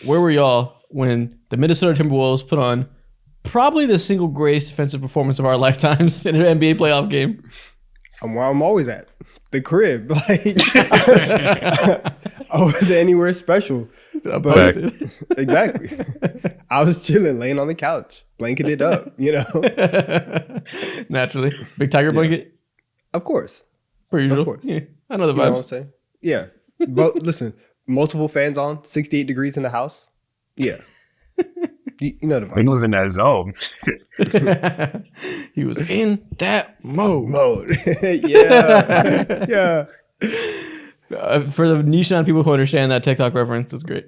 where were y'all when the Minnesota Timberwolves put on probably the single greatest defensive performance of our lifetimes in an NBA playoff game? I'm where I'm always at. The crib. Like, I wasn't anywhere special. But exactly. I was chilling, laying on the couch, blanketed up, you know? Naturally. Big tiger blanket? Of course. Per usual. Of course. Yeah, I know the vibes. You know what I'm saying? Yeah. But listen, multiple fans on, 68 degrees in the house. Yeah. You know the vibes. He was in that zone. He was in that mode. Yeah. Yeah. For the niche amount of people who understand that TikTok reference, it's great.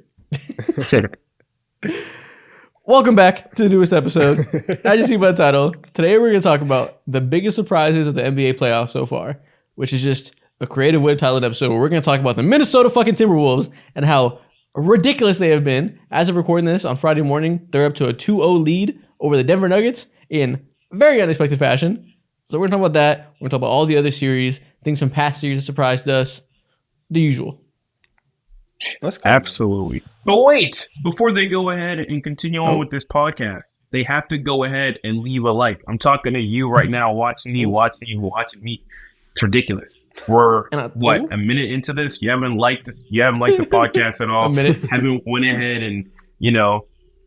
Welcome back to the newest episode. As you see by the title, today we're going to talk about the biggest surprises of the NBA playoffs so far, which is just a creative way to title an episode where we're going to talk about the Minnesota fucking Timberwolves and how ridiculous they have been. As of recording this on Friday morning, they're up to a 2-0 lead over the Denver Nuggets in very unexpected fashion. So we're going to talk about that. We're going to talk about all the other series, things from past series that surprised us, the usual. Absolutely. But wait, before they go ahead and continue on with this podcast, they have to go ahead and leave a like. I'm talking to you right now, watching you, watching me. It's ridiculous. We're a minute into this. You haven't liked this. You haven't liked the podcast at all. Haven't went ahead and,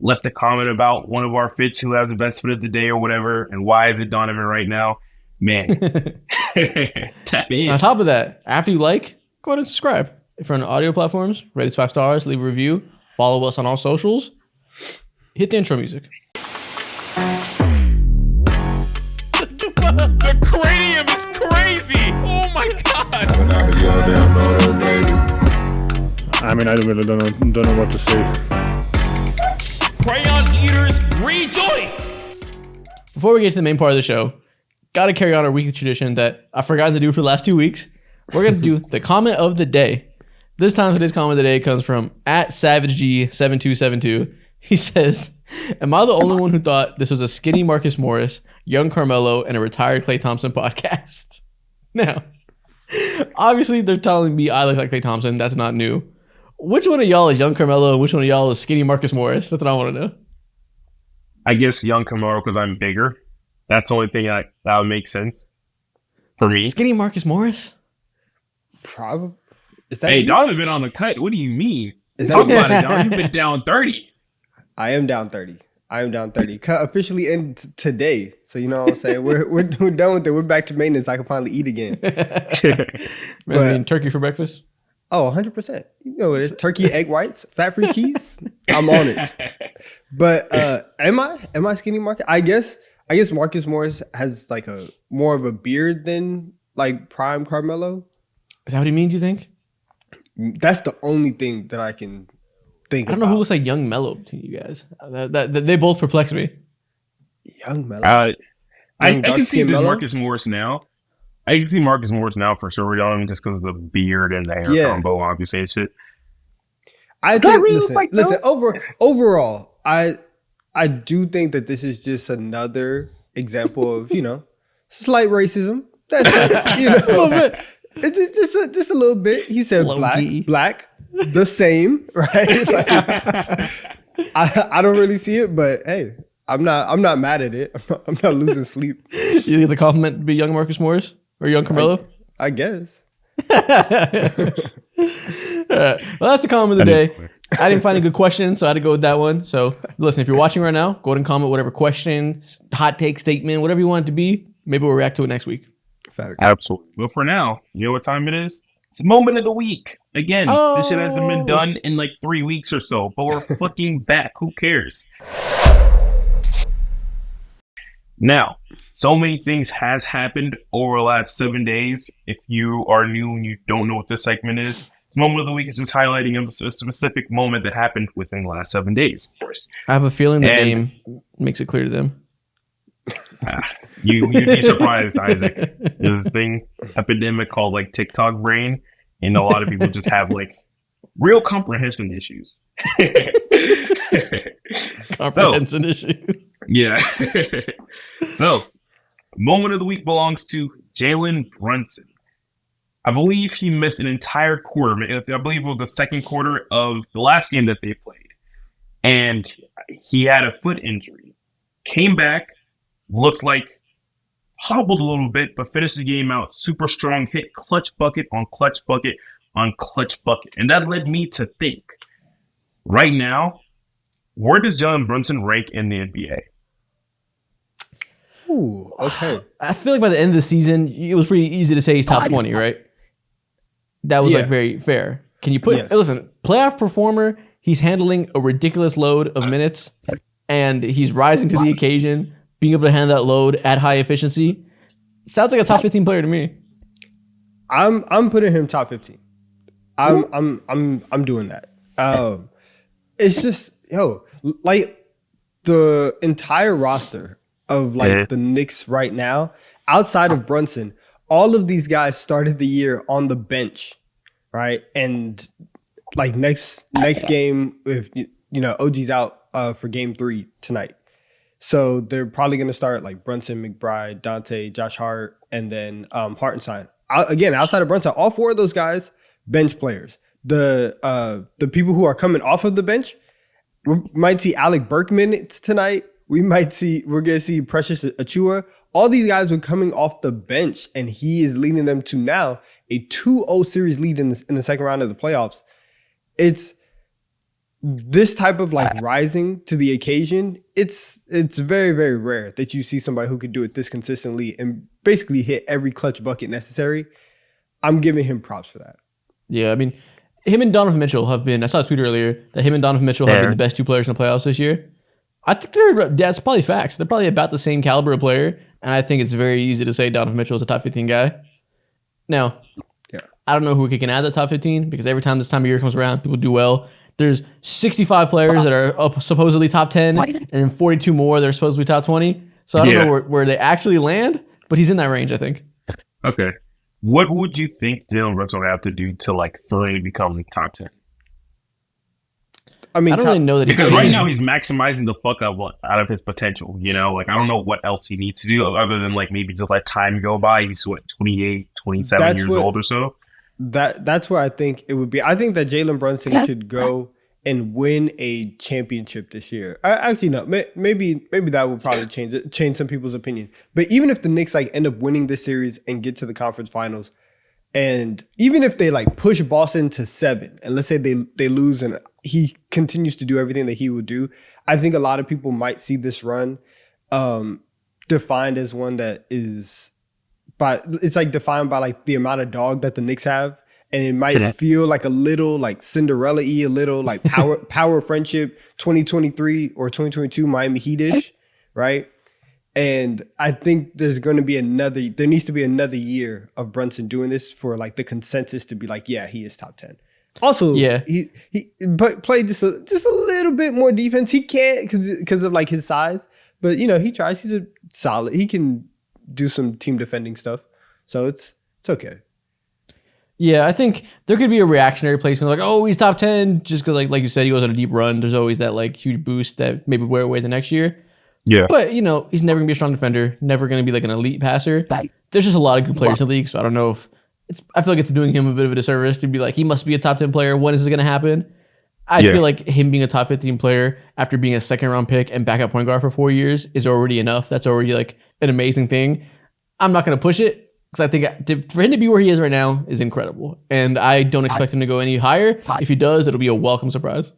left a comment about one of our fits who have the best fit of the day or whatever. And why is it Donovan right now? Man. Tap in. On top of that, after you like, go ahead and subscribe. If you're on audio platforms, rate us 5 stars, leave a review, follow us on all socials. Hit the intro music. The cranium is crazy. Oh my god. I mean, I really don't know what to say. Crayon eaters rejoice. Before we get to the main part of the show, got to carry on our weekly tradition that I've forgotten to do for the last 2 weeks. We're going to do the comment of the day. This time, today's comment of the day comes from @SavageG7272. He says, "Am I the only one who thought this was a skinny Marcus Morris, young Carmelo, and a retired Klay Thompson podcast?" Now, obviously, they're telling me I look like Klay Thompson. That's not new. Which one of y'all is young Carmelo and which one of y'all is skinny Marcus Morris? That's what I want to know. I guess young Carmelo because I'm bigger. That's the only thing that would make sense for me. Skinny Marcus Morris? Probably. Hey, Don's been on the cut. What do you mean? Talk about it, Don. You've been down 30. I am down 30. Cut officially ends today. So you know what I'm saying? We're done with it. We're back to maintenance. I can finally eat again. Eating turkey for breakfast? Oh, 100%. You know it is. Turkey, egg whites, fat-free cheese. I'm on it. But am I skinny Marcus? I guess Marcus Morris has like a more of a beard than like prime Carmelo. Is that what he means, you think? That's the only thing that I can think I don't know who looks like young Melo to you guys. They both perplex me. Young Melo. I can see Marcus Morris now. I can see Marcus Morris now for sure, just because of the beard and the hair combo, obviously, and shit. I think, listen, overall, I do think that this is just another example of, slight racism. That's it, a little bit. It's just a little bit. He said black, the same, right? Like, I don't really see it, but hey, I'm not mad at it. I'm not losing sleep. You think it's a compliment to be young Marcus Morris or young Carmelo? I guess. Well, that's the comment of the day. I didn't find a good question, so I had to go with that one. So listen, if you're watching right now, go ahead and comment whatever question, hot take, statement, whatever you want it to be. Maybe we'll react to it next week. Absolutely. But for now, you know what time it is? It's moment of the week. Again, this shit hasn't been done in like 3 weeks or so, but we're fucking back. Who cares? Now, so many things has happened over the last 7 days. If you are new and you don't know what this segment is, moment of the week is just highlighting a specific moment that happened within the last 7 days. Of course. I have a feeling the game makes it clear to them. You'd be surprised, Isaac. There's this thing, epidemic called like TikTok brain, and a lot of people just have like real comprehension issues. Comprehension issues. Yeah. So, moment of the week belongs to Jalen Brunson. I believe he missed an entire quarter. I believe it was the second quarter of the last game that they played. and he had a foot injury. Came back, looked like hobbled a little bit, but finished the game out super strong, hit clutch bucket on clutch bucket on clutch bucket. And that led me to think, right now, where does Jalen Brunson rank in the NBA? Ooh, okay. I feel like by the end of the season, it was pretty easy to say he's top 20, right? That was like very fair. Can you put, listen, playoff performer, he's handling a ridiculous load of minutes and he's rising to the occasion, being able to handle that load at high efficiency. Sounds like a top 15 player to me. I'm putting him top 15. I'm doing that. It's just, like the entire roster of like the Knicks right now, outside of Brunson, all of these guys started the year on the bench, right? And like next game, if OG's out for game 3 tonight, so they're probably going to start like Brunson, McBride, Dante, Josh Hart, and then Hartenstein. Again, outside of Brunson, all 4 of those guys bench players. The people who are coming off of the bench, we might see Alec Burke minutes tonight. We're going to see Precious Achua. All these guys were coming off the bench, and he is leading them to now a 2-0 series lead in the second round of the playoffs. It's this type of like rising to the occasion. It's very, very rare that you see somebody who could do it this consistently and basically hit every clutch bucket necessary. I'm giving him props for that. Yeah, I mean, him and Donovan Mitchell have been, I saw a tweet earlier that him and Donovan Mitchell have been the best 2 players in the playoffs this year. I think that's probably facts. They're probably about the same caliber of player, and I think it's very easy to say Donovan Mitchell is a top 15 guy. Now, I don't know who we can add the top 15 because every time this time of year comes around, people do well. There's 65 players that are up supposedly top 10, and then 42 more that are supposed to be top 20. So I don't know where they actually land, but he's in that range, I think. Okay. What would you think Jalen Brunson would have to do to like fully become top 10? I mean, I don't really know that because right now he's maximizing the fuck out of his potential. Like I don't know what else he needs to do other than like maybe just let time go by. He's 28, 27 years old or so. That's where I think it would be. I think that Jalen Brunson could go and win a championship this year. Actually, no. Maybe that would probably change some people's opinion. But even if the Knicks like end up winning this series and get to the conference finals, and even if they like push Boston to 7, and let's say they lose and he continues to do everything that he would do, I think a lot of people might see this run defined as one that is, but it's like defined by like the amount of dog that the Knicks have. And it might feel like a little like Cinderella-y, a little like power friendship 2023 or 2022 Miami Heat-ish, right? And I think there needs to be another year of Brunson doing this for like the consensus to be like, yeah, he is top 10. Also, he played just a little bit more defense. He can't because of like his size, but he tries. He's a solid. He can do some team defending stuff, so it's okay. Yeah, I think there could be a reactionary placement like, oh, he's top 10 just because like you said, he goes on a deep run. There's always that like huge boost that maybe wear away the next year. Yeah. But, he's never going to be a strong defender, never going to be like an elite passer. There's just a lot of good players in the league, so I don't know if I feel like it's doing him a bit of a disservice to be like, he must be a top 10 player. When is this going to happen? I feel like him being a top 15 player after being a second round pick and backup point guard for 4 years is already enough. That's already like an amazing thing. I'm not going to push it because I think for him to be where he is right now is incredible. And I don't expect him to go any higher. If he does, it'll be a welcome surprise.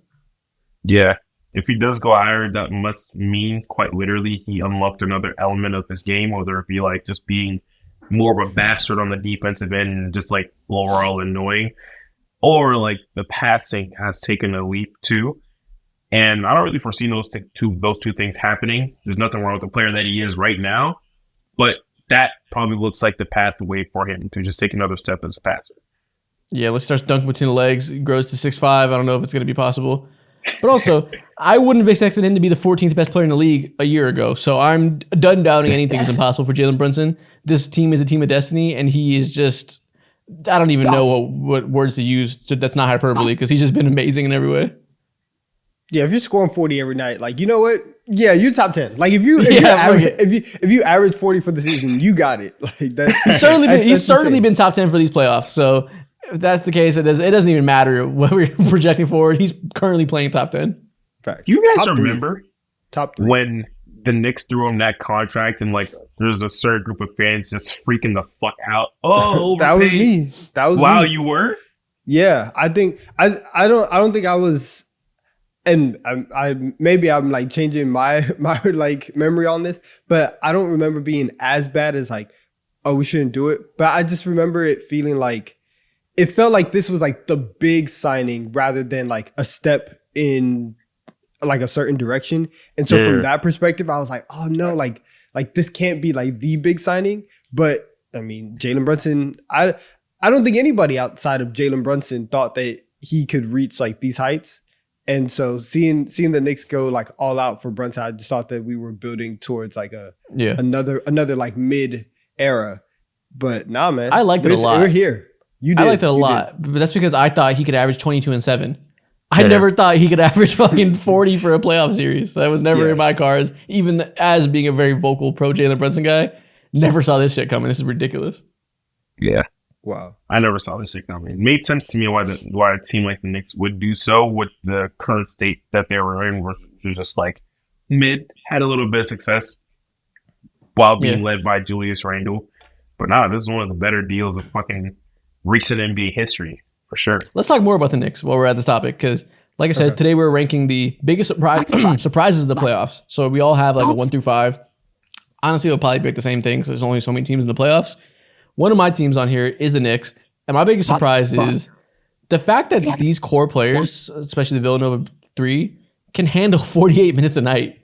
Yeah. If he does go higher, that must mean quite literally he unlocked another element of his game, whether it be like just being more of a bastard on the defensive end and just like overall annoying, or like the passing has taken a leap too. And I don't really foresee those two things happening. There's nothing wrong with the player that he is right now, but that probably looks like the pathway for him to just take another step as a passer. Yeah, let's start dunking between the legs. He grows to 6'5". I don't know if it's going to be possible. But also, I wouldn't have expected him to be the 14th best player in the league a year ago. So I'm done doubting anything is impossible for Jalen Brunson. This team is a team of destiny, and he is just, I don't even know what words to use. That's not hyperbole because he's just been amazing in every way. Yeah, if you're scoring 40 every night, like, you know what? Yeah, you're top 10. Like if you average 40 for the season, you got it. Like that's he's certainly been top 10 for these playoffs. So if that's the case, it doesn't even matter what we're projecting forward. He's currently playing top 10. Facts. You guys Top three. remember Top 3. when the Knicks threw him that contract and like there's a certain group of fans just freaking the fuck out? Oh, that was overpaid. me. That was Wow, me. you were? Yeah, I think I don't think I was, and I maybe I'm like changing my like memory on this, but I don't remember being as bad as like, oh, we shouldn't do it. But I just remember it feeling like it felt like this was like the big signing rather than like a step in like a certain direction. And so from that perspective, I was like, oh no, like this can't be like the big signing. But I mean, Jalen Brunson, I don't think anybody outside of Jalen Brunson thought that he could reach like these heights. And so seeing the Knicks go like all out for Brunson, I just thought that we were building towards like another like mid era. But nah, man, I liked it a lot. We're here. You did. I liked it a lot, but that's because I thought he could average 22 and 7. I never thought he could average fucking 40 for a playoff series. That was never in my cards. Even as being a very vocal pro Jalen Brunson guy, never saw this shit coming. This is ridiculous. Yeah. Wow. I never saw this shit coming. It made sense to me why a team like the Knicks would do so with the current state that they were in, where they're just like mid, had a little bit of success while being led by Julius Randle. But nah, this is one of the better deals of fucking recent NBA history, for sure. Let's talk more about the Knicks while we're at this topic, because like I said, today we're ranking the biggest surprises of the playoffs. So we all have like a 1 through 5. Honestly, we'll probably pick the same thing because there's only so many teams in the playoffs. One of my teams on here is the Knicks, and my biggest surprise is the fact that these core players, especially the Villanova 3, can handle 48 minutes a night.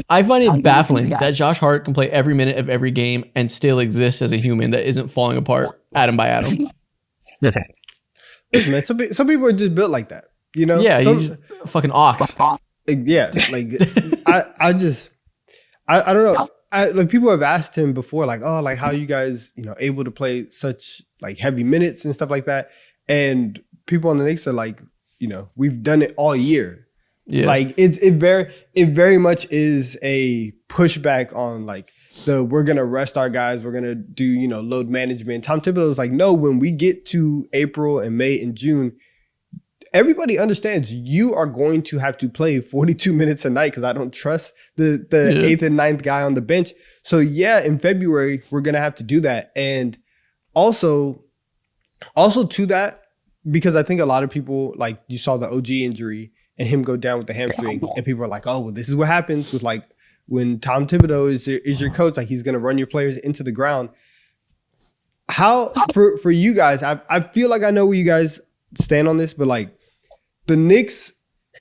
I find it baffling that Josh Hart can play every minute of every game and still exist as a human that isn't falling apart atom by atom. Listen, man, some people are just built like that, you know? Yeah, he's a fucking ox. Yeah, like I don't know. Like people have asked him before, like, oh, like how you guys, able to play such like heavy minutes and stuff like that. And people on the Knicks are like, we've done it all year. Yeah. Like it very much is a pushback on like we're gonna rest our guys, we're gonna do, load management. Tom Thibodeau is like, no, when we get to April and May and June, everybody understands you are going to have to play 42 minutes a night because I don't trust the 8th and 9th guy on the bench. So yeah, in February, we're going to have to do that. And also to that, because I think a lot of people, like you saw the OG injury and him go down with the hamstring, and people are like, oh, well, this is what happens with like when Tom Thibodeau is your coach, like he's going to run your players into the ground. How, for you guys, I feel like I know where you guys stand on this, but like the Knicks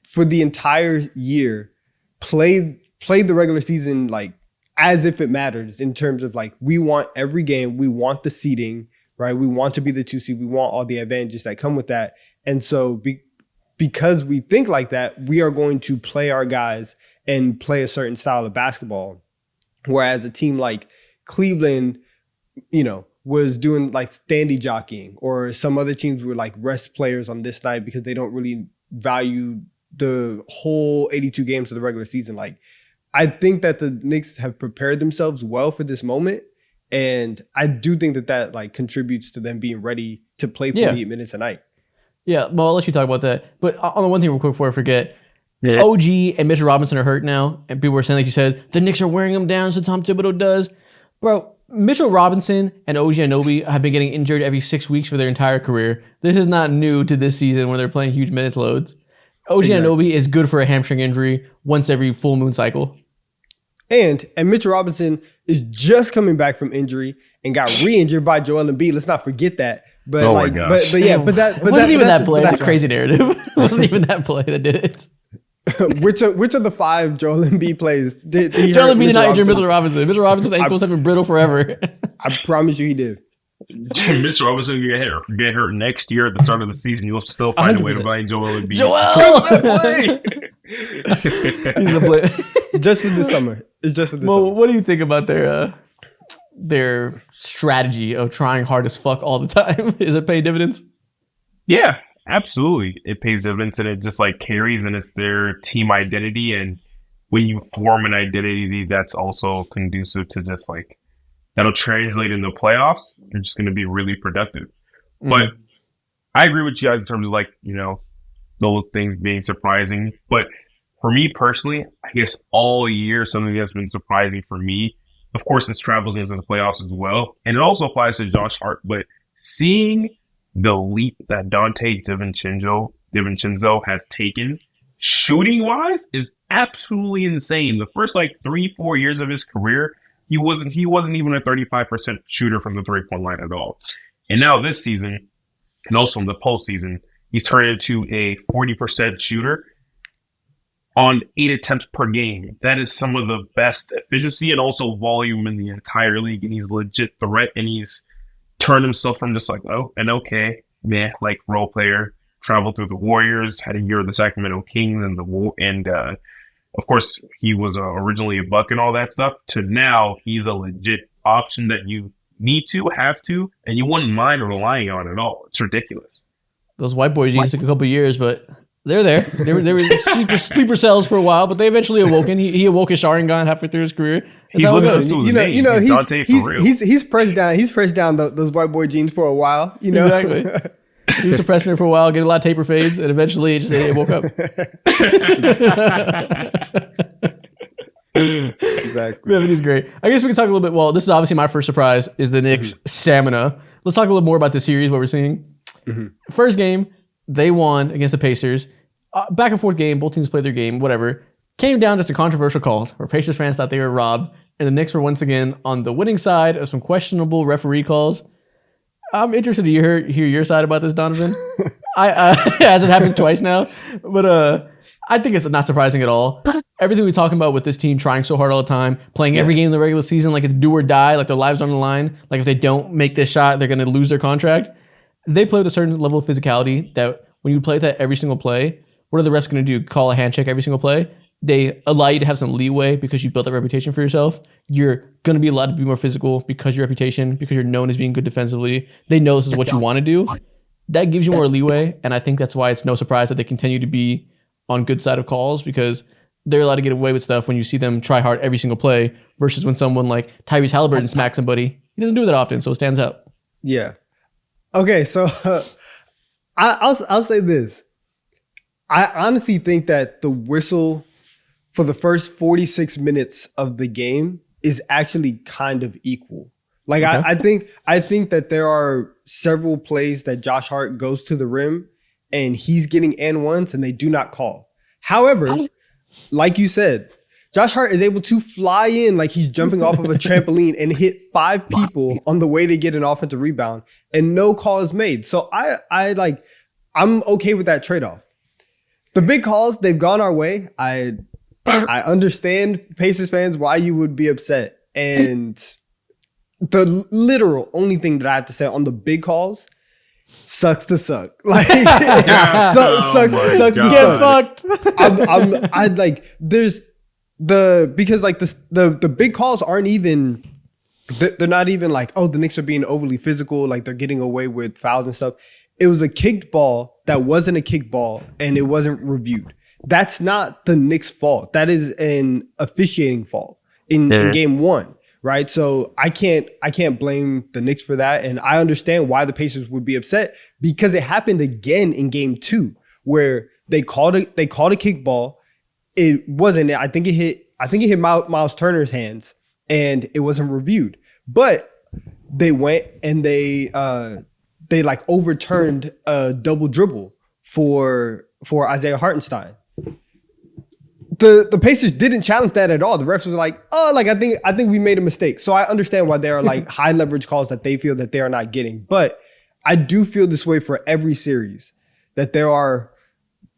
for the entire year played the regular season like as if it matters in terms of like we want every game, we want the seeding, right? We want to be the 2 seed, we want all the advantages that come with that. And so because we think like that, we are going to play our guys and play a certain style of basketball. Whereas a team like Cleveland, was doing like standy jockeying, or some other teams were like rest players on this night because they don't really value the whole 82 games of the regular season. Like, I think that the Knicks have prepared themselves well for this moment. And I do think that like contributes to them being ready to play 48 minutes a night. Yeah, well, I'll let you talk about that. But on the one thing real quick before I forget, OG and Mitchell Robinson are hurt now. And people were saying, like you said, the Knicks are wearing them down so Tom Thibodeau does. Bro, Mitchell Robinson and OG Anunoby have been getting injured every 6 weeks for their entire career. This is not new to this season when they're playing huge minutes loads. OG Anunoby is good for a hamstring injury once every full moon cycle. And Mitchell Robinson is just coming back from injury and got re-injured by Joel Embiid. Let's not forget that. But it wasn't even that play. It's a crazy narrative. It wasn't even that play that did it. Which of the 5 Joel Embiid plays did he Joel Embiid did not injure Mitchell Robinson. Mitchell Robinson's ankles have been brittle forever. I promise you he did. Mitchell Robinson get hurt next year at the start of the season. You'll still find 100%. A way to find Joel Embiid. He's the play. Just for this summer. It's just for this summer. What do you think about their strategy of trying hard as fuck all the time? Is it paying dividends? Yeah, absolutely. It pays dividends, and it just like carries, and it's their team identity. And when you form an identity, that's also conducive to just like that'll translate into playoffs. You're just going to be really productive. Mm-hmm. But I agree with you guys in terms of like, those things being surprising. But For me personally, I guess all year, something that's been surprising for me, of course, this travels into the playoffs as well. And it also applies to Josh Hart. But seeing the leap that Dante DiVincenzo has taken, shooting wise, is absolutely insane. The first 3-4 years of his career, he wasn't even a 35% shooter from the 3-point line at all. And now this season, and also in the postseason, he's turned into a 40% shooter on 8 attempts per game. That is some of the best efficiency and also volume in the entire league. And he's legit threat. And he's turned himself from just role player, traveled through the Warriors, had a year with the Sacramento Kings and of course he was originally a Buck and all that stuff, to now he's a legit option that you need to, have to, and you wouldn't mind relying on at all. It's ridiculous. Those white boy jeans took a couple years, but they're there. They were sleeper cells for a while, but they eventually awoken. He awoke as Sharingan halfway through his career. He's pressed down. He's pressed down those white boy jeans for a while. Exactly. He was suppressing it for a while, getting a lot of taper fades, and eventually it woke up. Exactly. Yeah, he's great. I guess we can talk a little bit. Well, this is obviously my first surprise is the Knicks' stamina. Let's talk a little more about this series, what we're seeing. First game, they won against the Pacers. Back and forth game, both teams played their game, whatever. Came down just to controversial calls where Pacers fans thought they were robbed, and the Knicks were once again on the winning side of some questionable referee calls. I'm interested to hear your side about this, Donovan. Has it happened twice now? But I think it's not surprising at all. Everything we're talking about with this team trying so hard all the time, playing every game in the regular season like it's do or die, like their lives are on the line. Like if they don't make this shot, they're going to lose their contract. They play with a certain level of physicality that when you play that every single play, what are the refs going to do? Call a handshake every single play? They allow you to have some leeway because you built a reputation for yourself. You're going to be allowed to be more physical because of your reputation, because you're known as being good defensively. They know this is what you want to do. That gives you more leeway, and I think that's why it's no surprise that they continue to be on good side of calls, because they're allowed to get away with stuff when you see them try hard every single play versus when someone like Tyrese Halliburton smacks somebody. He doesn't do that often, so it stands out. Yeah. Okay, so I'll say this. I honestly think that the whistle for the first 46 minutes of the game is actually kind of equal. Like okay. I think that there are several plays that Josh Hart goes to the rim and he's getting and ones and they do not call. However, like you said, Josh Hart is able to fly in like he's jumping off of a trampoline and hit 5 people on the way to get an offensive rebound and no call is made. So I'm okay with that trade-off. The big calls, they've gone our way. I understand Pacers fans why you would be upset. And the literal only thing that I have to say on the big calls, sucks to suck. Like sucks to Get suck. fucked. I'd like there's because like the big calls aren't even, they're not even like, oh, the Knicks are being overly physical, like they're getting away with fouls and stuff. It was a kicked ball that wasn't a kicked ball and it wasn't reviewed. That's not the Knicks' fault. That is an officiating fault in game 1, right? So I can't blame the Knicks for that, and I understand why the Pacers would be upset because it happened again in game 2 where they called a kick ball. It wasn't. I think it hit Miles Turner's hands, and it wasn't reviewed. But they went and they like overturned a double dribble for Isaiah Hartenstein. The Pacers didn't challenge that at all. The refs were like, oh, like I think we made a mistake. So I understand why there are like high leverage calls that they feel that they are not getting. But I do feel this way for every series, that there are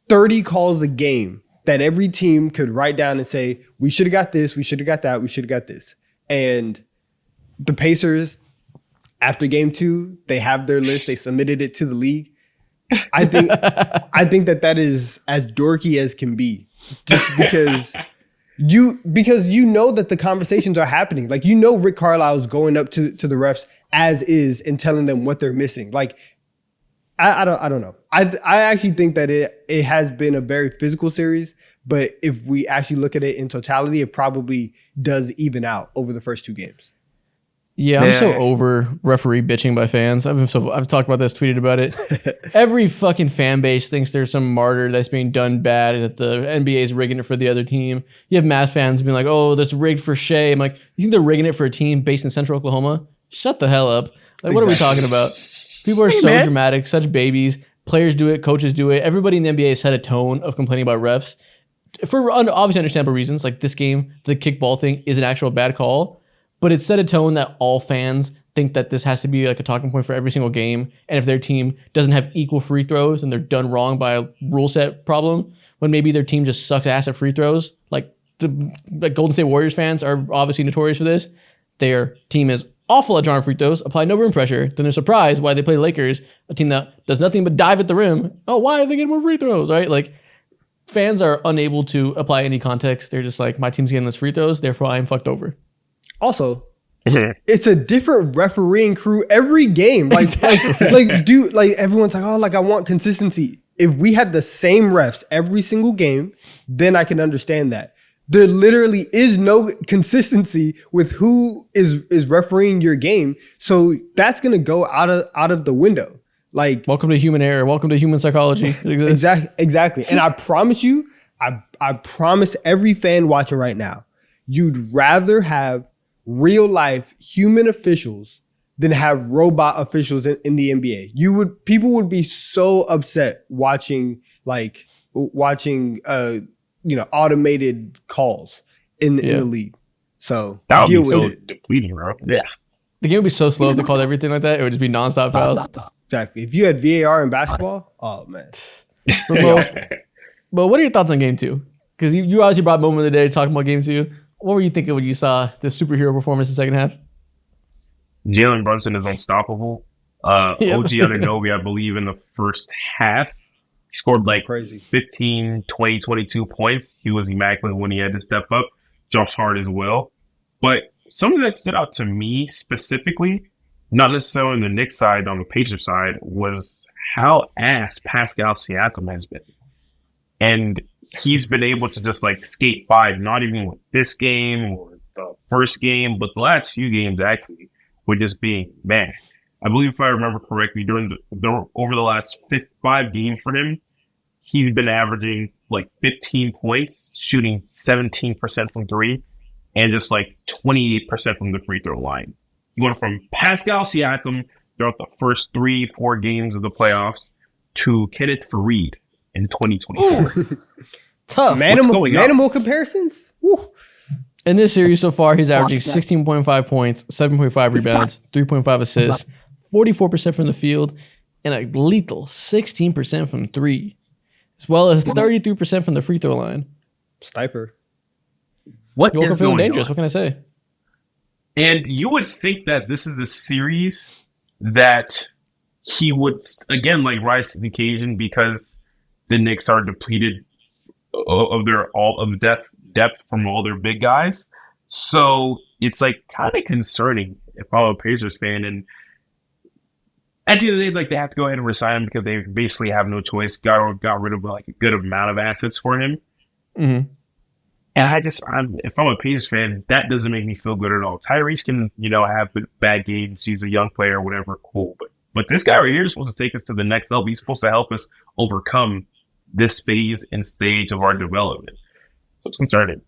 30 calls a game that every team could write down and say, we should have got this, we should have got that, we should have got this. And the Pacers, after game 2, they have their list. They submitted it to the league. I think that is as dorky as can be, just because you know that the conversations are happening. Like, you know, Rick Carlisle's going up to the refs as is and telling them what they're missing. Like, I don't know. I actually think that it has been a very physical series, but if we actually look at it in totality, it probably does even out over the first 2 games. Yeah, I'm so over referee bitching by fans. I've talked about this, tweeted about it. Every fucking fan base thinks there's some martyr that's being done bad and that the NBA is rigging it for the other team. You have Mavs fans being like, "Oh, that's rigged for Shea." I'm like, "You think they're rigging it for a team based in Central Oklahoma? Shut the hell up!" Like, what are we talking about? People are so dramatic, such babies. Players do it, coaches do it. Everybody in the NBA has set a tone of complaining about refs for obviously understandable reasons. Like this game, the kickball thing is an actual bad call. But it set a tone that all fans think that this has to be like a talking point for every single game. And if their team doesn't have equal free throws and they're done wrong by a rule set problem, when maybe their team just sucks ass at free throws, like Golden State Warriors fans are obviously notorious for this. Their team is awful at drawing free throws, apply no rim pressure. Then they're surprised why they play Lakers, a team that does nothing but dive at the rim. Oh, why are they getting more free throws, right? Like fans are unable to apply any context. They're just like, my team's getting those free throws, therefore I am fucked over. Also, it's a different refereeing crew every game. Like, like everyone's like, oh, like I want consistency. If we had the same refs every single game, then I can understand that. There literally is no consistency with who is refereeing your game, so that's gonna go out of the window. Like, welcome to human error. Welcome to human psychology. Exactly. And I promise you, I promise every fan watching right now, you'd rather have real life human officials than have robot officials in the NBA. People would be so upset watching automated calls in the league. So that would be so depleting, bro. Yeah. The game would be so slow if they called everything like that. It would just be nonstop fouls. Exactly. If you had VAR in basketball, oh man. But what are your thoughts on game 2? Because you obviously brought moment of the day talking about game 2. What were you thinking when you saw the superhero performance in the second half? Jalen Brunson is unstoppable. OG Anunoby, I believe, in the first half, he scored like crazy 15, 20, 22 points. He was immaculate when he had to step up. Josh Hart as well. But something that stood out to me specifically, not necessarily on the Knicks side, on the Pacers side, was how ass Pascal Siakam has been. And he's been able to just like skate by, not even with this game or the first game, but the last few games actually, with just being, man, I believe if I remember correctly, during over the last 5 games for him, he's been averaging like 15 points, shooting 17% from 3, and just like 28% from the free throw line. He went from Pascal Siakam throughout the first 3-4 games of the playoffs to Kenneth Faried in 2024. Tough. Manimal comparisons? Woo. In this series so far, he's averaging 16.5 points, 7.5 rebounds, 3.5 assists, 44% from the field, and a lethal 16% from 3, as well as 33% from the free throw line. Sniper. What you woke is up feeling going dangerous. on? What can I say? And you would think that this is a series that he would, again, like rise to the occasion because the Knicks are depleted of their depth from all their big guys. So it's like kind of concerning if I'm a Pacers fan. And at the end of the day, like they have to go ahead and resign him because they basically have no choice. Got rid of like a good amount of assets for him. Mm-hmm. And if I'm a Pacers fan, that doesn't make me feel good at all. Tyrese can, have bad games. He's a young player, whatever, cool. But this guy right here is supposed to take us to the next level. He's supposed to help us overcome this phase and stage of our development. So it's concerning.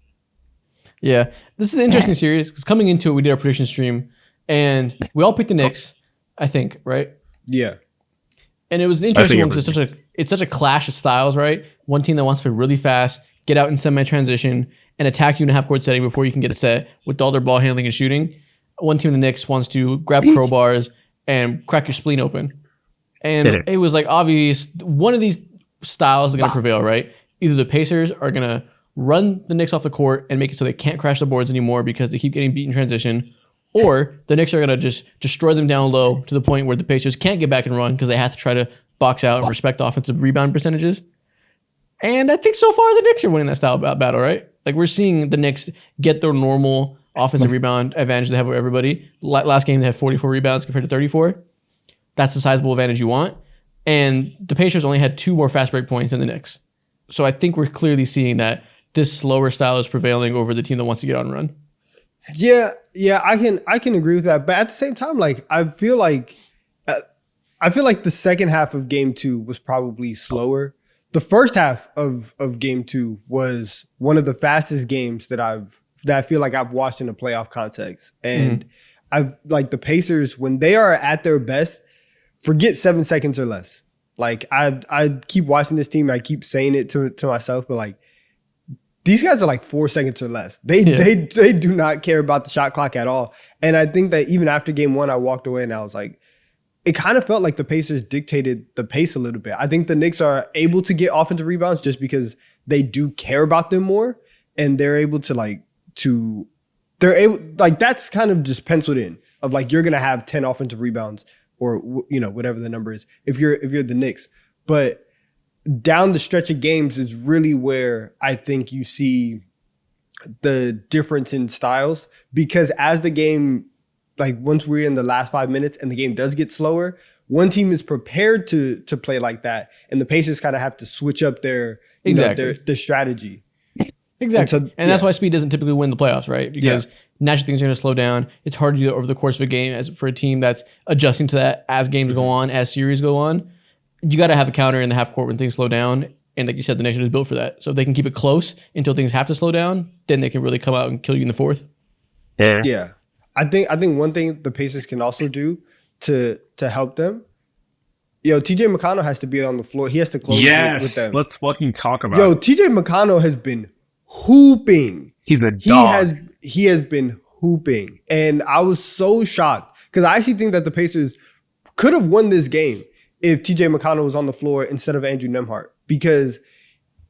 Yeah, this is an interesting series because coming into it, we did our prediction stream and we all picked the Knicks, I think, right? Yeah. And it was an interesting one because it's such a clash of styles, right? One team that wants to play really fast, get out in semi-transition, and attack you in a half-court setting before you can get set with all their ball handling and shooting. One team in the Knicks wants to grab crowbars and crack your spleen open. And it was like obvious one of these styles is going to prevail, right? Either the Pacers are going to run the Knicks off the court and make it so they can't crash the boards anymore because they keep getting beat in transition, or the Knicks are going to just destroy them down low to the point where the Pacers can't get back and run because they have to try to box out and respect offensive rebound percentages. And I think so far the Knicks are winning that style battle, right? Like we're seeing the Knicks get their normal offensive rebound advantage they have over everybody. Last game they had 44 rebounds compared to 34. That's the sizable advantage you want. And the Pacers only had 2 more fast break points than the Knicks. So I think we're clearly seeing that this slower style is prevailing over the team that wants to get on run. Yeah, I can agree with that. But at the same time, like I feel like the second half of game 2 was probably slower. The first half of game 2 was one of the fastest games that I feel like I've watched in a playoff context. And I've like the Pacers, when they are at their best, forget 7 seconds or less. Like I keep watching this team, I keep saying it to myself, but like these guys are like 4 seconds or less. They do not care about the shot clock at all. And I think that even after game 1, I walked away and I was like, it kind of felt like the Pacers dictated the pace a little bit. I think the Knicks are able to get offensive rebounds just because they do care about them more, and they're able that's kind of just penciled in of like you're gonna have 10 offensive rebounds or whatever the number is if you're the Knicks. But down the stretch of games is really where I think you see the difference in styles, because as the game, like once we're in the last 5 minutes and the game does get slower, one team is prepared to play like that, and the Pacers kind of have to switch up their their strategy. Exactly. And that's why speed doesn't typically win the playoffs, right? Because naturally things are going to slow down. It's hard to do that over the course of a game as for a team that's adjusting to that as games go on, as series go on. You got to have a counter in the half court when things slow down. And like you said, the nation is built for that. So if they can keep it close until things have to slow down, then they can really come out and kill you in the fourth. Yeah. I think one thing the Pacers can also do to help them, TJ McConnell has to be on the floor. He has to close with them. Let's fucking talk about it. TJ McConnell has been hooping. He's a dog. He has been hooping. And I was so shocked because I actually think that the Pacers could have won this game if TJ McConnell was on the floor instead of Andrew Nembhard, because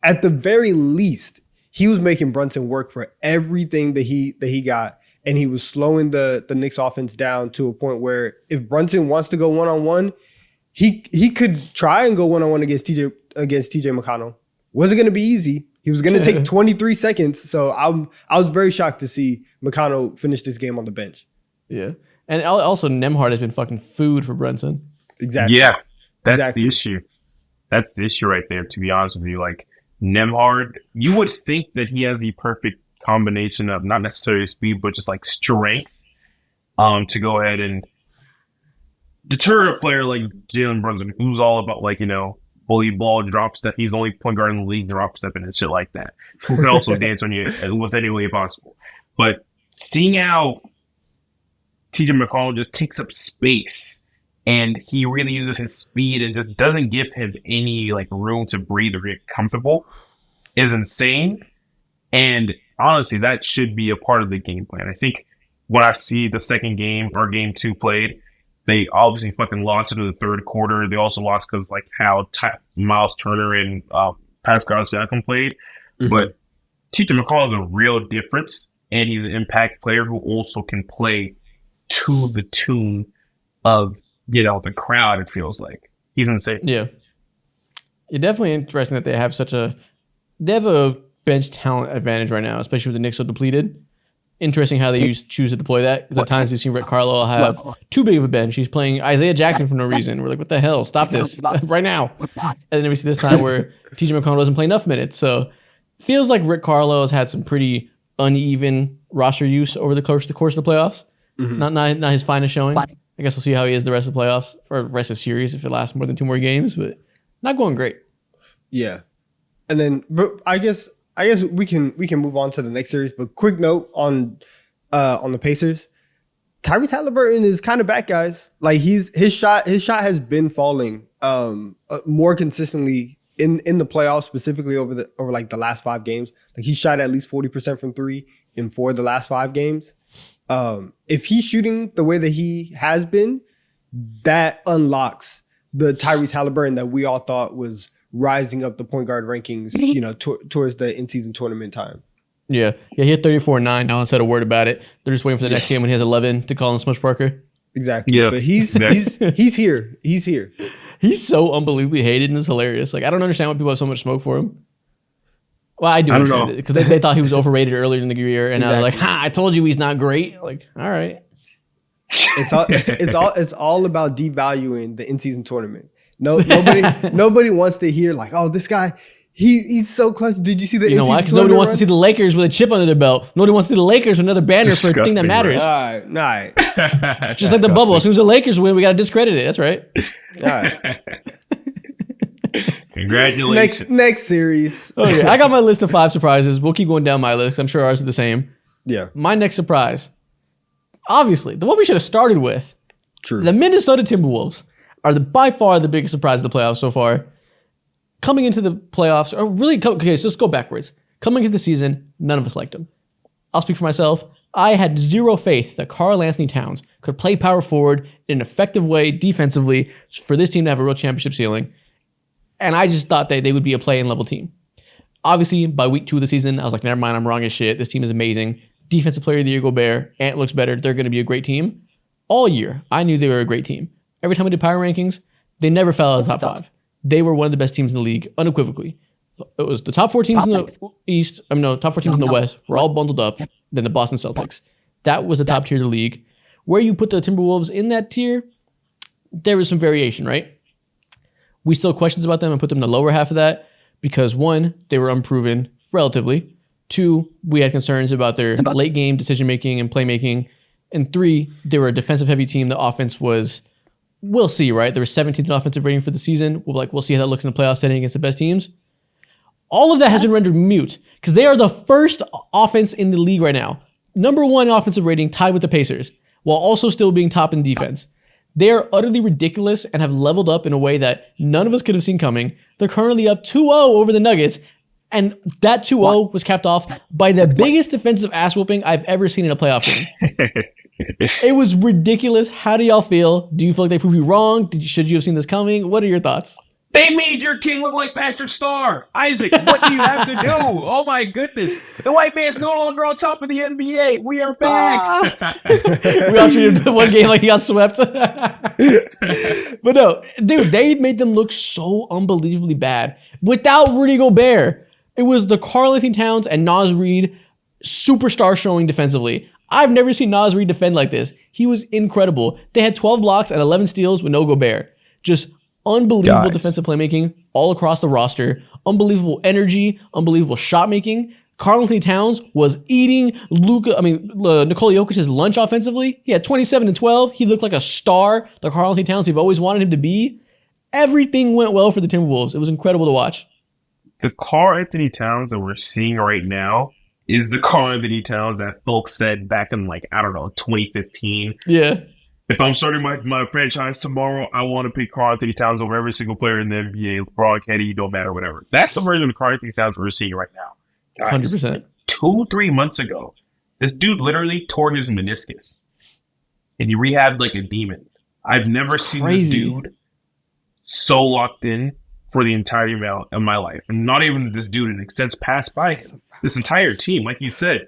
at the very least, he was making Brunson work for everything that he got. And he was slowing the Knicks offense down to a point where if Brunson wants to go one-on-one, he could try and go one-on-one against TJ McConnell. Wasn't going to be easy. He was going to take 23 seconds. So I was very shocked to see McConnell finish this game on the bench. Yeah. And also Nembhard has been fucking food for Brunson. Exactly. Yeah. That's the issue. That's the issue right there, to be honest with you. Like Nembhard, you would think that he has the perfect combination of not necessarily speed, but just like strength to go ahead and deter a player like Jalen Brunson, who's all about bully ball drop step. He's the only point guard in the league drop stepping and shit like that, who can also dance on you with any way possible. But seeing how TJ McConnell just takes up space and he really uses his speed and just doesn't give him any room to breathe or get comfortable is insane. And honestly, that should be a part of the game plan. I think when I see the second game or game 2 played, they obviously fucking lost into the third quarter. They also lost because how Miles Turner and Pascal Siakam played. Mm-hmm. But TJ McConnell is a real difference, and he's an impact player who also can play to the tune of the crowd. It feels like he's insane. Yeah, it's definitely interesting that they have a bench talent advantage right now, especially with the Knicks so depleted. Interesting how they choose to deploy that, because at times we've seen Rick Carlisle have too big of a bench. He's playing Isaiah Jackson for no reason. We're like, what the hell? Stop this right now. And then we see this time where TJ McConnell doesn't play enough minutes. So feels like Rick Carlisle has had some pretty uneven roster use over the course of the playoffs. Mm-hmm. Not his finest showing. I guess we'll see how he is the rest of the playoffs or the rest of the series if it lasts more than 2 more games, but not going great. Yeah. And then, but I guess we can move on to the next series. But quick note on the Pacers, Tyrese Halliburton is kind of back, guys. Like his shot has been falling more consistently in the playoffs, specifically over the last 5 games. Like he shot at least 40% from 3 in 4 of the last 5 games. If he's shooting the way that he has been, that unlocks the Tyrese Halliburton that we all thought was rising up the point guard rankings, towards the in-season tournament time. Yeah, he hit 34-9. No one said a word about it. They're just waiting for the next game when he has 11 to call him Smush Parker. Exactly. Yeah, but he's here. He's here. He's so unbelievably hated, and it's hilarious. Like I don't understand why people have so much smoke for him. Well, I do understand it because they thought he was overrated earlier in the year, and now they're like, "Ha! I told you he's not great." Like, all right. It's all about devaluing the in-season tournament. Nobody wants to hear oh, this guy, He's so clutch. Did you see the? You know why? Because nobody wants to see the Lakers with a chip under their belt. Nobody wants to see the Lakers with another banner for a thing that Disgusting, matters. All right. Just like the bubble. As soon as the Lakers win, we got to discredit it. That's right. All right. Congratulations. Next series. Okay, I got my list of 5 surprises. We'll keep going down my list. I'm sure ours are the same. Yeah. My next surprise, obviously, the one we should have started with, True. the Minnesota Timberwolves are by far the biggest surprise of the playoffs so far. Coming into the playoffs, or really, okay, so let's go backwards. Coming into the season, none of us liked them. I'll speak for myself. I had zero faith that Karl Anthony Towns could play power forward in an effective way defensively for this team to have a real championship ceiling. And I just thought that they would be a play-in level team. Obviously, by week 2 of the season, I was like, never mind, I'm wrong as shit. This team is amazing. Defensive player of the year, Gobert. Ant looks better. They're going to be a great team. All year, I knew they were a great team. Every time we did power rankings, they never fell out of the top 5. They were one of the best teams in the league, unequivocally. It was the top 4 teams in the East. Top 4 teams in the West were all bundled up. Then the Boston Celtics. That was the top tier of the league. Where you put the Timberwolves in that tier, there was some variation, right? We still have questions about them and put them in the lower half of that because 1, they were unproven relatively. 2, we had concerns about their late game decision making and playmaking. And 3, they were a defensive heavy team. The offense was, we'll see, right? There was 17th in offensive rating for the season. We'll see how that looks in the playoff setting against the best teams. All of that has been rendered mute because they are the first offense in the league right now. Number 1 offensive rating tied with the Pacers while also still being top in defense. They are utterly ridiculous and have leveled up in a way that none of us could have seen coming. They're currently up 2-0 over the Nuggets, and that 2-0 was capped off by the biggest defensive ass whooping I've ever seen in a playoff game. It was ridiculous. How do y'all feel? Do you feel like they proved you wrong? Should you have seen this coming? What are your thoughts? They made your king look like Patrick Starr. Isaac, what do you have to do? Oh my goodness. The white man's no longer on top of the NBA. We are back. We all treated one game like he got swept. But no, dude, they made them look so unbelievably bad without Rudy Gobert. It was the Karl Anthony Towns and Naz Reid superstar showing defensively. I've never seen Naz Reid defend like this. He was incredible. They had 12 blocks and 11 steals with no Gobert. Just unbelievable defensive playmaking all across the roster. Unbelievable energy. Unbelievable shot making. Karl Anthony Towns was eating Nikola Jokic's lunch offensively. He had 27 and 12. He looked like a star. The Karl Anthony Towns we've always wanted him to be. Everything went well for the Timberwolves. It was incredible to watch. The Karl Anthony Towns that we're seeing right now is the Karl Anthony Towns that folks said back in 2015. Yeah. If I'm starting my franchise tomorrow, I want to pick Karl Anthony Towns over every single player in the NBA. LeBron, Kenny, don't matter, whatever. That's the version of Karl Anthony Towns we're seeing right now. Guys, 100%. 2-3 months ago, this dude literally tore his meniscus. And he rehabbed like a demon. I've never seen this dude so locked in for the entirety of my life. And not even this dude, an extensive pass by him. This entire team, like you said,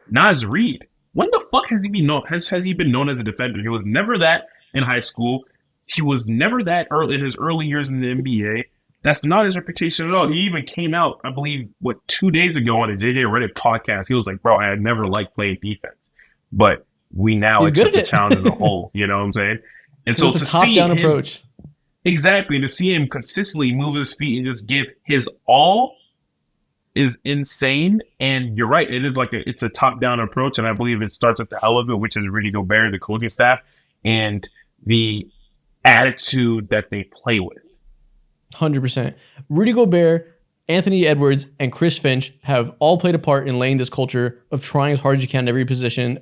Naz Reid. When the fuck has he been known? Has he been known as a defender? He was never that in high school. He was never that early in his early years in the NBA. That's not his reputation at all. He even came out, I believe, 2 days ago on a JJ Redick podcast. He was like, bro, I had never liked playing defense. But we now accept the challenge as a whole. You know what I'm saying? And so it's to a top-down approach. Exactly. To see him consistently move his feet and just give his all is insane. And you're right. It is it's a top-down approach. And I believe it starts at the hell of it, which is Rudy Gobert, the coaching staff, and the attitude that they play with. 100%. Rudy Gobert, Anthony Edwards, and Chris Finch have all played a part in laying this culture of trying as hard as you can every possession,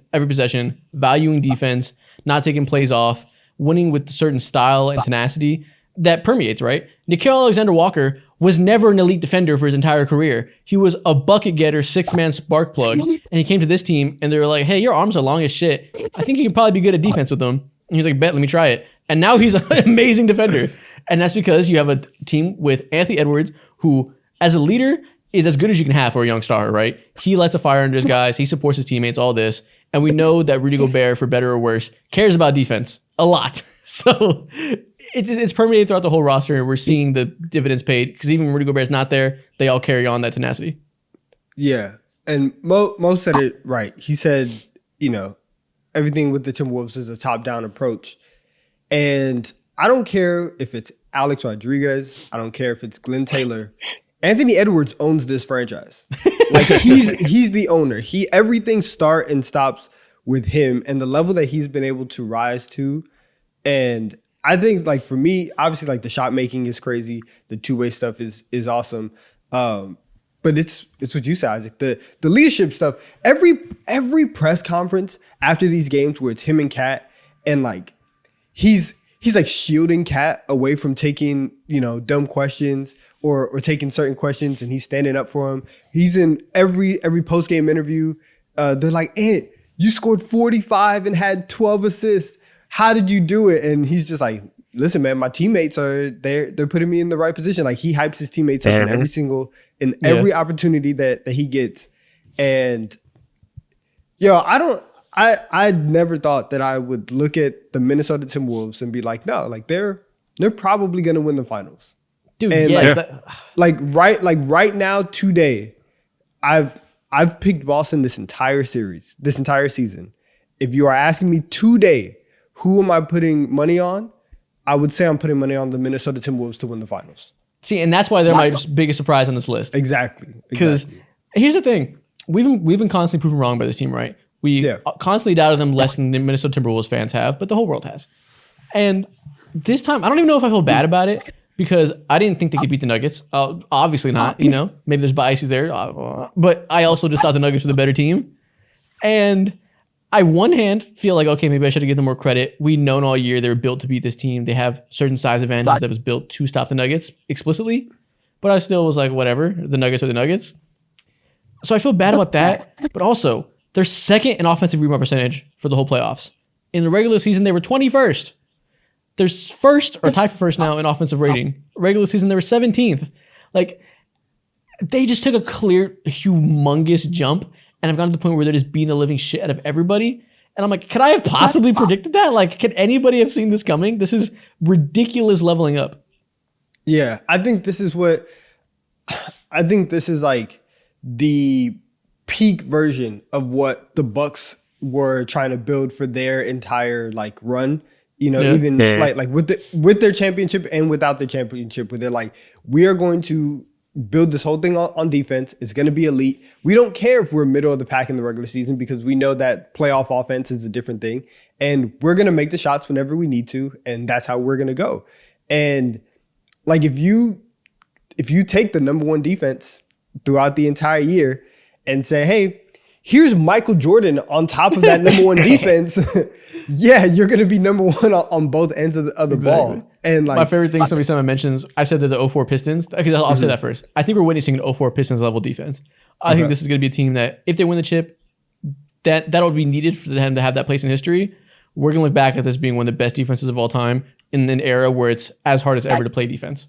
valuing defense, not taking plays off, winning with a certain style and tenacity that permeates, right? Nickeil Alexander-Walker was never an elite defender for his entire career. He was a bucket getter, 6-man spark plug, and he came to this team, and they were like, hey, your arms are long as shit. I think you can probably be good at defense with them. And he's like, bet, let me try it. And now he's an amazing defender. And that's because you have a team with Anthony Edwards, who, as a leader, is as good as you can have for a young star, right? He lights a fire under his guys. He supports his teammates, all this. And we know that Rudy Gobert, for better or worse, cares about defense a lot. So it's permeated throughout the whole roster, and we're seeing the dividends paid because even when Rudy Gobert's not there, they all carry on that tenacity. Yeah. And Mo said it right. He said, everything with the Timberwolves is a top-down approach. And I don't care if it's Alex Rodriguez. I don't care if it's Glenn Taylor. Anthony Edwards owns this franchise. Like he's the owner. Everything start and stops with him and the level that he's been able to rise to. And I think like for me, obviously like the shot making is crazy. The two-way stuff is awesome. But it's what you said, Isaac. The leadership stuff. Every press conference after these games where it's him and Cat and like he's like shielding Cat away from taking, dumb questions or taking certain questions, and he's standing up for him. He's in every post-game interview. They're like, Ant, you scored 45 and had 12 assists. How did you do it? And he's just like, listen, man, my teammates they're putting me in the right position. Like he hypes his teammates up in every opportunity that he gets. And I never thought that I would look at the Minnesota Timberwolves and be like, no, like they're probably gonna win the finals. Dude, and right now, today, I've picked Boston this entire season. If you are asking me today, who am I putting money on? I would say I'm putting money on the Minnesota Timberwolves to win the finals. See, and that's why they're my biggest surprise on this list. Exactly. Because here's the thing. We've been constantly proven wrong by this team, right? We constantly doubted them less than the Minnesota Timberwolves fans have, but the whole world has. And this time, I don't even know if I feel bad about it because I didn't think they could beat the Nuggets. Obviously not, Maybe there's biases there. But I also just thought the Nuggets were the better team. And I, one hand, feel like, okay, maybe I should have given them more credit. We've known all year they were built to beat this team. They have certain size advantages that was built to stop the Nuggets explicitly. But I still was like, whatever. The Nuggets are the Nuggets. So I feel bad about that. But also, they're second in offensive rebound percentage for the whole playoffs. In the regular season, they were 21st. They're first or tied for first now in offensive rating. Regular season, they were 17th. Like, they just took a clear, humongous jump and have gotten to the point where they're just beating the living shit out of everybody. And I'm like, could I have possibly predicted that? Like, could anybody have seen this coming? This is ridiculous leveling up. Yeah, I think this is like the peak version of what the Bucks were trying to build for their entire like run. Like with their championship and without the championship, where they're like, we are going to build this whole thing on defense. It's going to be elite. We don't care if we're middle of the pack in the regular season because we know that playoff offense is a different thing. And we're going to make the shots whenever we need to. And that's how we're going to go. And like, if you take the number one defense throughout the entire year and say, hey, here's Michael Jordan on top of that number one defense. Yeah, you're going to be number one on both ends of the ball. And like my favorite thing somebody mentions, I said they're the 04 Pistons. Okay, I'll say that first. I think we're witnessing an 04 Pistons level defense. I think this is going to be a team that if they win the chip, that'll be needed for them to have that place in history. We're going to look back at this being one of the best defenses of all time in an era where it's as hard as ever to play defense.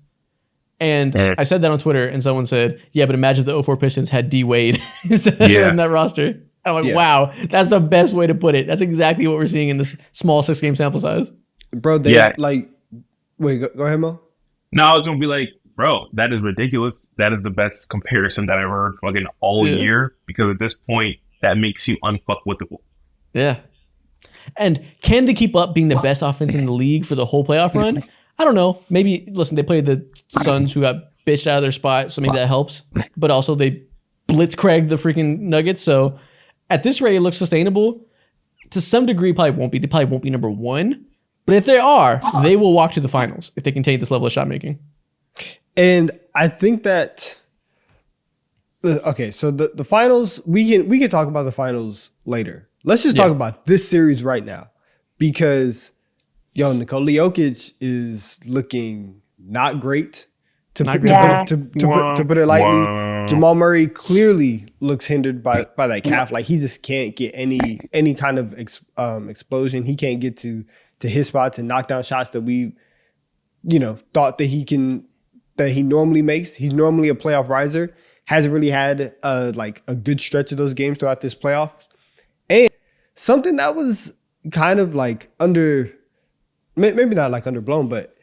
And I said that on Twitter, and someone said, yeah, but imagine if the 04 Pistons had D Wade instead in that roster. And I'm like, wow, that's the best way to put it. That's exactly what we're seeing in this small 6-game sample size. Bro, wait, go ahead, Mo. No, I was going to be like, bro, that is ridiculous. That is the best comparison that I've heard fucking all year, because at this point, that makes you unfuckwithable. Yeah. And can they keep up being the best offense in the league for the whole playoff run? I don't know. Maybe, listen, they played the Suns who got bitched out of their spot, so maybe that helps. But also they blitzcragged the freaking Nuggets. So at this rate, it looks sustainable. To some degree, probably won't be. They probably won't be number one. But if they are, they will walk to the finals if they continue this level of shot making. And I think that, okay, so the finals, we can talk about the finals later. Let's just talk about this series right now. Because Nikola Jokic is looking not great, to put it lightly. Jamal Murray clearly looks hindered by that calf. Like he just can't get any kind of explosion. He can't get to his spots and knock down shots that we, thought that he normally makes. He's normally a playoff riser. Hasn't really had a good stretch of those games throughout this playoff. And something that was kind of like maybe not like underblown, but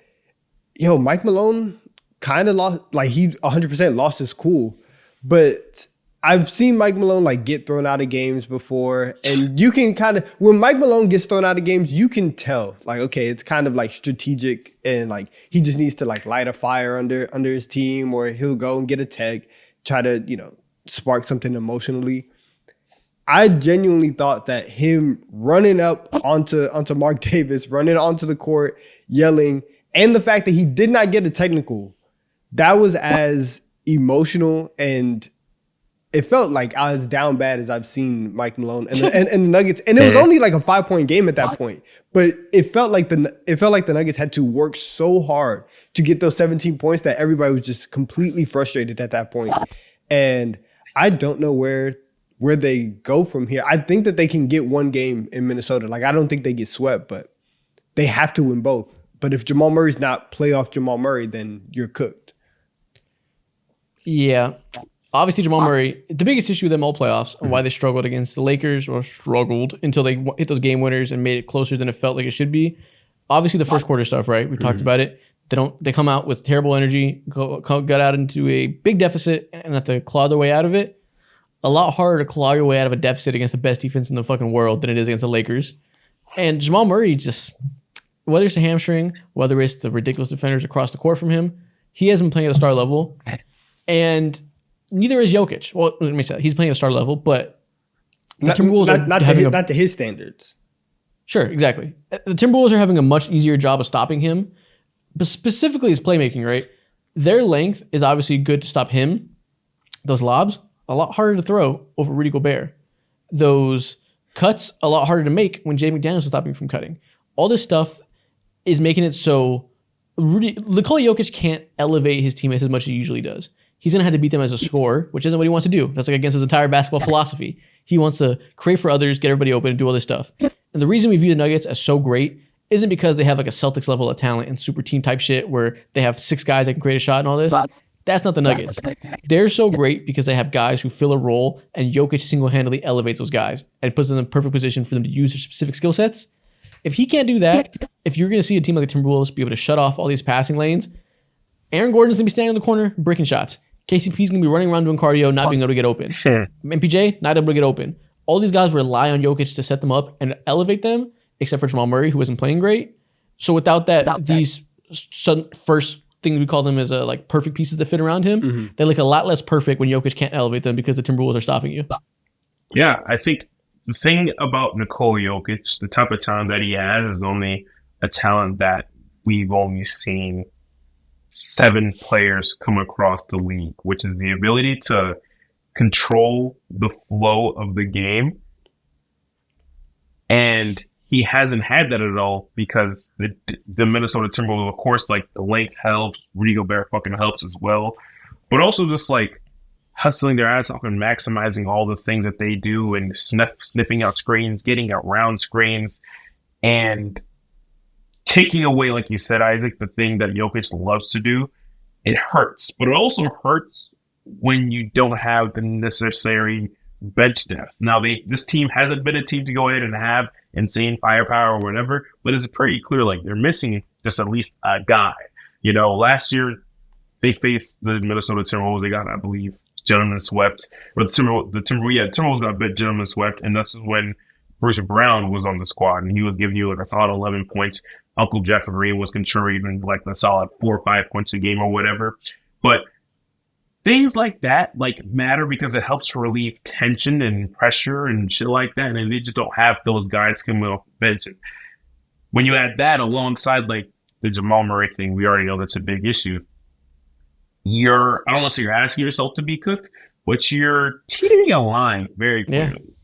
Mike Malone kind of lost, like he 100% lost his cool. But I've seen Mike Malone like get thrown out of games before, and you can kind of, when Mike Malone gets thrown out of games, you can tell like, okay, it's kind of like strategic, and like he just needs to like light a fire under his team, or he'll go and get a tech, try to spark something emotionally. I genuinely thought that him running up onto Mark Davis, running onto the court, yelling, and the fact that he did not get a technical, that was as emotional, and it felt like as down bad as I've seen Mike Malone and the Nuggets. And it was only like a 5-point game at that point, but it felt like the Nuggets had to work so hard to get those 17 points that everybody was just completely frustrated at that point. And I don't know where they go from here. I think that they can get one game in Minnesota. Like, I don't think they get swept, but they have to win both. But if Jamal Murray's not playoff Jamal Murray, then you're cooked. Yeah. Obviously, Jamal Murray, the biggest issue with them all playoffs and why they struggled against the Lakers, or struggled until they hit those game winners and made it closer than it felt like it should be. Obviously, the first quarter stuff, right? We talked about it. They come out with terrible energy, got out into a big deficit, and have to claw their way out of it. A lot harder to claw your way out of a deficit against the best defense in the fucking world than it is against the Lakers. And Jamal Murray just, whether it's a hamstring, whether it's the ridiculous defenders across the court from him, he hasn't been playing at a star level. And neither is Jokic. Well, let me say, he's playing at a star level, but the Timberwolves not to his standards. Sure, exactly. The Timberwolves are having a much easier job of stopping him, but specifically his playmaking, right? Their length is obviously good to stop him. Those lobs, a lot harder to throw over Rudy Gobert. Those cuts, a lot harder to make when Jay McDaniels is stopping him from cutting. All this stuff is making it so Nikola Jokic can't elevate his teammates as much as he usually does. He's going to have to beat them as a scorer, which isn't what he wants to do. That's like against his entire basketball philosophy. He wants to create for others, get everybody open, and do all this stuff. And the reason we view the Nuggets as so great isn't because they have like a Celtics level of talent and super team type shit where they have 6 guys that can create a shot and all this. That's not the Nuggets. They're so great because they have guys who fill a role, and Jokic single-handedly elevates those guys and puts them in the perfect position for them to use their specific skill sets. If he can't do that, if you're going to see a team like the Timberwolves be able to shut off all these passing lanes, Aaron Gordon's going to be standing in the corner breaking shots. KCP's going to be running around doing cardio, not being able to get open. MPJ, not able to get open. All these guys rely on Jokic to set them up and elevate them, except for Jamal Murray, who isn't playing great. So without that, these first thing we call them is like perfect pieces that fit around him. They look a lot less perfect when Jokic can't elevate them because the Timberwolves are stopping you. Yeah, I think the thing about Nikola Jokic, the type of talent that he has, is only a talent that we've only seen 7 players come across the league, which is the ability to control the flow of the game. And he hasn't had that at all because the Minnesota Timberwolves, of course, like the length helps, Rudy Gobert fucking helps as well, but also just like hustling their ass off and maximizing all the things that they do and sniffing out screens, getting around screens, and taking away, like you said, Isaac, the thing that Jokic loves to do. It hurts, but it also hurts when you don't have the necessary bench depth. Now, this team hasn't been a team to go ahead and have insane firepower or whatever, but it's pretty clear like they're missing just at least a guy. You know, last year they faced the Minnesota Timberwolves. They got, I believe, gentlemen swept. But the Timberwolves got a bit gentlemen swept, and this is when Bruce Brown was on the squad, and he was giving you like a solid 11 points. Uncle Jeff Green was contributing like a solid 4 or 5 points a game or whatever. But things like that like matter because it helps relieve tension and pressure and shit like that. And they just don't have those guys coming off the bench. And when you add that alongside like the Jamal Murray thing, we already know that's a big issue. I don't want to say you're asking yourself to be cooked, but you're teetering a line very clearly.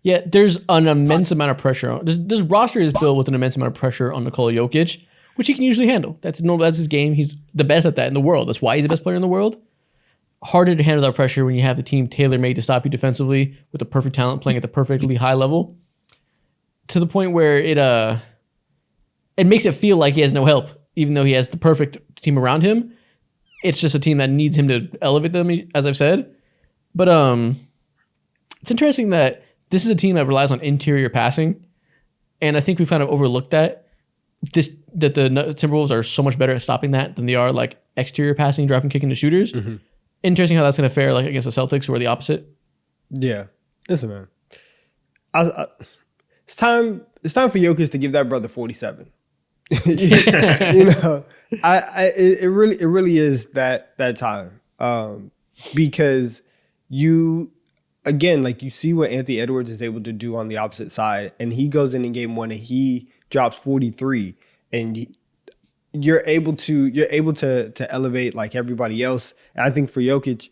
Yeah, there's an immense amount of pressure. This roster is built with an immense amount of pressure on Nikola Jokic, which he can usually handle. That's normal. That's his game. He's the best at that in the world. That's why he's the best player in the world. Harder to handle that pressure when you have the team tailor-made to stop you defensively with the perfect talent playing at the perfectly high level, to the point where it makes it feel like he has no help, even though he has the perfect team around him. It's just a team that needs him to elevate them, as I've said. But it's interesting that this is a team that relies on interior passing, and I think we've kind of overlooked that. That the Timberwolves are so much better at stopping that than they are like exterior passing, driving, kicking to shooters. Interesting how that's going to fare like against the Celtics, who are the opposite. Yeah. Listen, man. It's time for Jokic to give that brother 47. You know, it really is that time. Because you again, like you see what Anthony Edwards is able to do on the opposite side, and he goes in game 1 and he drops 43, and you're able to elevate like everybody else. And I think for Jokic,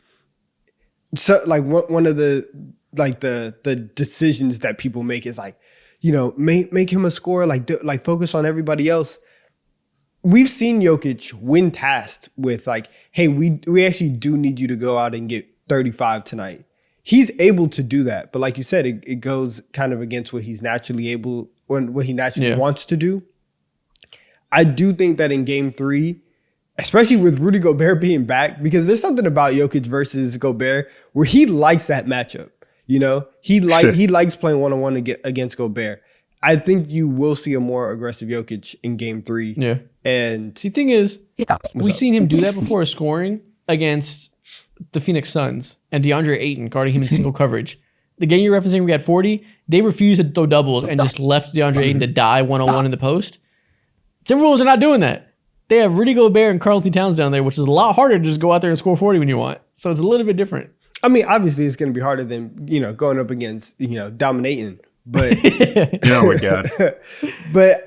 so like one of the decisions that people make is like, you know, make him a scorer, like focus on everybody else. We've seen Jokic win tasked with like, hey, we actually do need you to go out and get 35 tonight. He's able to do that, but like you said, it goes kind of against what he's naturally able or what he naturally wants to do. I do think that in game 3, especially with Rudy Gobert being back, because there's something about Jokic versus Gobert where he likes that matchup. You know, he likes playing one-on-one against Gobert. I think you will see a more aggressive Jokic in game 3. Yeah. And see, the thing is, we've seen him do that before scoring against the Phoenix Suns and DeAndre Ayton guarding him in single coverage. The game you're referencing, we had 40. They refused to throw doubles and just left DeAndre Ayton to die one-on-one in the post. Timberwolves are not doing that. They have Rudy Gobert and Karl-Anthony Towns down there, which is a lot harder to just go out there and score 40 when you want. So it's a little bit different. I mean, obviously, it's going to be harder than, you know, going up against, you know, dominating. But oh my God. But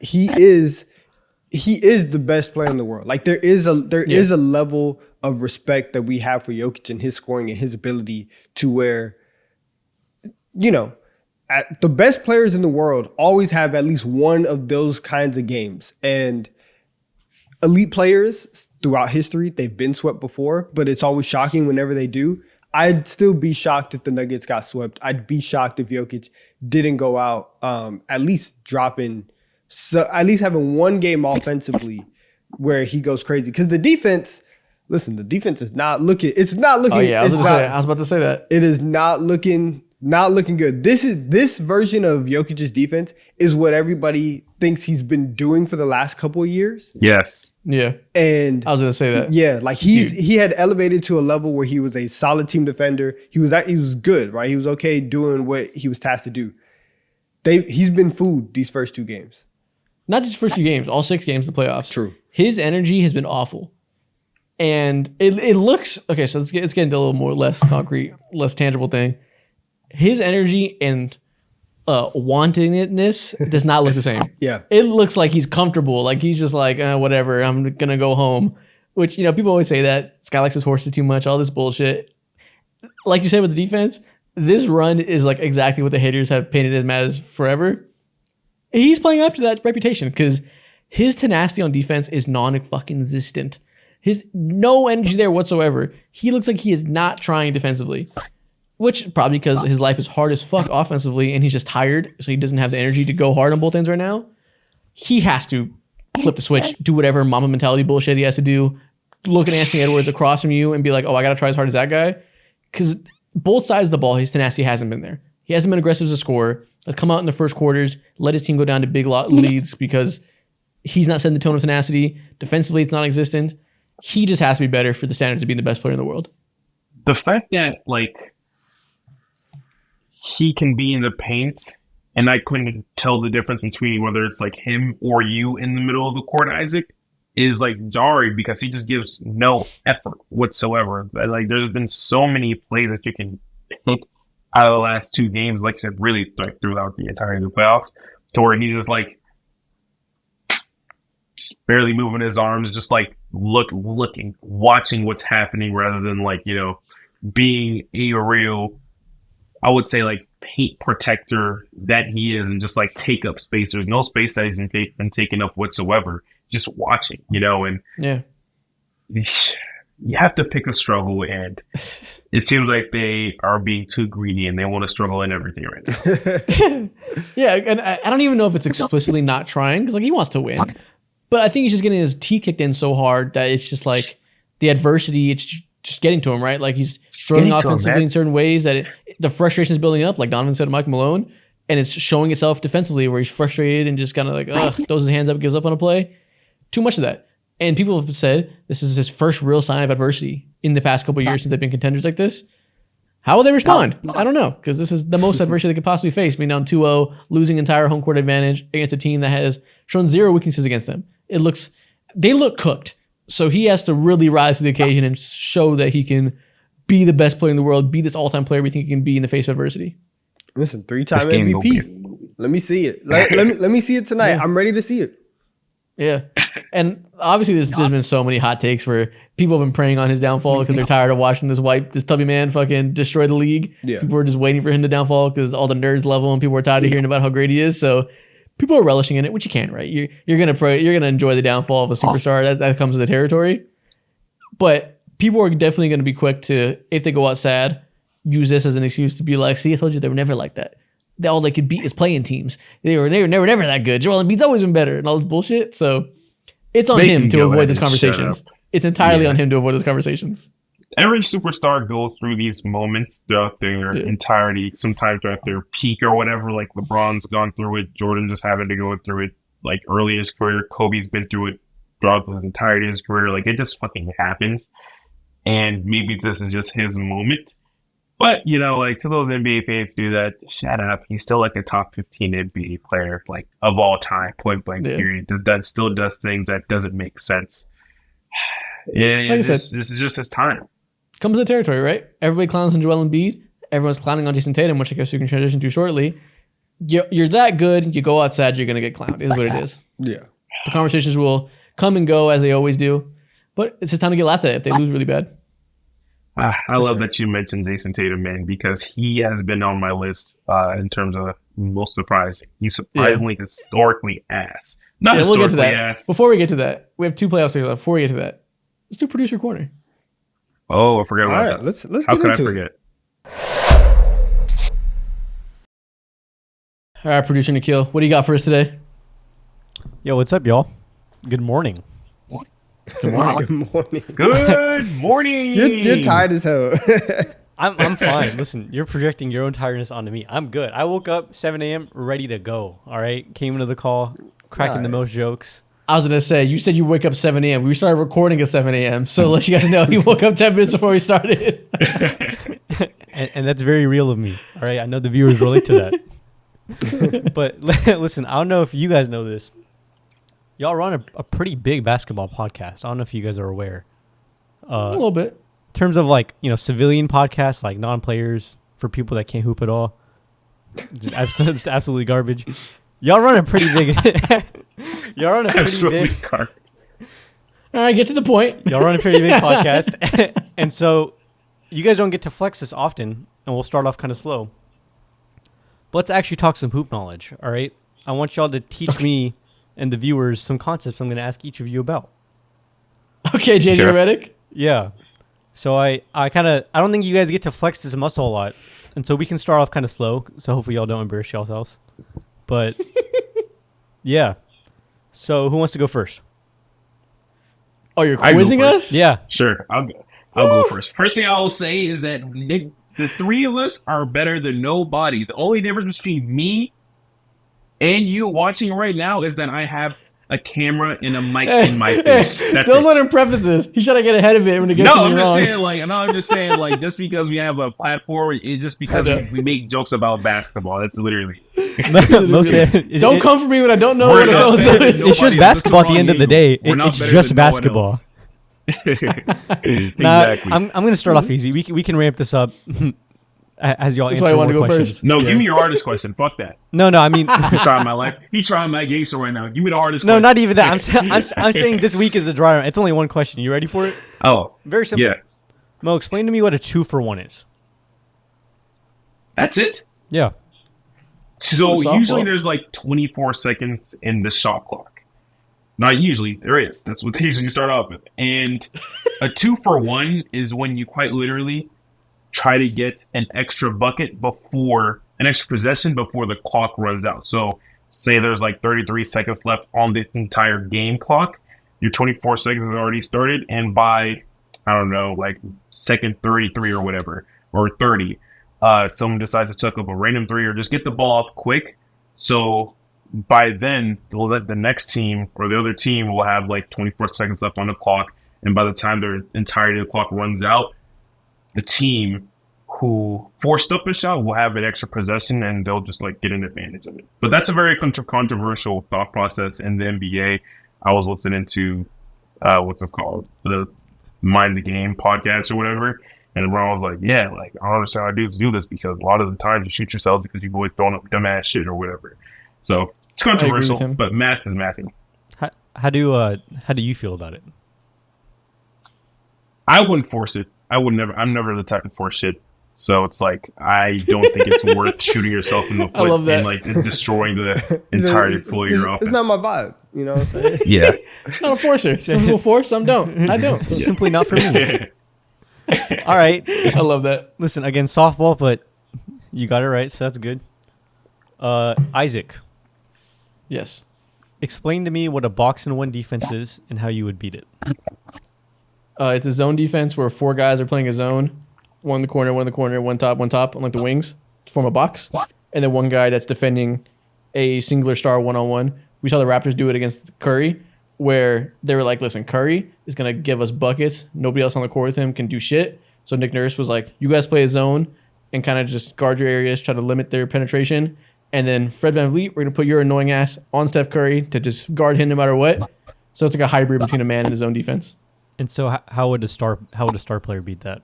he is the best player in the world. Like there is a level of respect that we have for Jokic and his scoring and his ability to where, you know, the best players in the world always have at least one of those kinds of games. And elite players throughout history, they've been swept before, but it's always shocking whenever they do. I'd still be shocked if the Nuggets got swept. I'd be shocked if Jokic didn't go out, at least having one game offensively where he goes crazy. Because the defense is not looking. It's not looking. Oh yeah, I was about to say that. It is not looking good. This version of Jokic's defense is what everybody thinks he's been doing for the last couple of years. Yes. Yeah. And I was gonna say that. Yeah, like he had elevated to a level where he was a solid team defender. He was good, right? He was okay doing what he was tasked to do. He's been fooled these first 2 games. Not just first 2 games, all 6 games of the playoffs. True. His energy has been awful. And it looks okay, so let's get into a little more less concrete, less tangible thing. His energy and wantingness does not look the same. Yeah. It looks like he's comfortable. Like he's just like, whatever, I'm going to go home. Which, you know, people always say that. This guy likes his horses too much, all this bullshit. Like you said with the defense, this run is like exactly what the haters have painted him as forever. He's playing up to that reputation because his tenacity on defense is non-fucking-existent. His no energy there whatsoever. He looks like he is not trying defensively. Which probably because his life is hard as fuck offensively and he's just tired, so he doesn't have the energy to go hard on both ends right now. He has to flip the switch, do whatever mama mentality bullshit he has to do, look at Anthony Edwards across from you and be like, oh, I got to try as hard as that guy. Because both sides of the ball, his tenacity hasn't been there. He hasn't been aggressive as a scorer. Let's come out in the first quarters, let his team go down to big leads because he's not setting the tone of tenacity. Defensively, it's non-existent. He just has to be better for the standards to be the best player in the world. The fact that, like, he can be in the paint, and I couldn't tell the difference between whether it's like him or you in the middle of the court, Isaac, is like jarring because he just gives no effort whatsoever. Like there's been so many plays that you can pick out of the last 2 games, like I said, really like throughout the entirety of the playoffs, to where he's just like just barely moving his arms, just like looking, watching what's happening rather than like, you know, being a real, I would say, like, paint protector that he is and just, like, take up space. There's no space that he's been taken up whatsoever. Just watching, you know, and yeah, you have to pick a struggle, and it seems like they are being too greedy and they want to struggle in everything right now. Yeah, and I don't even know if it's explicitly not trying because, like, he wants to win. But I think he's just getting his teeth kicked in so hard that it's just, like, the adversity, it's just getting to him, right? Like he's struggling offensively in certain ways that the frustration is building up, like Donovan said to Mike Malone, and it's showing itself defensively where he's frustrated and just kind of like, throws his hands up, gives up on a play. Too much of that. And people have said this is his first real sign of adversity in the past couple of years since they've been contenders like this. How will they respond? I don't know, because this is the most adversity they could possibly face, being down 2-0, losing entire home court advantage against a team that has shown zero weaknesses against them. They look cooked. So he has to really rise to the occasion and show that he can be the best player in the world, be this all-time player we think he can be in the face of adversity. Listen, 3-time MVP. Let me see it. Let me see it tonight. Yeah. I'm ready to see it. Yeah. And obviously there's been so many hot takes where people have been preying on his downfall because they're tired of watching this tubby man fucking destroy the league. Yeah. People are just waiting for him to downfall because all the nerds love him and people are tired of hearing about how great he is. So people are relishing in it, which you can't, right? You're gonna enjoy the downfall of a superstar. That comes with the territory. But people are definitely gonna be quick to, if they go out sad, use this as an excuse to be like, see, I told you they were never like that. All they could beat is playing teams. They were never that good. Joel Embiid's always been better and all this bullshit. So it's on him to avoid those conversations. It's entirely on him to avoid those conversations. Every superstar goes through these moments throughout their entirety, sometimes throughout their peak or whatever. Like LeBron's gone through it. Jordan just having to go through it like early in his career. Kobe's been through it throughout his entirety of his career. Like it just fucking happens. And maybe this is just his moment. But, like to those NBA fans do that, shut up. He's still like a top 15 NBA player, like of all time, point blank period. That still does things that doesn't make sense. This is just his time. Comes with the territory, right? Everybody clowns on Joel Embiid. Everyone's clowning on Jason Tatum, which I guess we can transition to shortly. You're that good. You go outside, you're going to get clowned. Is what it is. Yeah. The conversations will come and go as they always do. But it's his time to get laughed at if they lose really bad. I love that you mentioned Jason Tatum, man, because he has been on my list in terms of most surprising. He's surprisingly historically ass. Not historically we'll get to that. Ass. Before we get to that, we have 2 playoffs to go. Before we get to that, let's do producer corner. Oh, I forgot about that. Let's How get could I into forget? All right, producer Nikhil, what do you got for us today? Yo, what's up, y'all? Good morning. Good morning. Good morning. Good morning. You're tired as hell. I'm fine. Listen, you're projecting your own tiredness onto me. I'm good. I woke up 7 a.m. ready to go. All right, came into the call, cracking the most jokes. I was gonna say, you said you wake up 7 a.m. We started recording at 7 a.m. So let you guys know he woke up 10 minutes before we started. and that's very real of me. All right, I know the viewers relate to that. But listen, I don't know if you guys know this. Y'all run a pretty big basketball podcast. I don't know if you guys are aware. A little bit. In terms of civilian podcasts, like non-players for people that can't hoop at all. Just absolutely garbage. Y'all run a pretty big. Y'all run a pretty big. All right, get to the point. Y'all run a pretty big podcast, and so you guys don't get to flex this often. And we'll start off kind of slow. But let's actually talk some hoop knowledge. All right, I want y'all to teach me and the viewers some concepts I'm going to ask each of you about. Okay, JJ Redick. Yeah. So I don't think you guys get to flex this muscle a lot. And so we can start off kind of slow. So hopefully y'all don't embarrass yourselves. But yeah. So who wants to go first? Oh, you're quizzing us? Yeah. Sure. I'll go first. First thing I will say is that the 3 of us are better than nobody. The only difference between me and you watching right now is that I have a camera and a mic in my face. Don't let him preface this. He's trying to get ahead of it when it gets to me wrong. I'm just saying, just because we have a platform, it's just because we make jokes about basketball. That's literally. Don't come for me when I don't know what it's just basketball at the end of the day. It's just basketball. Exactly. I'm going to start off easy. We can ramp this up. As y'all answer more questions. First. No, give me your hardest question. Fuck that. No, I mean, he's trying my life. He's trying my gangster right now. Give me the hardest. No, question. not even that. I'm saying this week is a dry run. It's only one question. You ready for it? Oh, very simple. Yeah. Mo, explain to me what a 2-for-1 is. That's it. Yeah. So usually there's 24 seconds in the shot clock. Not usually, there is. That's what they usually start off with. And a 2-for-1 is when you quite literally try to get an extra possession before the clock runs out. So say there's 33 seconds left on the entire game clock. Your 24 seconds has already started. And by, I don't know, second 33 or whatever, or 30, someone decides to chuck up a random 3 or just get the ball off quick. So by then, they'll let the next team or the other team will have like 24 seconds left on the clock. And by the time their entirety of the clock runs out, the team who forced up a shot will have an extra possession and they'll just like get an advantage of it. But that's a very controversial thought process in the NBA. I was listening to what's it called? The Mind the Game podcast or whatever. And everyone was like, yeah, like I don't understand how dudes do this because a lot of the times you shoot yourself because you've always thrown up dumbass shit or whatever. So it's controversial, but math is mathing. How do you feel about it? I wouldn't force it. I'm never the type to force shit. So it's like I don't think it's worth shooting yourself in the foot and like destroying the entirety flow of your offense. It's not my vibe. You know what I'm saying? Yeah. Not a forcer. Some people force, some don't. I don't. It's simply not for me. All right. I love that. Listen, again, softball, but you got it right, so that's good. Isaac, Yes. explain to me what a box and one defense is and how you would beat it. It's a zone defense where 4 guys are playing a zone. One in the corner, one top, on like the wings to form a box. And then one guy that's defending a singular star one-on-one. We saw the Raptors do it against Curry, where they were like, listen, Curry is going to give us buckets. Nobody else on the court with him can do shit. So Nick Nurse was like, you guys play a zone and kind of just guard your areas, try to limit their penetration. And then Fred VanVleet, we're going to put your annoying ass on Steph Curry to just guard him no matter what. So it's like a hybrid between a man and his zone defense. And so how would a star player beat that?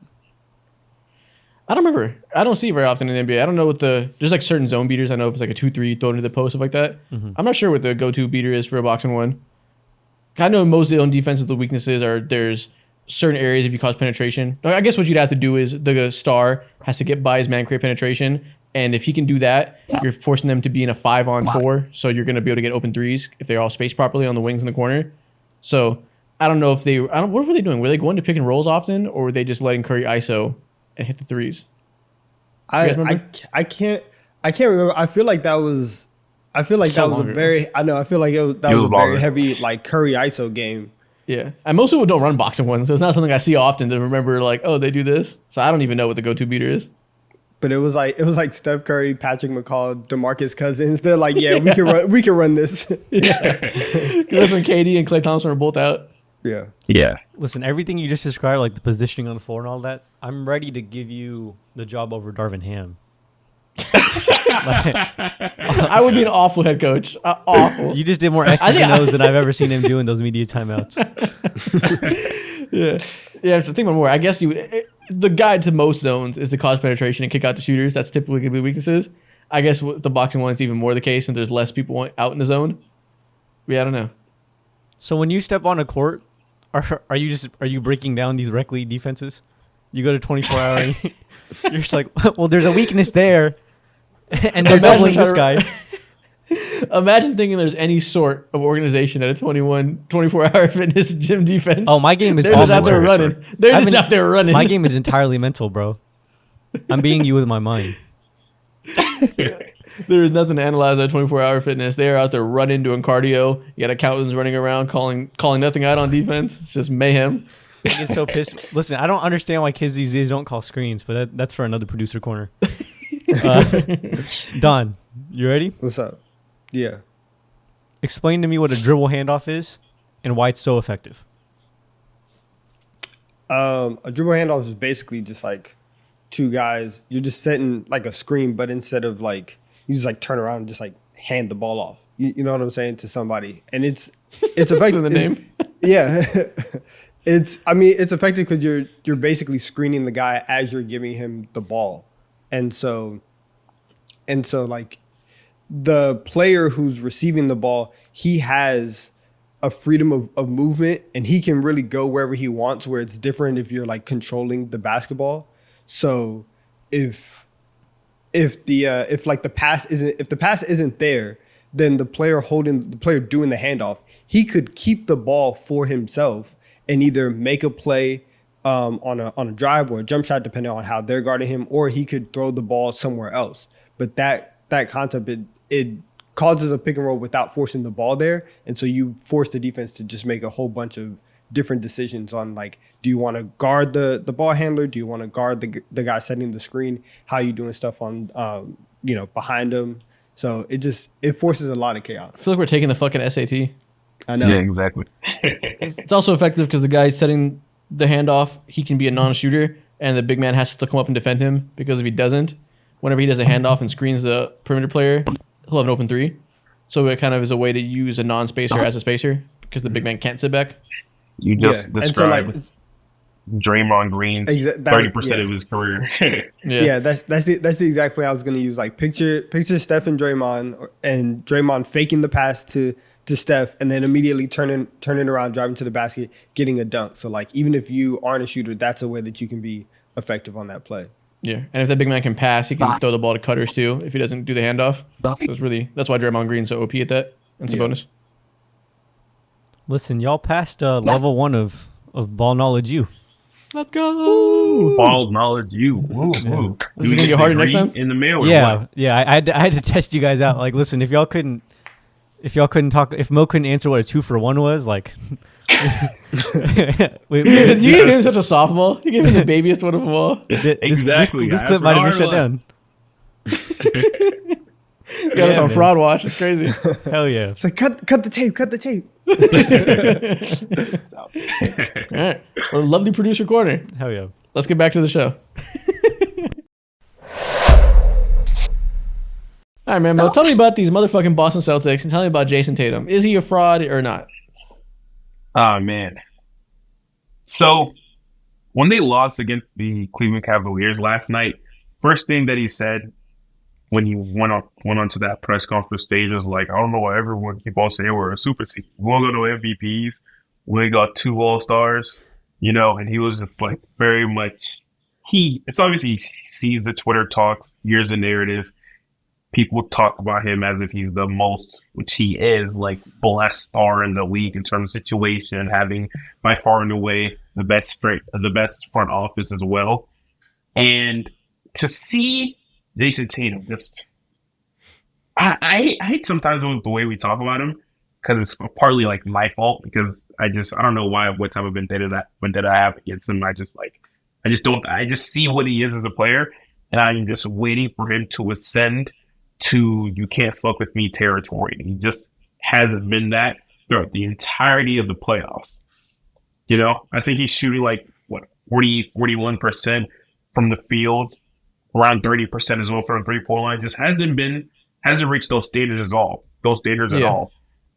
I don't remember. I don't see it very often in the NBA. I don't know what there's like certain zone beaters. I know if it's like a 2-3 thrown into the post, stuff like that. Mm-hmm. I'm not sure what the go-to beater is for a box and one. I know most of the own defenses, the weaknesses are there's certain areas if you cause penetration. I guess what you'd have to do is the star has to get by his man, create penetration. And if he can do that, you're forcing them to be in a 5-on-4. So you're going to be able to get open threes if they're all spaced properly on the wings in the corner. So I don't know if what were they doing? Were they going to pick and rolls often, or were they just letting Curry ISO and hit the threes? I can't remember. I feel like that was a very very heavy like Curry ISO game. Yeah. And most people don't run boxing ones, so it's not something I see often to remember like, oh, they do this. So I don't even know what the go-to beater is. But it was like Steph Curry, Patrick McCall, DeMarcus Cousins. They're like, yeah, we can run this. Yeah. Because that's when KD and Klay Thompson were both out. Yeah. Yeah. Listen, everything you just described, like the positioning on the floor and all that, I'm ready to give you the job over Darvin Ham. I would be an awful head coach. Awful. You just did more X's and O's than I've ever seen him do in those media timeouts. Yeah. Yeah, so think about more. I guess the guide to most zones is to cause penetration and kick out the shooters. That's typically going to be weaknesses. I guess with the boxing one, it's even more the case, and there's less people out in the zone. Yeah, I don't know. So when you step on a court, are you breaking down these rec league defenses? You go to 24 hour and you're just like, well, there's a weakness there, and they're doubling this guy. Imagine thinking there's any sort of organization at a 24-hour fitness gym defense. Oh, my game is They're just out there running. They're just out there running. My game is entirely mental, bro. I'm being you with my mind. There is nothing to analyze at 24-hour fitness. They are out there running, doing cardio. You got accountants running around calling nothing out on defense. It's just mayhem. I get so pissed. Listen, I don't understand why kids these days don't call screens, but that's for another producer corner. Don, you ready? What's up? Yeah. Explain to me what a dribble handoff is and why it's so effective. A dribble handoff is basically just like 2 guys. You're just setting like a screen, but instead of like you just like turn around and just like hand the ball off. You know what I'm saying, to somebody, and it's effective. in the name. Yeah. It's effective because you're basically screening the guy as you're giving him the ball, and so like the player who's receiving the ball, he has a freedom of movement, and he can really go wherever he wants, where it's different if you're like controlling the basketball. So if the pass isn't there, then the player doing the handoff, he could keep the ball for himself and either make a play on a drive or a jump shot, depending on how they're guarding him, or he could throw the ball somewhere else. But that concept, it causes a pick and roll without forcing the ball there. And so you force the defense to just make a whole bunch of different decisions on, like, do you want to guard the ball handler? Do you want to guard the guy setting the screen? How are you doing stuff on, behind him? So it forces a lot of chaos. I feel like we're taking the fucking SAT. I know. Yeah, exactly. It's also effective because the guy setting the handoff, he can be a non-shooter, and the big man has to still come up and defend him, because if he doesn't, whenever he does a handoff and screens the perimeter player, he'll have an open three. So it kind of is a way to use a non-spacer as a spacer, because the big man can't sit back. You just And so, described Draymond Green's Exa- that- 30% yeah. of his career. Yeah, that's the exact way I was gonna use. Like picture Steph and Draymond, and Draymond faking the pass to Steph, and then immediately turning around, driving to the basket, getting a dunk. So like, even if you aren't a shooter, that's a way that you can be effective on that play. Yeah, and if that big man can pass, he can throw the ball to cutters too, if he doesn't do the handoff. So that's why Draymond Green's so OP at that, and Sabonis. Listen, y'all passed level 1 of ball knowledge. Let's go! Ball knowledge, you. Woo, woo. This is gonna get harder next time? In the mail, or Yeah, what? yeah. I had to test you guys out. Like, listen, if Mo couldn't answer what a 2 for 1 was, like, You gave him such a softball. You gave him the babyest one of them all. Exactly. This I clip might have been forgot shut down. You got us on man. fraud watch. It's crazy. Hell yeah. It's like cut the tape. All right, well, lovely producer corner. Hell yeah. Let's get back to the show. All right, man. Well, tell me about these motherfucking Boston Celtics, and tell me about Jason Tatum. Is he a fraud or not? Oh, man. So, when they lost against the Cleveland Cavaliers last night, first thing that he said when he went onto that press conference stage was like, I don't know why everyone keep on saying we're a super team. We won't go to MVPs. We got 2 All-Stars, and he was just like very much, it's obviously he sees the Twitter talk, hears the narrative. People talk about him as if he's the most, which he is, like, blessed star in the league in terms of situation, having by far and away the best front office as well. And to see Jason Tatum, just I hate sometimes the way we talk about him, because it's partly like my fault, because I don't know what type of vendetta I have against him. I just see what he is as a player, and I'm just waiting for him to ascend to you can't fuck with me territory. He just hasn't been that throughout the entirety of the playoffs. I think he's shooting like 41% from the field, around 30% as well from the 3-point line. Just hasn't reached those standards at all.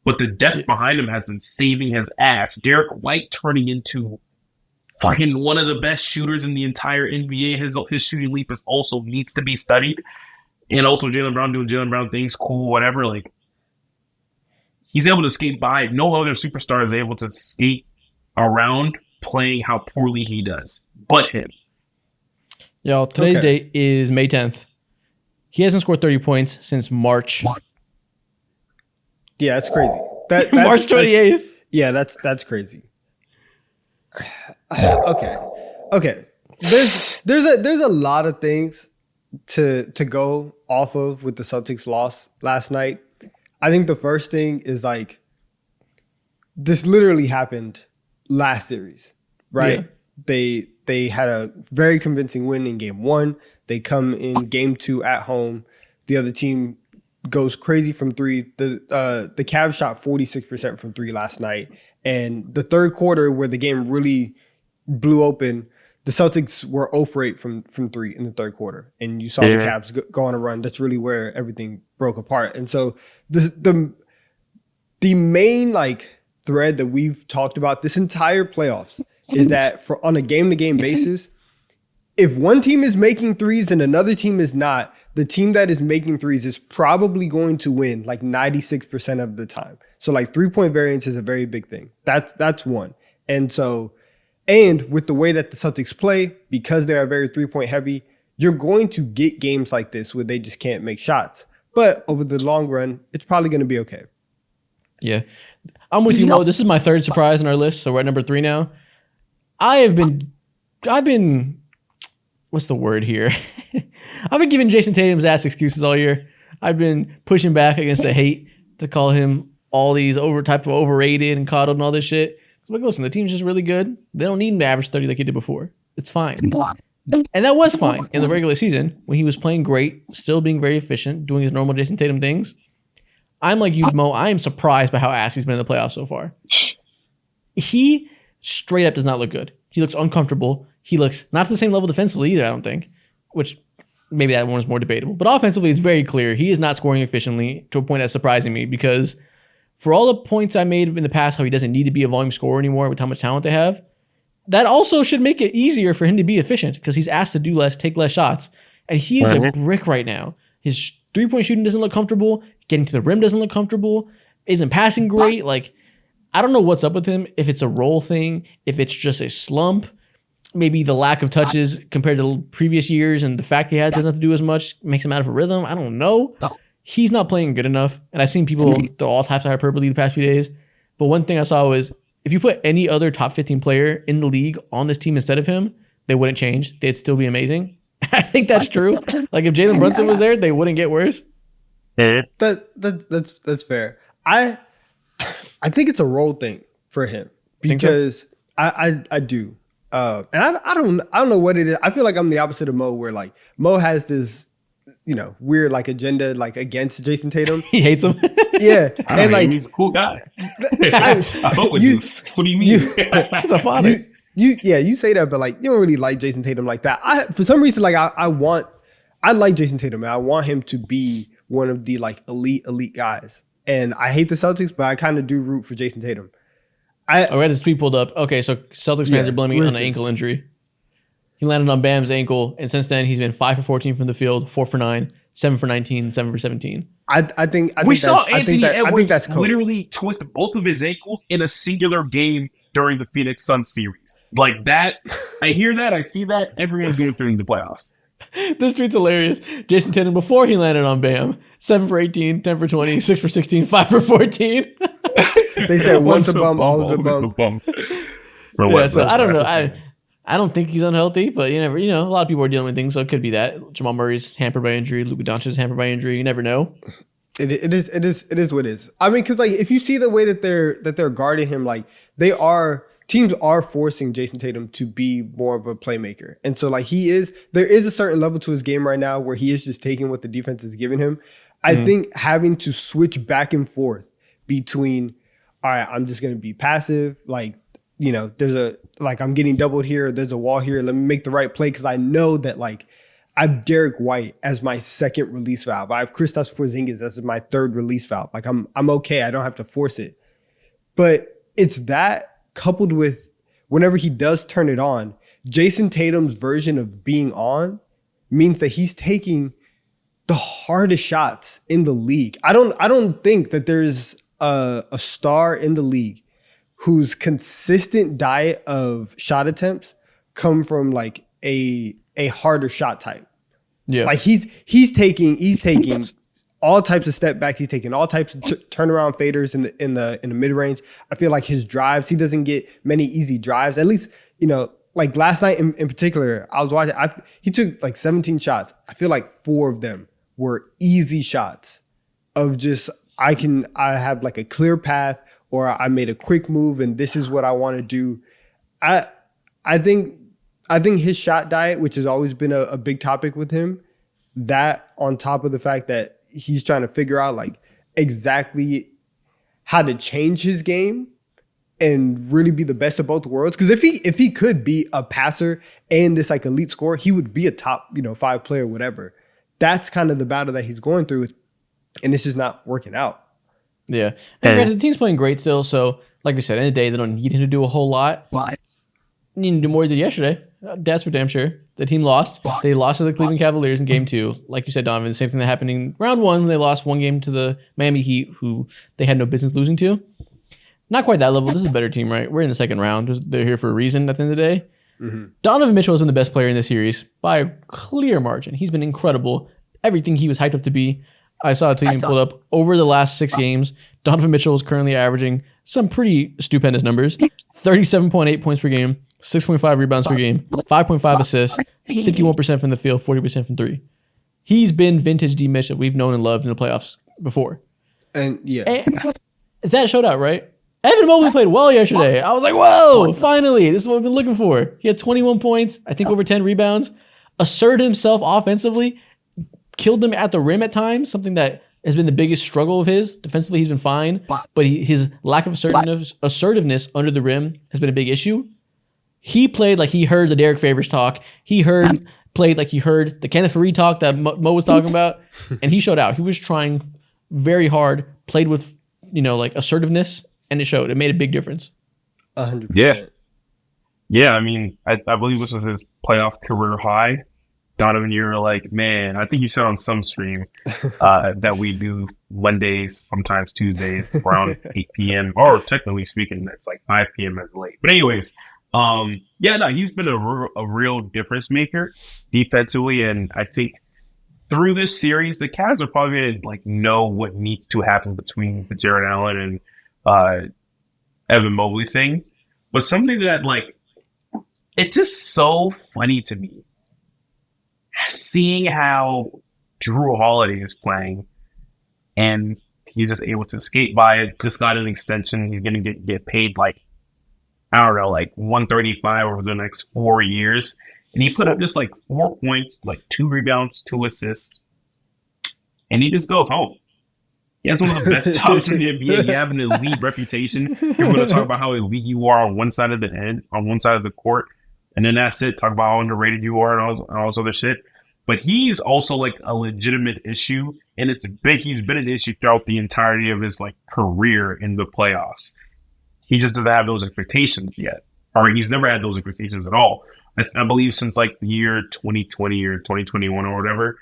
But the depth behind him has been saving his ass. Derek White turning into fucking one of the best shooters in the entire NBA. His shooting leap also needs to be studied. And also Jaylen Brown doing Jaylen Brown things, cool, whatever. Like, he's able to skate by. No other superstar is able to skate around playing how poorly he does, but him. Y'all, today's date is May 10th. He hasn't scored 30 points since March. Yeah, that's crazy. That's March 28th. Yeah, that's crazy. Okay. There's a lot of things to go off of with the Celtics loss last night. I think the first thing is, like, this literally happened last series, right? Yeah. They had a very convincing win in game 1. They come in game 2 at home. The other team goes crazy from 3. The Cavs shot 46% from 3 last night. And the third quarter, where the game really blew open, the Celtics were 0 for 8 from 3 in the third quarter. And you saw the Cavs go on a run. That's really where everything broke apart. And so the main, like, thread that we've talked about this entire playoffs is that on a game-to-game basis, if one team is making threes and another team is not, the team that is making threes is probably going to win like 96% of the time. So, like, 3-point variance is a very big thing. That's one. And with the way that the Celtics play, because they are very 3-point heavy, you're going to get games like this where they just can't make shots. But over the long run, it's probably going to be okay. Yeah. I'm with you, Mo. This is my third surprise on our list, so we're at number 3 now. I've been, what's the word here? I've been giving Jason Tatum's ass excuses all year. I've been pushing back against the hate to call him all these type of overrated and coddled and all this shit. I'm like, listen, the team's just really good. They don't need him to average 30 like he did before. It's fine. And that was fine in the regular season when he was playing great, still being very efficient, doing his normal Jason Tatum things. I'm like you, Mo. I am surprised by how ass he's been in the playoffs so far. He straight up does not look good. He looks uncomfortable. He looks not to the same level defensively either, I don't think, which maybe that one is more debatable. But offensively, it's very clear he is not scoring efficiently to a point that's surprising me because for all the points I made in the past, how he doesn't need to be a volume scorer anymore with how much talent they have, that also should make it easier for him to be efficient because he's asked to do less, take less shots. And he is a brick right now. His three-point shooting doesn't look comfortable. Getting to the rim doesn't look comfortable. Isn't passing great. Like, I don't know what's up with him. If it's a role thing, if it's just a slump, maybe the lack of touches compared to previous years and the fact he doesn't have to do as much makes him out of a rhythm. I don't know. He's not playing good enough. And I've seen people throw all types of hyperbole the past few days. But one thing I saw was if you put any other top 15 player in the league on this team instead of him, they wouldn't change. They'd still be amazing. I think that's true. Like if Jalen Brunson was there, they wouldn't get worse. That's fair. I think it's a role thing for him because I do. And I don't know what it is. I feel like I'm the opposite of Mo, where like Mo has this, weird like agenda like against Jason Tatum. He hates him. Yeah, and like he's a cool guy. I hope with this. What do you mean? He's a father. You say that, but like you don't really like Jason Tatum like that. For some reason, like I like Jason Tatum, and I want him to be one of the like elite guys. And I hate the Celtics, but I kind of do root for Jason Tatum. I got this tweet pulled up. Okay, so Celtics fans are blaming it on an ankle injury. He landed on Bam's ankle, and since then he's been 5 for 14 from the field, 4 for 9, 7 for 19, 7 for 17. I think Anthony Edwards literally twisted both of his ankles in a singular game during the Phoenix Suns series. Like that, I hear that, I see that every game during the playoffs. This tweet's hilarious. Jason Tatum before he landed on Bam, 7 for 18, 10 for 20, 6 for 16, 5 for 14. They said once a bum, always a bum. Yeah, so I don't know. I don't think he's unhealthy, but you never, a lot of people are dealing with things, so it could be that. Jamal Murray's hampered by injury, Luka Doncic is hampered by injury. You never know. It is what it is. I mean, because like if you see the way that they're guarding him, like teams are forcing Jason Tatum to be more of a playmaker, and so like there is a certain level to his game right now where he is just taking what the defense is giving him. I think having to switch back and forth between, all right, I'm just gonna be passive, like. I'm getting doubled here. There's a wall here. Let me make the right play because I know that like I have Derek White as my second release valve. I have Kristaps Porzingis as my third release valve. Like I'm okay. I don't have to force it. But it's that coupled with whenever he does turn it on, Jason Tatum's version of being on means that he's taking the hardest shots in the league. I don't think that there's a star in the league whose consistent diet of shot attempts come from like a harder shot type. Yeah. Like he's taking all types of step backs. He's taking all types of turnaround faders in the mid range. I feel like his drives, he doesn't get many easy drives. At least, like last night in particular, I was watching, he took like 17 shots. I feel like 4 of them were easy shots of just, I have like a clear path, or I made a quick move and this is what I want to do. I think his shot diet, which has always been a big topic with him, that on top of the fact that he's trying to figure out like exactly how to change his game and really be the best of both worlds. Because if he could be a passer and this like elite scorer, he would be a top 5 player, whatever. That's kind of the battle that he's going through, and this is not working out. Yeah. And granted, the team's playing great still. So, like we said, in the day, they don't need him to do a whole lot. But need to do more than yesterday. That's for damn sure. The team lost. They lost to the Cleveland Cavaliers in game 2. Like you said, Donovan, the same thing that happened in round 1 when they lost one game to the Miami Heat, who they had no business losing to. Not quite that level. This is a better team, right? We're in the second round. They're here for a reason at the end of the day. Mm-hmm. Donovan Mitchell has been the best player in this series by a clear margin. He's been incredible. Everything he was hyped up to be. I saw a tweet pulled up over the last 6 games. Donovan Mitchell is currently averaging some pretty stupendous numbers. 37.8 points per game, 6.5 rebounds per game, 5.5 assists, 51% from the field, 40% from 3. He's been vintage D Mitch that we've known and loved in the playoffs before. And that showed out, right? Evan Mobley played well yesterday. I was like, whoa, finally. This is what we've been looking for. He had 21 points, I think over 10 rebounds, asserted himself offensively, killed them at the rim at times, something that has been the biggest struggle of his. Defensively, he's been fine, but his lack of assertiveness under the rim has been a big issue. He played like he heard the Derek Favors talk. Played like he heard the Kenneth Faried talk that Mo was talking about, and he showed out. He was trying very hard, played with, like assertiveness, and it showed. It made a big difference. 100%. Yeah. Yeah, I mean, I believe this was his playoff career high. Donovan, you were like, man, I think you said on some stream that we do Mondays, sometimes Tuesdays, around 8 p.m. Or technically speaking, it's like 5 p.m. as late. But anyways, he's been a real difference maker defensively, and I think through this series, the Cavs are probably going to like know what needs to happen between the Jarrett Allen and Evan Mobley thing. But something that like it's just so funny to me seeing how Drew Holiday is playing, and he's just able to skate by it. Just got an extension. He's going to get paid like, I don't know, like $135 over the next 4 years. And he put up just like 4 points, like 2 rebounds, 2 assists. And he just goes home. He has one of the best jobs in the NBA. You have an elite reputation. You're going to talk about how elite you are on one side of the court. And then that's it. Talk about how underrated you are and all this other shit. But he's also like a legitimate issue. And it's big. He's been an issue throughout the entirety of his like career in the playoffs. He just doesn't have those expectations yet. Or he's never had those expectations at all. I believe since like the year 2020 or 2021 or whatever.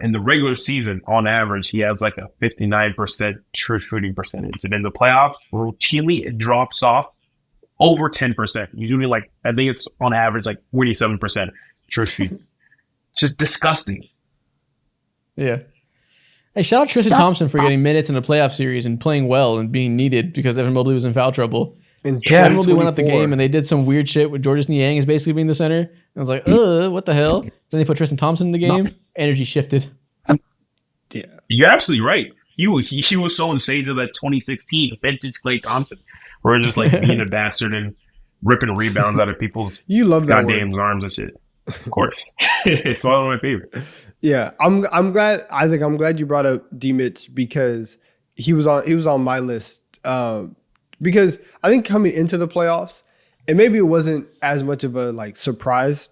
In the regular season, on average, he has like a 59% true shooting percentage. And in the playoffs, routinely it drops off over 10%. Usually like, I think it's on average like 47% true shooting. Just disgusting. Yeah. Hey, shout out Tristan Thompson for getting minutes in a playoff series and playing well and being needed because Evan Mobley was in foul trouble. And Evan Mobley went out the game and they did some weird shit with Georges Niang as basically being the center. And I was like, what the hell? Then they put Tristan Thompson in the game. Energy shifted. Yeah, you're absolutely right. He was so insane to that 2016 vintage Klay Thompson, where just like being a bastard and ripping rebounds out of people's goddamn arms and shit. Of course, it's one of my favorites. Yeah, I'm glad, Isaac. I'm glad you brought up D Mitch because he was on my list. Because I think coming into the playoffs, and maybe it wasn't as much of a like surprise,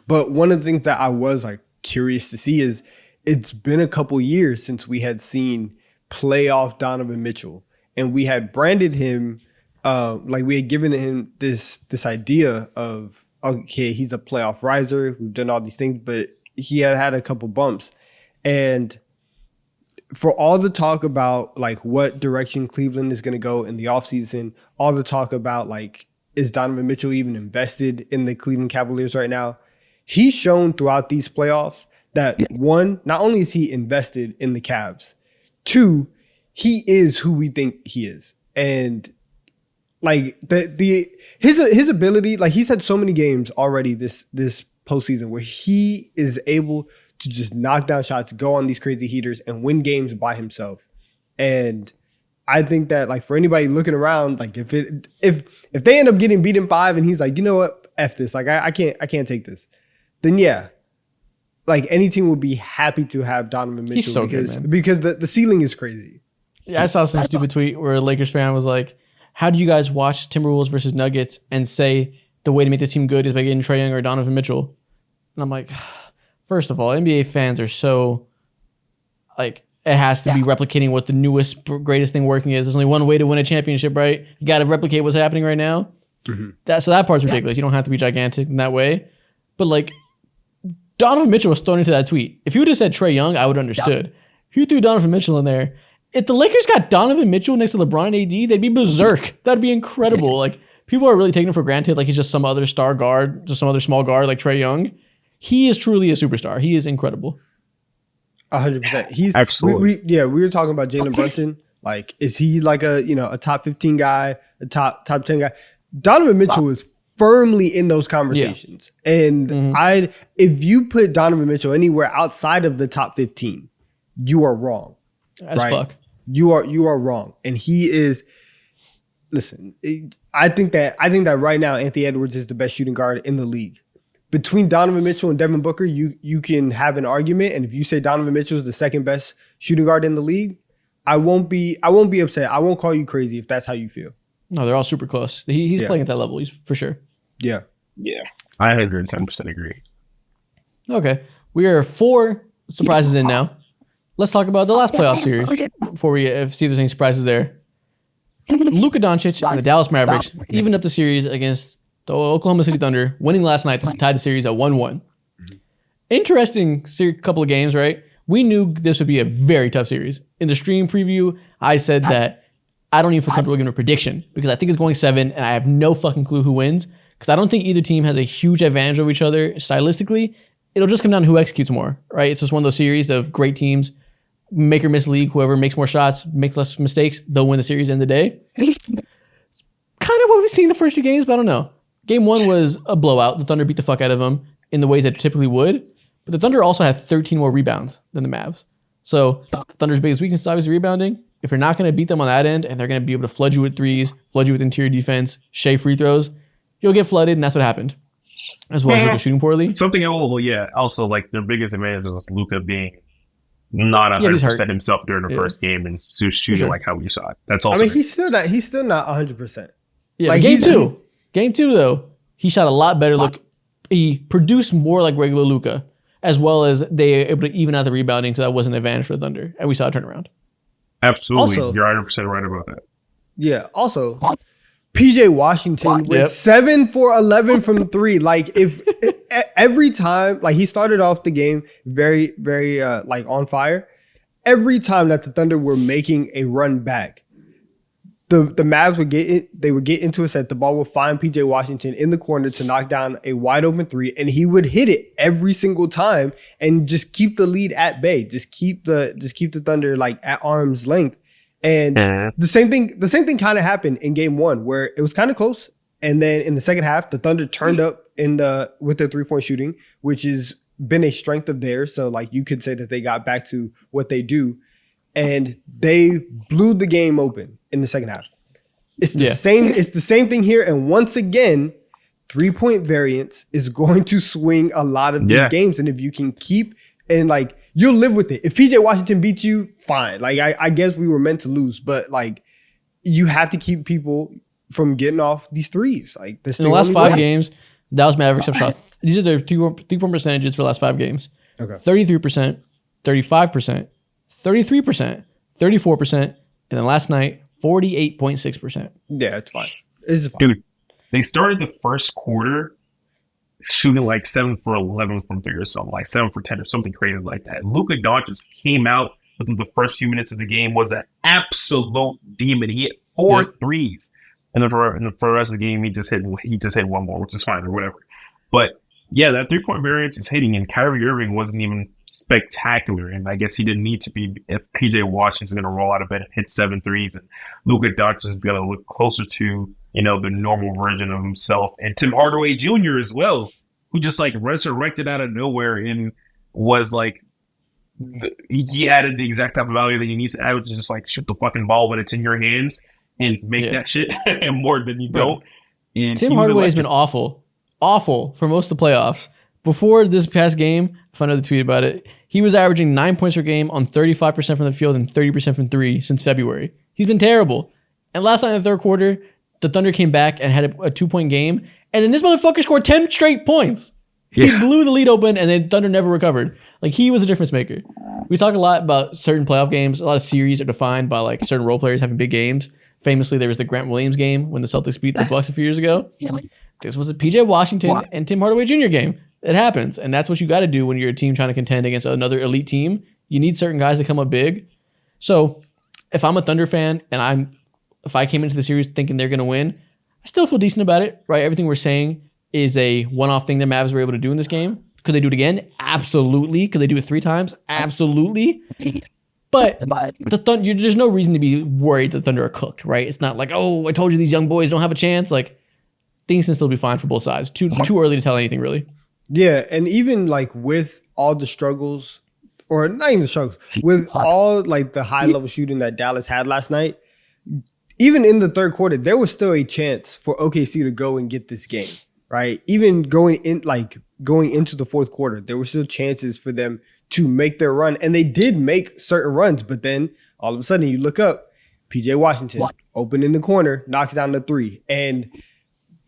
but one of the things that I was like curious to see is it's been a couple years since we had seen playoff Donovan Mitchell, and we had branded him like we had given him this idea of, okay, he's a playoff riser. We've done all these things, but he had a couple bumps. And for all the talk about like what direction Cleveland is going to go in the offseason, all the talk about like, is Donovan Mitchell even invested in the Cleveland Cavaliers right now? He's shown throughout these playoffs that one, not only is he invested in the Cavs, two, he is who we think he is. And like his ability, like he's had so many games already this postseason where he is able to just knock down shots, go on these crazy heaters, and win games by himself. And I think that like for anybody looking around, like if they end up getting beat in 5 and he's like, you know what, F this, like I can't take this, then yeah, like any team would be happy to have Donovan Mitchell. He's so because good, man. Because the ceiling is crazy. Yeah, I saw some stupid tweet where a Lakers fan was like, how do you guys watch Timberwolves versus Nuggets and say the way to make this team good is by getting Trae Young or Donovan Mitchell? And I'm like, first of all, NBA fans are so like, it has to be replicating what the newest, greatest thing working is. There's only one way to win a championship, right? You got to replicate what's happening right now. Mm-hmm. So that part's ridiculous. You don't have to be gigantic in that way. But like, Donovan Mitchell was thrown into that tweet. If you would have said Trae Young, I would have understood. If you threw Donovan Mitchell in there, if the Lakers got Donovan Mitchell next to LeBron and AD, they'd be berserk. That'd be incredible. Like, people are really taking him for granted. Like, he's just some other star guard, just some other small guard like Trae Young. He is truly a superstar. He is incredible. 100%. He's absolutely. We were talking about Jalen Brunson. Like, is he like a top 15 guy, a top 10 guy? Donovan Mitchell is firmly in those conversations. Yeah. And if you put Donovan Mitchell anywhere outside of the top 15, you are wrong. As fuck. You are wrong. And he is listen, I think that right now Anthony Edwards is the best shooting guard in the league. Between Donovan Mitchell and Devin Booker, you can have an argument, and if you say Donovan Mitchell is the second best shooting guard in the league, I won't be upset. I won't call you crazy if that's how you feel. No, they're all super close. He's playing at that level. He's for sure. Yeah. Yeah. I 110% agree. Okay. We are 4 surprises in now. Let's talk about the last playoff series before we see if there's any surprises there. Luka Doncic and the Dallas Mavericks evened up the series against the Oklahoma City Thunder, winning last night to tie the series at 1-1. Interesting couple of games, right? We knew this would be a very tough series. In the stream preview, I said that I don't even feel comfortable giving a prediction because I think it's going 7 and I have no fucking clue who wins because I don't think either team has a huge advantage over each other stylistically. It'll just come down to who executes more, right? It's just one of those series of great teams, make or miss league. Whoever makes more shots, makes less mistakes, they'll win the series in the day. Kind of what we've seen in the first 2 games, but I don't know. Game 1 was a blowout. The Thunder beat the fuck out of them in the ways that it typically would. But the Thunder also had 13 more rebounds than the Mavs. So the Thunder's biggest weakness is obviously rebounding. If you're not going to beat them on that end and they're going to be able to flood you with threes, flood you with interior defense, shave free throws, you'll get flooded, and that's what happened. As well as Luka shooting poorly. Something also like their biggest advantage was Luka being not 100% himself during the first game and shooting like how we saw it. That's also. I mean, he's still not 100%. Yeah, like game two though, he shot a lot better. Look, he produced more like regular Luka, as well as they were able to even out the rebounding, so that was an advantage for the Thunder, and we saw a turnaround. Absolutely, also, you're 100% right about that. Yeah. Also, PJ Washington went 7 for 11 from 3. Like if every time, like he started off the game very, very like on fire. Every time that the Thunder were making a run back, the Mavs would get into a set. The ball would find PJ Washington in the corner to knock down a wide open 3, and he would hit it every single time and just keep the lead at bay. Just keep the Thunder like at arm's length. And the same thing kind of happened in game 1 where it was kind of close. And then in the second half, the Thunder turned up with their 3-point shooting, which has been a strength of theirs. So like you could say that they got back to what they do, and they blew the game open in the second half. It's the same thing here. And once again, 3-point variance is going to swing a lot of these games. And if you can keep and like you'll live with it. If PJ Washington beats you, fine. Like I guess we were meant to lose, but like you have to keep people from getting off these threes. Like this in the last 5 games, Dallas Mavericks have shot. These are their 3-point percentages for the last 5 games. Okay, 33%, 35%, 33%, 34%, and then last night 48.6%. Yeah, it's fine. It's fine. Dude, they started the first quarter shooting like 7 for 11 from 3 or something, like 7 for 10 or something crazy like that. Luka Doncic came out within the first few minutes of the game, was an absolute demon. He hit 4 threes. And then for the rest of the game, he just hit one more, which is fine or whatever. But yeah, that 3-point variance is hitting, and Kyrie Irving wasn't even spectacular. And I guess he didn't need to be if PJ Washington's going to roll out of bed and hit 7 threes, and Luka Doncic is going to look closer to, the normal version of himself. And Tim Hardaway Jr. as well, who just like resurrected out of nowhere and was like, he added the exact type of value that you need to add, which is just like shoot the fucking ball when it's in your hands and make that shit and more than you don't. And Tim Hardaway has been awful for most of the playoffs. Before this past game, if I know the tweet about it, he was averaging 9 points per game on 35% from the field and 30% from 3 since February. He's been terrible. And last night in the third quarter, the Thunder came back and had a 2-point game. And then this motherfucker scored 10 straight points. He blew the lead open, and then Thunder never recovered. Like, he was a difference maker. We talk a lot about certain playoff games. A lot of series are defined by like certain role players having big games. Famously, there was the Grant Williams game when the Celtics beat the Bucks a few years ago. This was a PJ Washington and Tim Hardaway Jr. game. It happens, and that's what you got to do when you're a team trying to contend against another elite team. You need certain guys to come up big. So, if I'm a Thunder fan and if I came into the series thinking they're going to win, I still feel decent about it, right? Everything we're saying is a one-off thing that Mavs were able to do in this game. Could they do it again? Absolutely. Could they do it 3 times? Absolutely. But the Thunder, there's no reason to be worried the Thunder are cooked, right? It's not like, oh, I told you these young boys don't have a chance. Like, things can still be fine for both sides. Too early to tell anything, really. Yeah, and even like with all the struggles, or not even the struggles, with all like the high-level shooting that Dallas had last night, even in the third quarter, there was still a chance for OKC to go and get this game, right? Even going into the fourth quarter, there were still chances for them to make their run. And they did make certain runs, but then all of a sudden you look up, PJ Washington, open in the corner, knocks down the three. And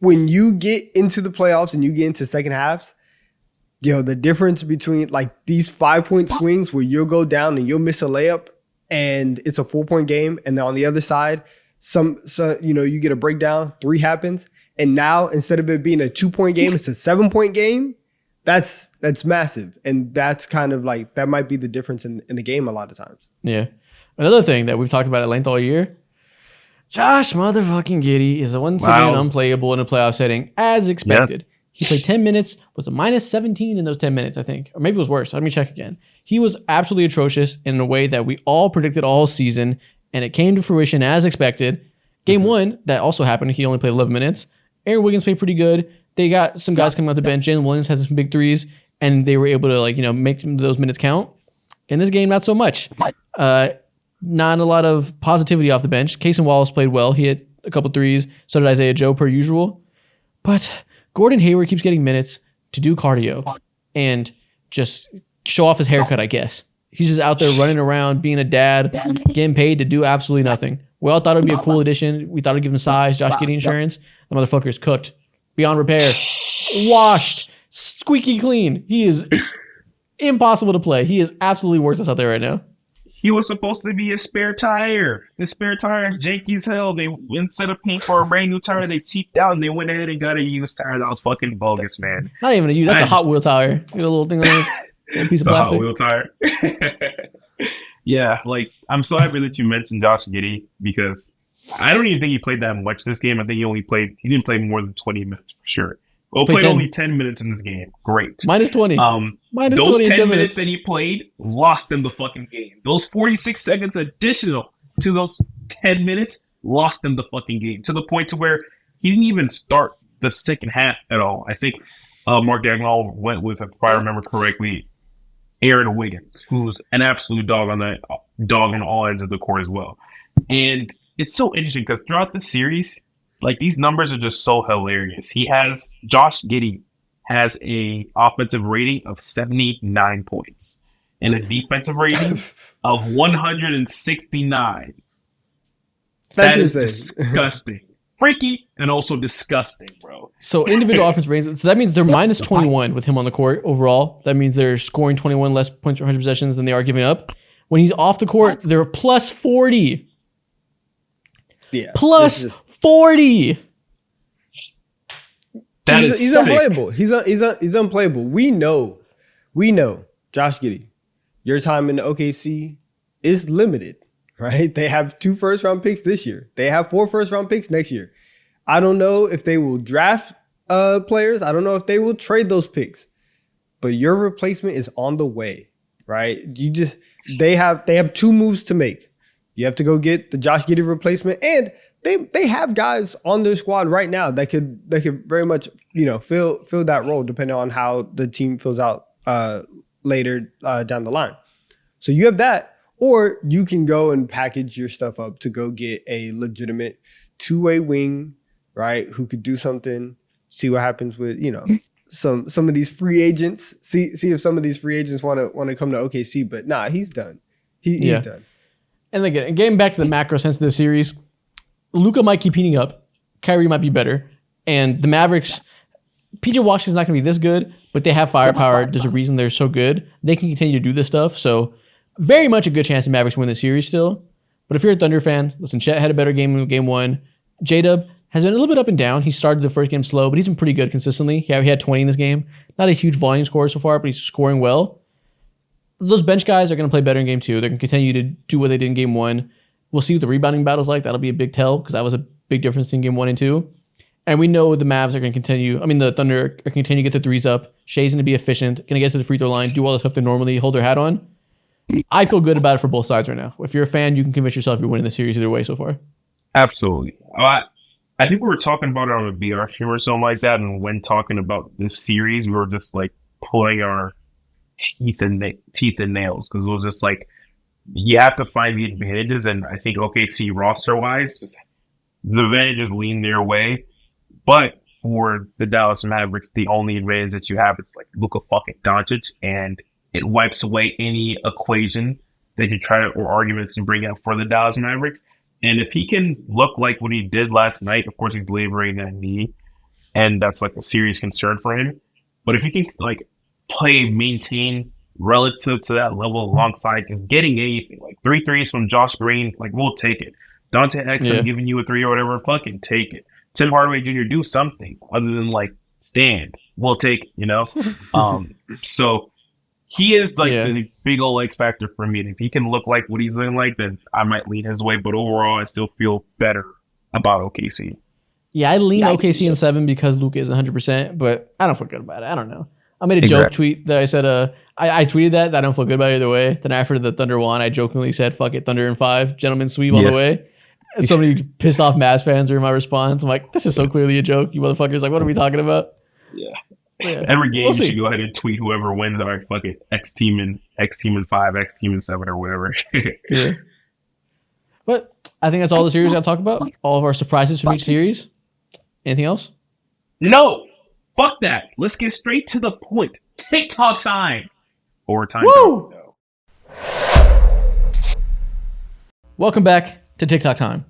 when you get into the playoffs and you get into second halves, the difference between like these 5-point swings where you'll go down and you'll miss a layup and it's a 4-point game. And then on the other side, you get a breakdown, 3 happens. And now instead of it being a 2-point game, it's a 7-point game. That's massive. And that's kind of like, that might be the difference in the game a lot of times. Yeah. Another thing that we've talked about at length all year, Josh motherfucking Giddey is once again unplayable in a playoff setting, as expected. Yep. He played 10 minutes, was a minus 17 in those 10 minutes, I think. Or maybe it was worse. Let me check again. He was absolutely atrocious in a way that we all predicted all season, and it came to fruition as expected. Game one, that also happened. He only played 11 minutes. Aaron Wiggins played pretty good. They got some guys coming off the bench. Jalen Williams has some big threes, and they were able to make those minutes count. In this game, not so much. Not a lot of positivity off the bench. Cason Wallace played well. He hit a couple threes. So did Isaiah Joe, per usual. But Gordon Hayward keeps getting minutes to do cardio and just show off his haircut, I guess. He's just out there running around, being a dad, getting paid to do absolutely nothing. We all thought it would be a cool addition. We thought it'd give him size, Josh Giddey insurance. The motherfucker's cooked. Beyond repair. Washed. Squeaky clean. He is impossible to play. He is absolutely worthless out there right now. He was supposed to be a spare tire. The spare tire is janky as hell. They, instead of paying for a brand new tire, they cheaped out and they went ahead and got a used tire. That was fucking bogus, man. Not even a used. That's a Hot Wheel tire. Get a little thing on it. A little piece of plastic. Hot Wheel tire. Yeah, I'm so happy that you mentioned Josh Giddey because I don't even think he played that much this game. I think he didn't play more than 20 minutes for sure. Well, played only 10 minutes in this game. Great. Minus 20. Minus those 20 10 minutes that he played lost them the fucking game. Those 46 seconds additional to those 10 minutes lost them the fucking game to the point to where he didn't even start the second half at all. I think Mark Dagnall went with, if I remember correctly, Aaron Wiggins, who's an absolute dog on all ends of the court as well. And it's so interesting because throughout the series, these numbers are just so hilarious. Josh Giddey has a offensive rating of 79 points and a defensive rating of 169. That is disgusting. Freaky and also disgusting, bro. So individual offense ratings. So that means they're minus 21 with him on the court overall. That means they're scoring 21 less points per 100 possessions than they are giving up. When he's off the court, they're plus 40. Yeah. Plus 40. He's unplayable. He's unplayable. We know, Josh Giddey, your time in the OKC is limited, right? They have 2 first-round picks this year. They have 4 first-round picks next year. I don't know if they will draft players. I don't know if they will trade those picks. But your replacement is on the way, right? They have 2 moves to make. You have to go get the Josh Giddey replacement, and they have guys on their squad right now that could very much fill that role depending on how the team fills out later down the line. So you have that, or you can go and package your stuff up to go get a legitimate 2-way wing, right? Who could do something. See what happens with some of these free agents. See if some of these free agents want to come to OKC. But nah, he's done. He's done. And again, getting back to the macro sense of the series, Luka might keep heating up. Kyrie might be better. And the Mavericks, PJ Washington's not going to be this good, but they have firepower. There's a reason they're so good. They can continue to do this stuff. So very much a good chance the Mavericks win the series still. But if you're a Thunder fan, listen, Chet had a better game in game 1. J-Dub has been a little bit up and down. He started the first game slow, but he's been pretty good consistently. He had 20 in this game. Not a huge volume scorer so far, but he's scoring well. Those bench guys are going to play better in game 2. They're going to continue to do what they did in game 1. We'll see what the rebounding battle's like. That'll be a big tell because that was a big difference in game 1 and 2. And we know the Mavs are going to continue. The Thunder are going to continue to get the threes up. Shay's going to be efficient, going to get to the free throw line, do all the stuff they normally hold their hat on. I feel good about it for both sides right now. If you're a fan, you can convince yourself you're winning the series either way so far. Absolutely. I think we were talking about it on a BR stream or something like that. And when talking about this series, we were just pulling our teeth and nails because it was just you have to find the advantages. And I think OKC roster wise just the advantages lean their way. But for the Dallas Mavericks, the only advantage that you have is like Luka fucking Doncic, and it wipes away any equation that you try to, or argument you bring up for the Dallas Mavericks. And if he can look like what he did last night, of course he's laboring that knee, and that's like a serious concern for him. But if he can like maintain relative to that level alongside just getting anything, like 3 threes from Josh Green, like we'll take it. Dante Exum giving you a 3 or whatever, fucking take it. Tim Hardaway Jr. do something other than like stand. We'll take it, you know? So he is like the big old X factor for me. And if he can look like what he's looking like, then I might lean his way. But overall, I still feel better about OKC. Yeah, I lean OKC in 7 because Luka is 100%, but I don't feel good about it. I don't know. I made a joke tweet that I said, I tweeted that I don't feel good about it either way. Then after the Thunder won, I jokingly said, fuck it, Thunder in 5, gentlemen sweep on the way. And so many pissed off Mavs fans were in my response. I'm like, this is so clearly a joke, you motherfuckers. Like, what are we talking about? Yeah. Every game you should go ahead and tweet whoever wins. All right, fuck it, X team in 5, X team in 7, or whatever. Yeah. But I think that's all the series I got to talk about. All of our surprises from each series. Anything else? No. Fuck that. Let's get straight to the point. TikTok time. Or time. Woo! Welcome back to TikTok time.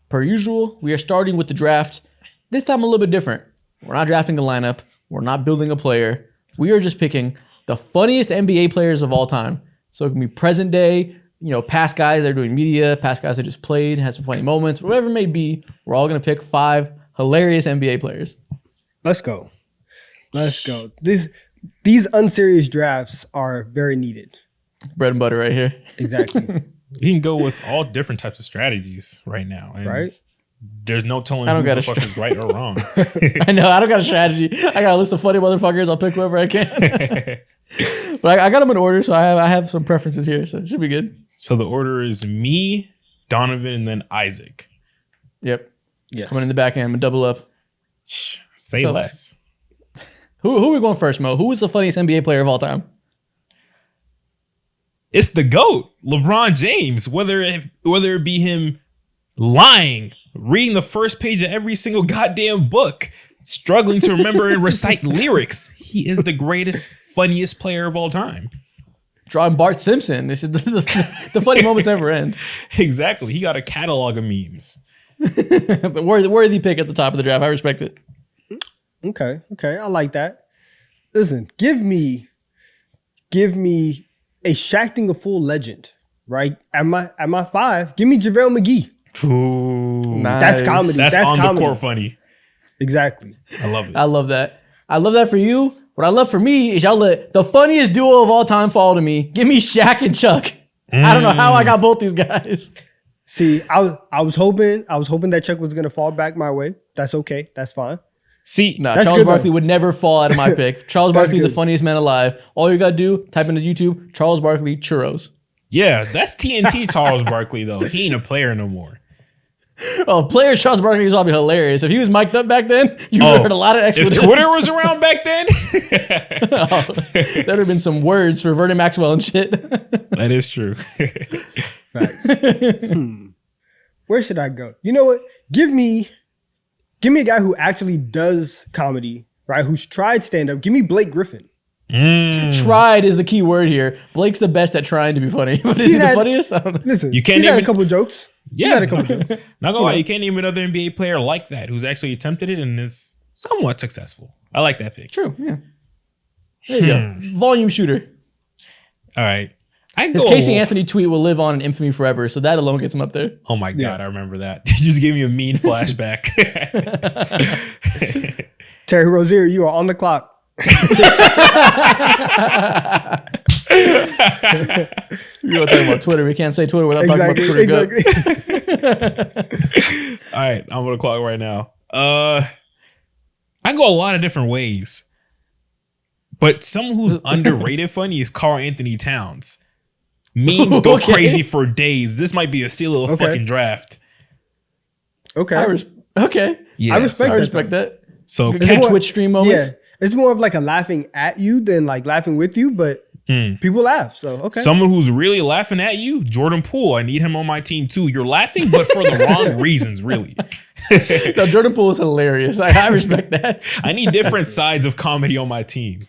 Per usual, we are starting with the draft. This time a little bit different. We're not drafting a lineup. We're not building a player. We are just picking the funniest NBA players of all time. So it can be present day, past guys that are doing media, past guys that just played, had some funny moments, whatever it may be. We're all going to pick 5 hilarious NBA players. Let's go. These unserious drafts are very needed. Bread and butter right here. Exactly. You can go with all different types of strategies right now. And right? There's no telling who the fuck is right or wrong. I know. I don't got a strategy. I got a list of funny motherfuckers. I'll pick whoever I can. But I got them in order, so I have some preferences here, so it should be good. So the order is me, Donovan, and then Isaac. Yep. Yes. Coming in the back end, I'm going to double up. Say less. Who are we going first, Mo? Who is the funniest NBA player of all time? It's the GOAT, LeBron James. Whether it be him lying, reading the first page of every single goddamn book, struggling to remember and recite lyrics, he is the greatest, funniest player of all time. Drawing Bart Simpson. The funny moments never end. Exactly. He got a catalog of memes. The worthy pick at the top of the draft. I respect it. Okay. I like that. Listen, give me a Shaqting a full legend, right? At my 5, give me JaVale McGee. Ooh, nice. That's comedy. That's on comedy. the court funny. Exactly. I love it. I love that. I love that for you. What I love for me is y'all let the funniest duo of all time fall to me. Give me Shaq and Chuck. I don't know how I got both these guys. See, I was hoping that Chuck was gonna fall back my way. That's okay. That's fine. See, no, that's Charles Barkley would never fall out of my pick. Charles Barkley is the funniest man alive. All you gotta do, type into YouTube, Charles Barkley churros. Yeah, that's TNT Charles Barkley though. He ain't a player no more. Oh, player Charles Barkley is probably hilarious. If he was mic'd up back then, you would have heard a lot of expletives. If Twitter was around back then, there would have been some words for Vernon Maxwell and shit. That is true. Facts. Where should I go? You know what? Give me a guy who actually does comedy, right? Who's tried stand-up. Give me Blake Griffin. Tried is the key word here. Blake's the best at trying to be funny, but is he the funniest? I don't know. Listen, he's had a couple jokes. Yeah, he's had a couple jokes. Not gonna lie, you can't name another NBA player like that who's actually attempted it and is somewhat successful. I like that pick. True. Yeah. There you go. Volume shooter. All right. His Casey Anthony tweet will live on in infamy forever, so that alone gets him up there. Oh my God, I remember that. You just gave me a mean flashback. Terry Rozier, you are on the clock. You were talking about Twitter. We can't say Twitter without talking about Twitter. Exactly. All right, I'm on the clock right now. I can go a lot of different ways, but someone who's underrated funny is Karl Anthony Towns. Memes go crazy for days. This might be a steal of a fucking draft. Okay. Okay. Yeah, I respect that. So catch Twitch stream moments. Yeah, it's more of like a laughing at you than like laughing with you, but People laugh. So okay. Someone who's really laughing at you, Jordan Poole. I need him on my team too. You're laughing, but for the wrong reasons, really. No, Jordan Poole is hilarious. I respect that. I need different sides of comedy on my team.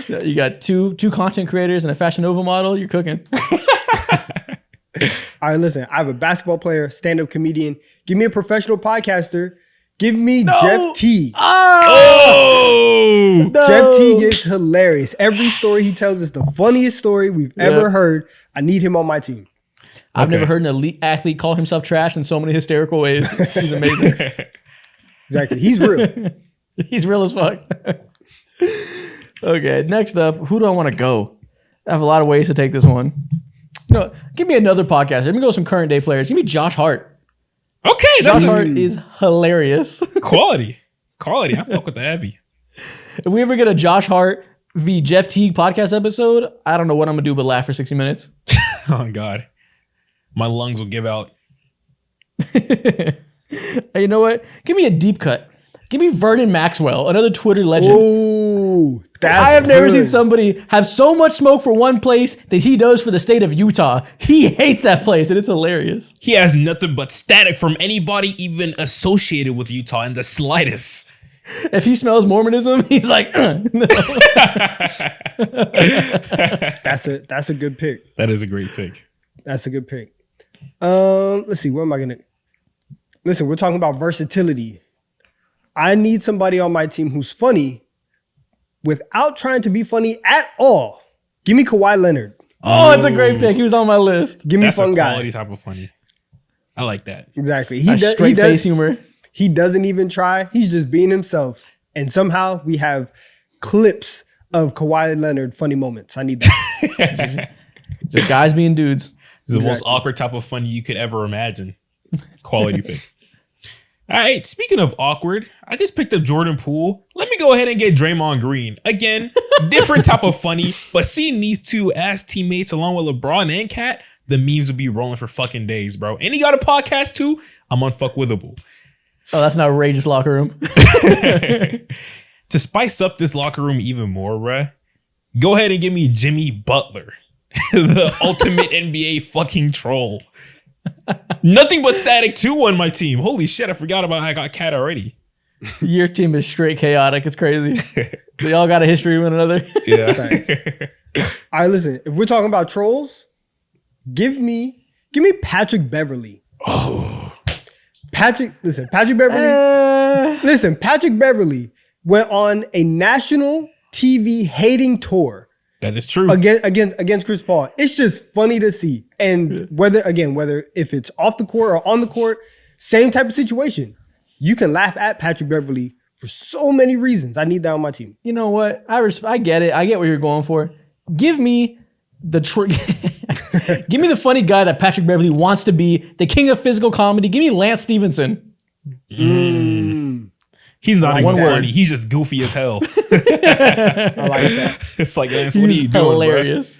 You got two content creators and a Fashion Nova model. You're cooking. All right, listen. I have a basketball player, stand-up comedian. Give me a professional podcaster. Give me Jeff T. Oh, No. Jeff T is hilarious. Every story he tells is the funniest story we've ever heard. I need him on my team. I've never heard an elite athlete call himself trash in so many hysterical ways. He's amazing. Exactly. He's real. He's real as fuck. Okay, next up, who do I want to go? I have a lot of ways to take this one. No, give me another podcast. Let me go with some current day players. Give me Josh Hart. okay, Josh that's Hart is hilarious. quality. I fuck with the heavy. If we ever get a Josh Hart v. Jeff Teague podcast episode, I don't know what I'm gonna do but laugh for 60 minutes. Oh my god, my lungs will give out. Hey, you know what? Give me a deep cut. Give me Vernon Maxwell, another Twitter legend. Ooh, that's I have never good. seen somebody have so much smoke for one place that he does for the state of Utah. He hates that place, and it's hilarious. He has nothing but static from anybody even associated with Utah in the slightest. If he smells Mormonism, he's like, no. That's a good pick. That is a great pick. That's a good pick. Let's see. What am I gonna? Listen, we're talking about versatility. I need somebody on my team who's funny without trying to be funny at all. Give me Kawhi Leonard. Oh, it's a great pick. He was on my list. Give me That's fun a guy. quality type of funny. I like that. Exactly. Straight face humor. He doesn't even try. He's just being himself. And somehow we have clips of Kawhi Leonard funny moments. I need that. Just guys being dudes. It's the most awkward type of funny you could ever imagine. Quality pick. All right, speaking of awkward, I just picked up Jordan Poole. Let me go ahead and get Draymond Green. Again, different type of funny, but seeing these two as teammates along with LeBron and Kat, the memes will be rolling for fucking days, bro. And he got a podcast too. I'm unfuckwithable. Oh, that's an outrageous locker room. To spice up this locker room even more, bruh, go ahead and give me Jimmy Butler, the ultimate NBA fucking troll. Nothing but static 2 on my team. Holy shit, I forgot about how I got Cat already. Your team is straight chaotic. It's crazy. They all got a history with one another. Yeah. Thanks. All right, listen. If we're talking about trolls, give me Patrick Beverly. Oh. Patrick Beverly. Listen, Patrick Beverly went on a national TV hating tour. That is true. Against Chris Paul. It's just funny to see. And whether if it's off the court or on the court, same type of situation. You can laugh at Patrick Beverly for so many reasons. I need that on my team. You know what? I get it. I get what you're going for. Give me the give me the funny guy that Patrick Beverly wants to be, the king of physical comedy. Give me Lance Stevenson. He's not even one word. funny. He's just goofy as hell. I like that. It's like, Lance, what are He's you doing, hilarious.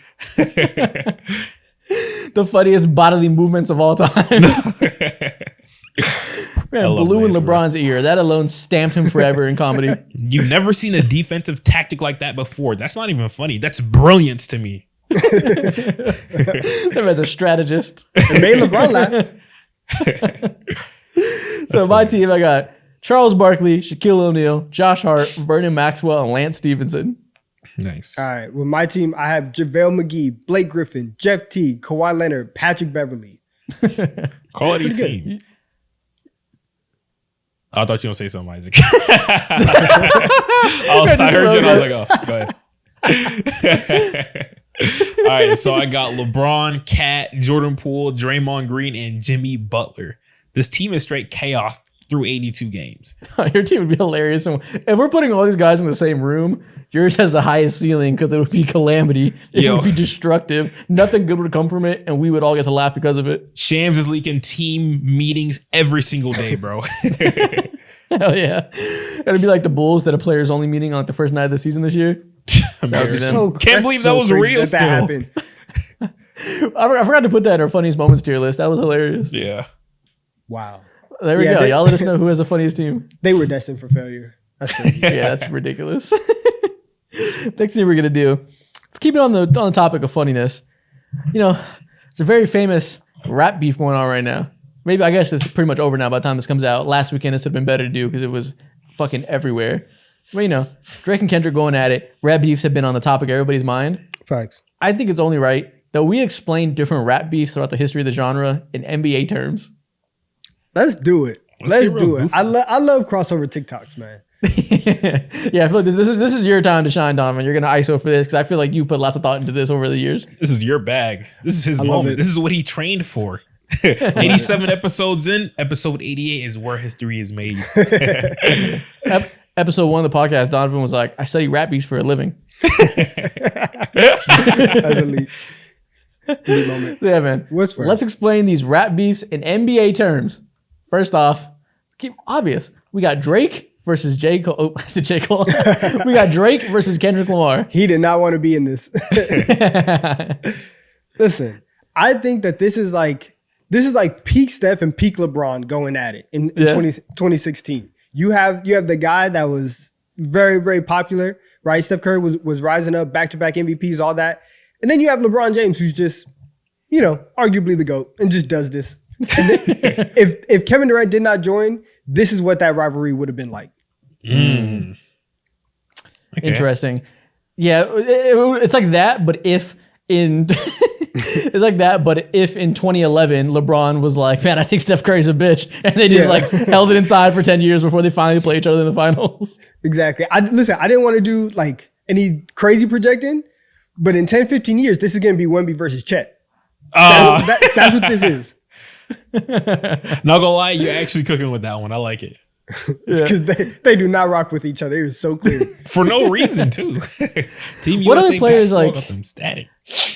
The funniest bodily movements of all time. Man, love blue in Lance, bro. LeBron's ear. That alone stamped him forever in comedy. You've never seen a defensive tactic like that before. That's not even funny. That's brilliance to me. That man's a strategist. It made LeBron laugh. So my team, I got Charles Barkley, Shaquille O'Neal, Josh Hart, Vernon Maxwell, and Lance Stevenson. Nice. All right. With my team, I have JaVale McGee, Blake Griffin, Jeff Teague, Kawhi Leonard, Patrick Beverly. Quality team. I thought you were going to say something, Isaac. I heard you and I was like, oh, go ahead. All right, so I got LeBron, Kat, Jordan Poole, Draymond Green, and Jimmy Butler. This team is straight chaos through 82 games. Your team would be hilarious. If we're putting all these guys in the same room, yours has the highest ceiling because it would be calamity. It would be destructive. Nothing good would come from it, and we would all get to laugh because of it. Shams is leaking team meetings every single day, bro. Hell yeah. It'd be like the Bulls that a players only meeting on like the first night of the season this year. Can't believe that was real still. Happened. I forgot to put that in our funniest moments tier list. That was hilarious. Yeah. Wow. There we go. Y'all let us know who has the funniest team. They were destined for failure. That's crazy. Yeah, that's ridiculous. Next thing we're going to do, let's keep it on the topic of funniness. You know, it's a very famous rap beef going on right now. Maybe I guess it's pretty much over now by the time this comes out. Last weekend this would have been better to do because it was fucking everywhere. But you know, Drake and Kendrick going at it. Rap beefs have been on the topic of everybody's mind. Facts. I think it's only right that we explain different rap beefs throughout the history of the genre in NBA terms. Let's do it. Let's do it. I love crossover TikToks, man. Yeah, I feel like this is your time to shine, Donovan. You're gonna ISO for this because I feel like you put lots of thought into this over the years. This is your bag. This is his moment. This is what he trained for. 87 episodes in, episode 88 is where history is made. Episode 1 of the podcast, Donovan was like, I study rap beefs for a living. That's elite. Elite moment. So yeah, man. What's first? Let's explain these rap beefs in NBA terms. First off, keep obvious. We got Drake versus J. Cole. Oh, I said J. Cole. We got Drake versus Kendrick Lamar. He did not want to be in this. Listen, I think that this is like peak Steph and peak LeBron going at it in 2016. You have the guy that was very, very popular, right? Steph Curry was rising up, back-to-back MVPs, all that. And then you have LeBron James, who's just, you know, arguably the GOAT and just does this. And then, if Kevin Durant did not join, this is what that rivalry would have been like. Okay. Interesting. Yeah, it's like that, but if in it's like that, but if in 2011 LeBron was like, man, I think Steph Curry's a bitch, and they just like held it inside for 10 years before they finally play each other in the finals. Exactly. I didn't want to do like any crazy projecting, but in 10, 15 years, this is going to be Wemby versus Chet. That's what this is. Not gonna lie, you're actually cooking with that one. I like it. Because they do not rock with each other. It was so clear. For no reason, too. Team What USA other players basketball like? got them static.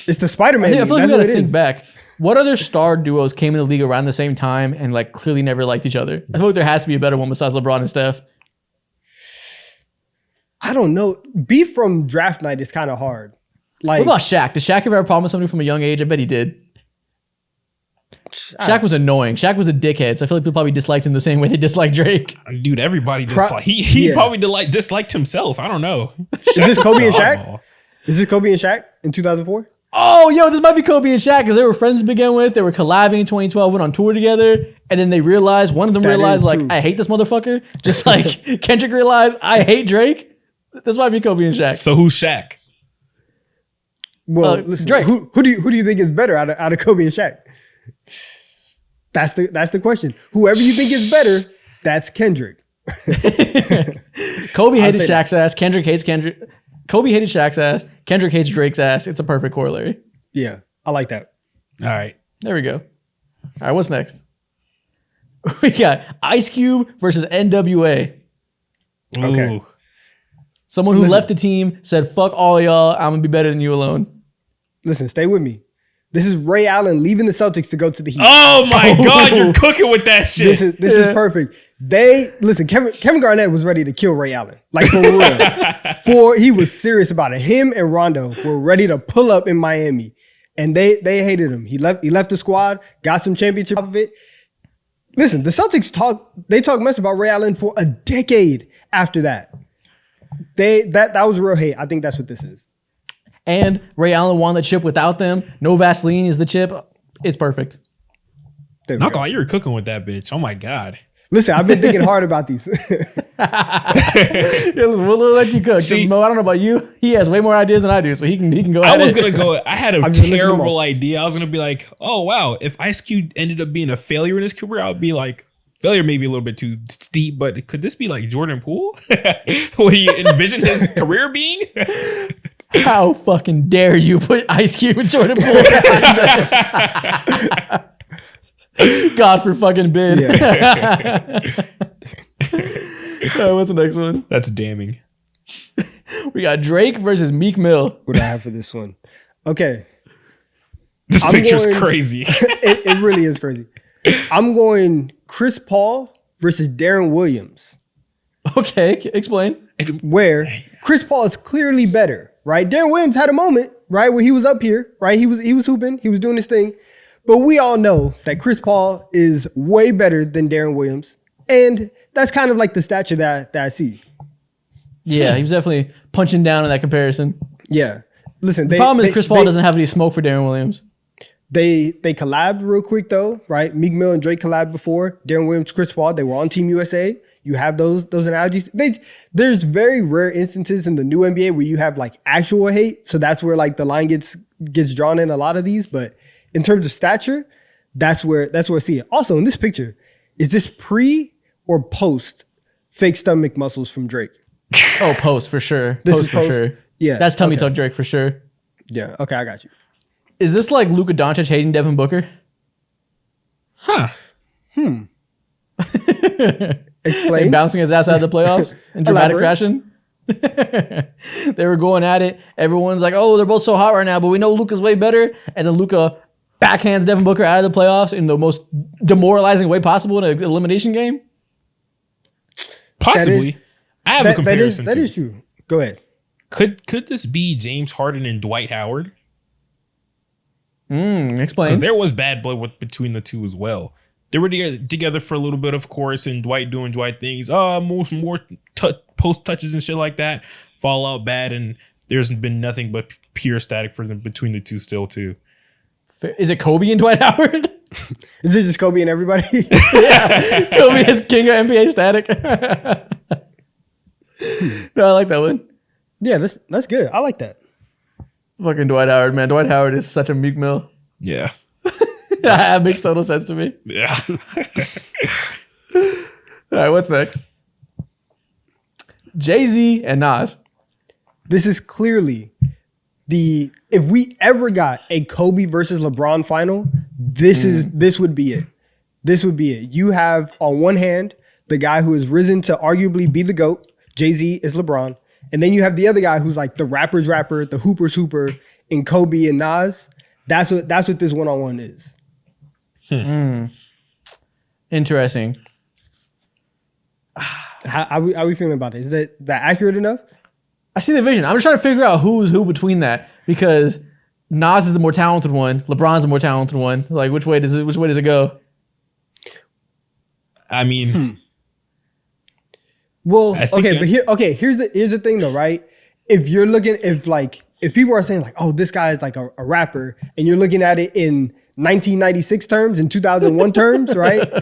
It's the Spider-Man. I feel like That's we what gotta it think is. back. What other star duos came in the league around the same time and like clearly never liked each other? I feel like there has to be a better one besides LeBron and Steph. I don't know. Beef from draft night is kind of hard. Like, What about Shaq? Did Shaq ever have a problem with somebody from a young age? I bet he did. Shaq was annoying. Shaq was a dickhead, so I feel like people probably disliked him the same way they disliked Drake. Dude, everybody disliked. He probably disliked himself. I don't know. is this Kobe and Shaq? Is this Kobe and Shaq in 2004? Oh, yo, this might be Kobe and Shaq because they were friends to begin with. They were collabing in 2012, went on tour together, and then they realized, one of them realized, like, true. I hate this motherfucker. Just like Kendrick realized, I hate Drake. This might be Kobe and Shaq. So who's Shaq? Well, listen, Drake. Who do you think is better out of Kobe and Shaq? That's the question. Whoever you think is better, that's Kendrick. Kobe hated Shaq's ass. Kendrick hates Kendrick. Kobe hated Shaq's ass. Kendrick hates Drake's ass. It's a perfect corollary. Yeah, I like that. All right. There we go. All right, what's next? We got Ice Cube versus NWA. Okay. Ooh. Someone who left the team, said, fuck all y'all, I'm going to be better than you alone. Listen, stay with me. This is Ray Allen leaving the Celtics to go to the Heat. Oh my God, you're cooking with that shit. This is perfect. Kevin Garnett was ready to kill Ray Allen. Like, for real. He was serious about it. Him and Rondo were ready to pull up in Miami. And they hated him. He left the squad, got some championship off of it. Listen, the Celtics talk mess about Ray Allen for a decade after that. That was real hate. I think that's what this is. And Ray Allen won the chip without them. No Vaseline is the chip. It's perfect. There we Not go. gonna lie, you're cooking with that bitch. Oh my God. Listen, I've been thinking hard about these. Yeah, listen, we'll let you cook. See- Mo, I don't know about you. He has way more ideas than I do, so he can go I ahead. was gonna go. I had a I'm just listening to them terrible all. idea. I was gonna be like, "Oh wow, if Ice Cube ended up being a failure in his career, I would be like, failure may be a little bit too steep, but could this be like Jordan Poole? What do you envision his career being? How fucking dare you put Ice Cube and Jordan Poole? God for fucking bid. Yeah. All right, what's the next one? That's damning. We got Drake versus Meek Mill. What do I have for this one? Okay. This I'm picture's going- crazy. It really is crazy. I'm going Chris Paul versus Darren Williams, Okay, explain. where Chris Paul is clearly better, right? Darren Williams had a moment, right, where he was up here, right? He was hooping, he was doing his thing. But we all know that Chris Paul is way better than Darren Williams. And that's kind of like the stature that I see. Yeah, he was definitely punching down in that comparison. Yeah. listen. The problem is Chris Paul doesn't have any smoke for Darren Williams. They collabed real quick though, right? Meek Mill and Drake collabed before. Darren Williams, Chris Paul, they were on Team USA. You have those analogies. There's very rare instances in the new NBA where you have like actual hate. So that's where like the line gets drawn in a lot of these. But in terms of stature, that's where I see it. Also in this picture, is this pre or post fake stomach muscles from Drake? Oh, post for sure. This Post is for post? sure. Yeah. That's tummy okay. tuck Drake for sure. Yeah. Okay, I got you. Is this like Luka Doncic hating Devin Booker? Huh. Explain. And bouncing his ass out of the playoffs and dramatic Elaborate. crashing. They were going at it. Everyone's like, "Oh, they're both so hot right now," but we know Luka's way better. And then Luka backhands Devin Booker out of the playoffs in the most demoralizing way possible in an elimination game. Possibly. I have a comparison. That is true. Go ahead. Could this be James Harden and Dwight Howard? Explain. Because there was bad blood between the two as well. They were together for a little bit, of course, and Dwight doing Dwight things. More post touches and shit like that. Fall out bad, and there's been nothing but pure static for them between the two still too. Is it Kobe and Dwight Howard? Is it just Kobe and everybody? Yeah, Kobe is king of NBA static. No, I like that one. Yeah, that's good. I like that. Fucking Dwight Howard, man. Dwight Howard is such a Meek Mill. Yeah. That makes total sense to me. Yeah. All right, what's next? Jay-Z and Nas. This is clearly if we ever got a Kobe versus LeBron final, this would be it. This would be it. You have on one hand the guy who has risen to arguably be the GOAT. Jay-Z is LeBron. And then you have the other guy who's like the rapper's rapper, the hooper's hooper, in Kobe and Nas. That's what this one-on-one is. Interesting. How we feeling about it? Is that accurate enough? I see the vision. I'm just trying to figure out who's who between that because Nas is the more talented one. LeBron's the more talented one. Like, which way does it go? I mean, Well, I think here's the thing though, right? If people are saying like, oh, this guy is like a rapper, and you're looking at it in 1996 terms and 2001 terms, right?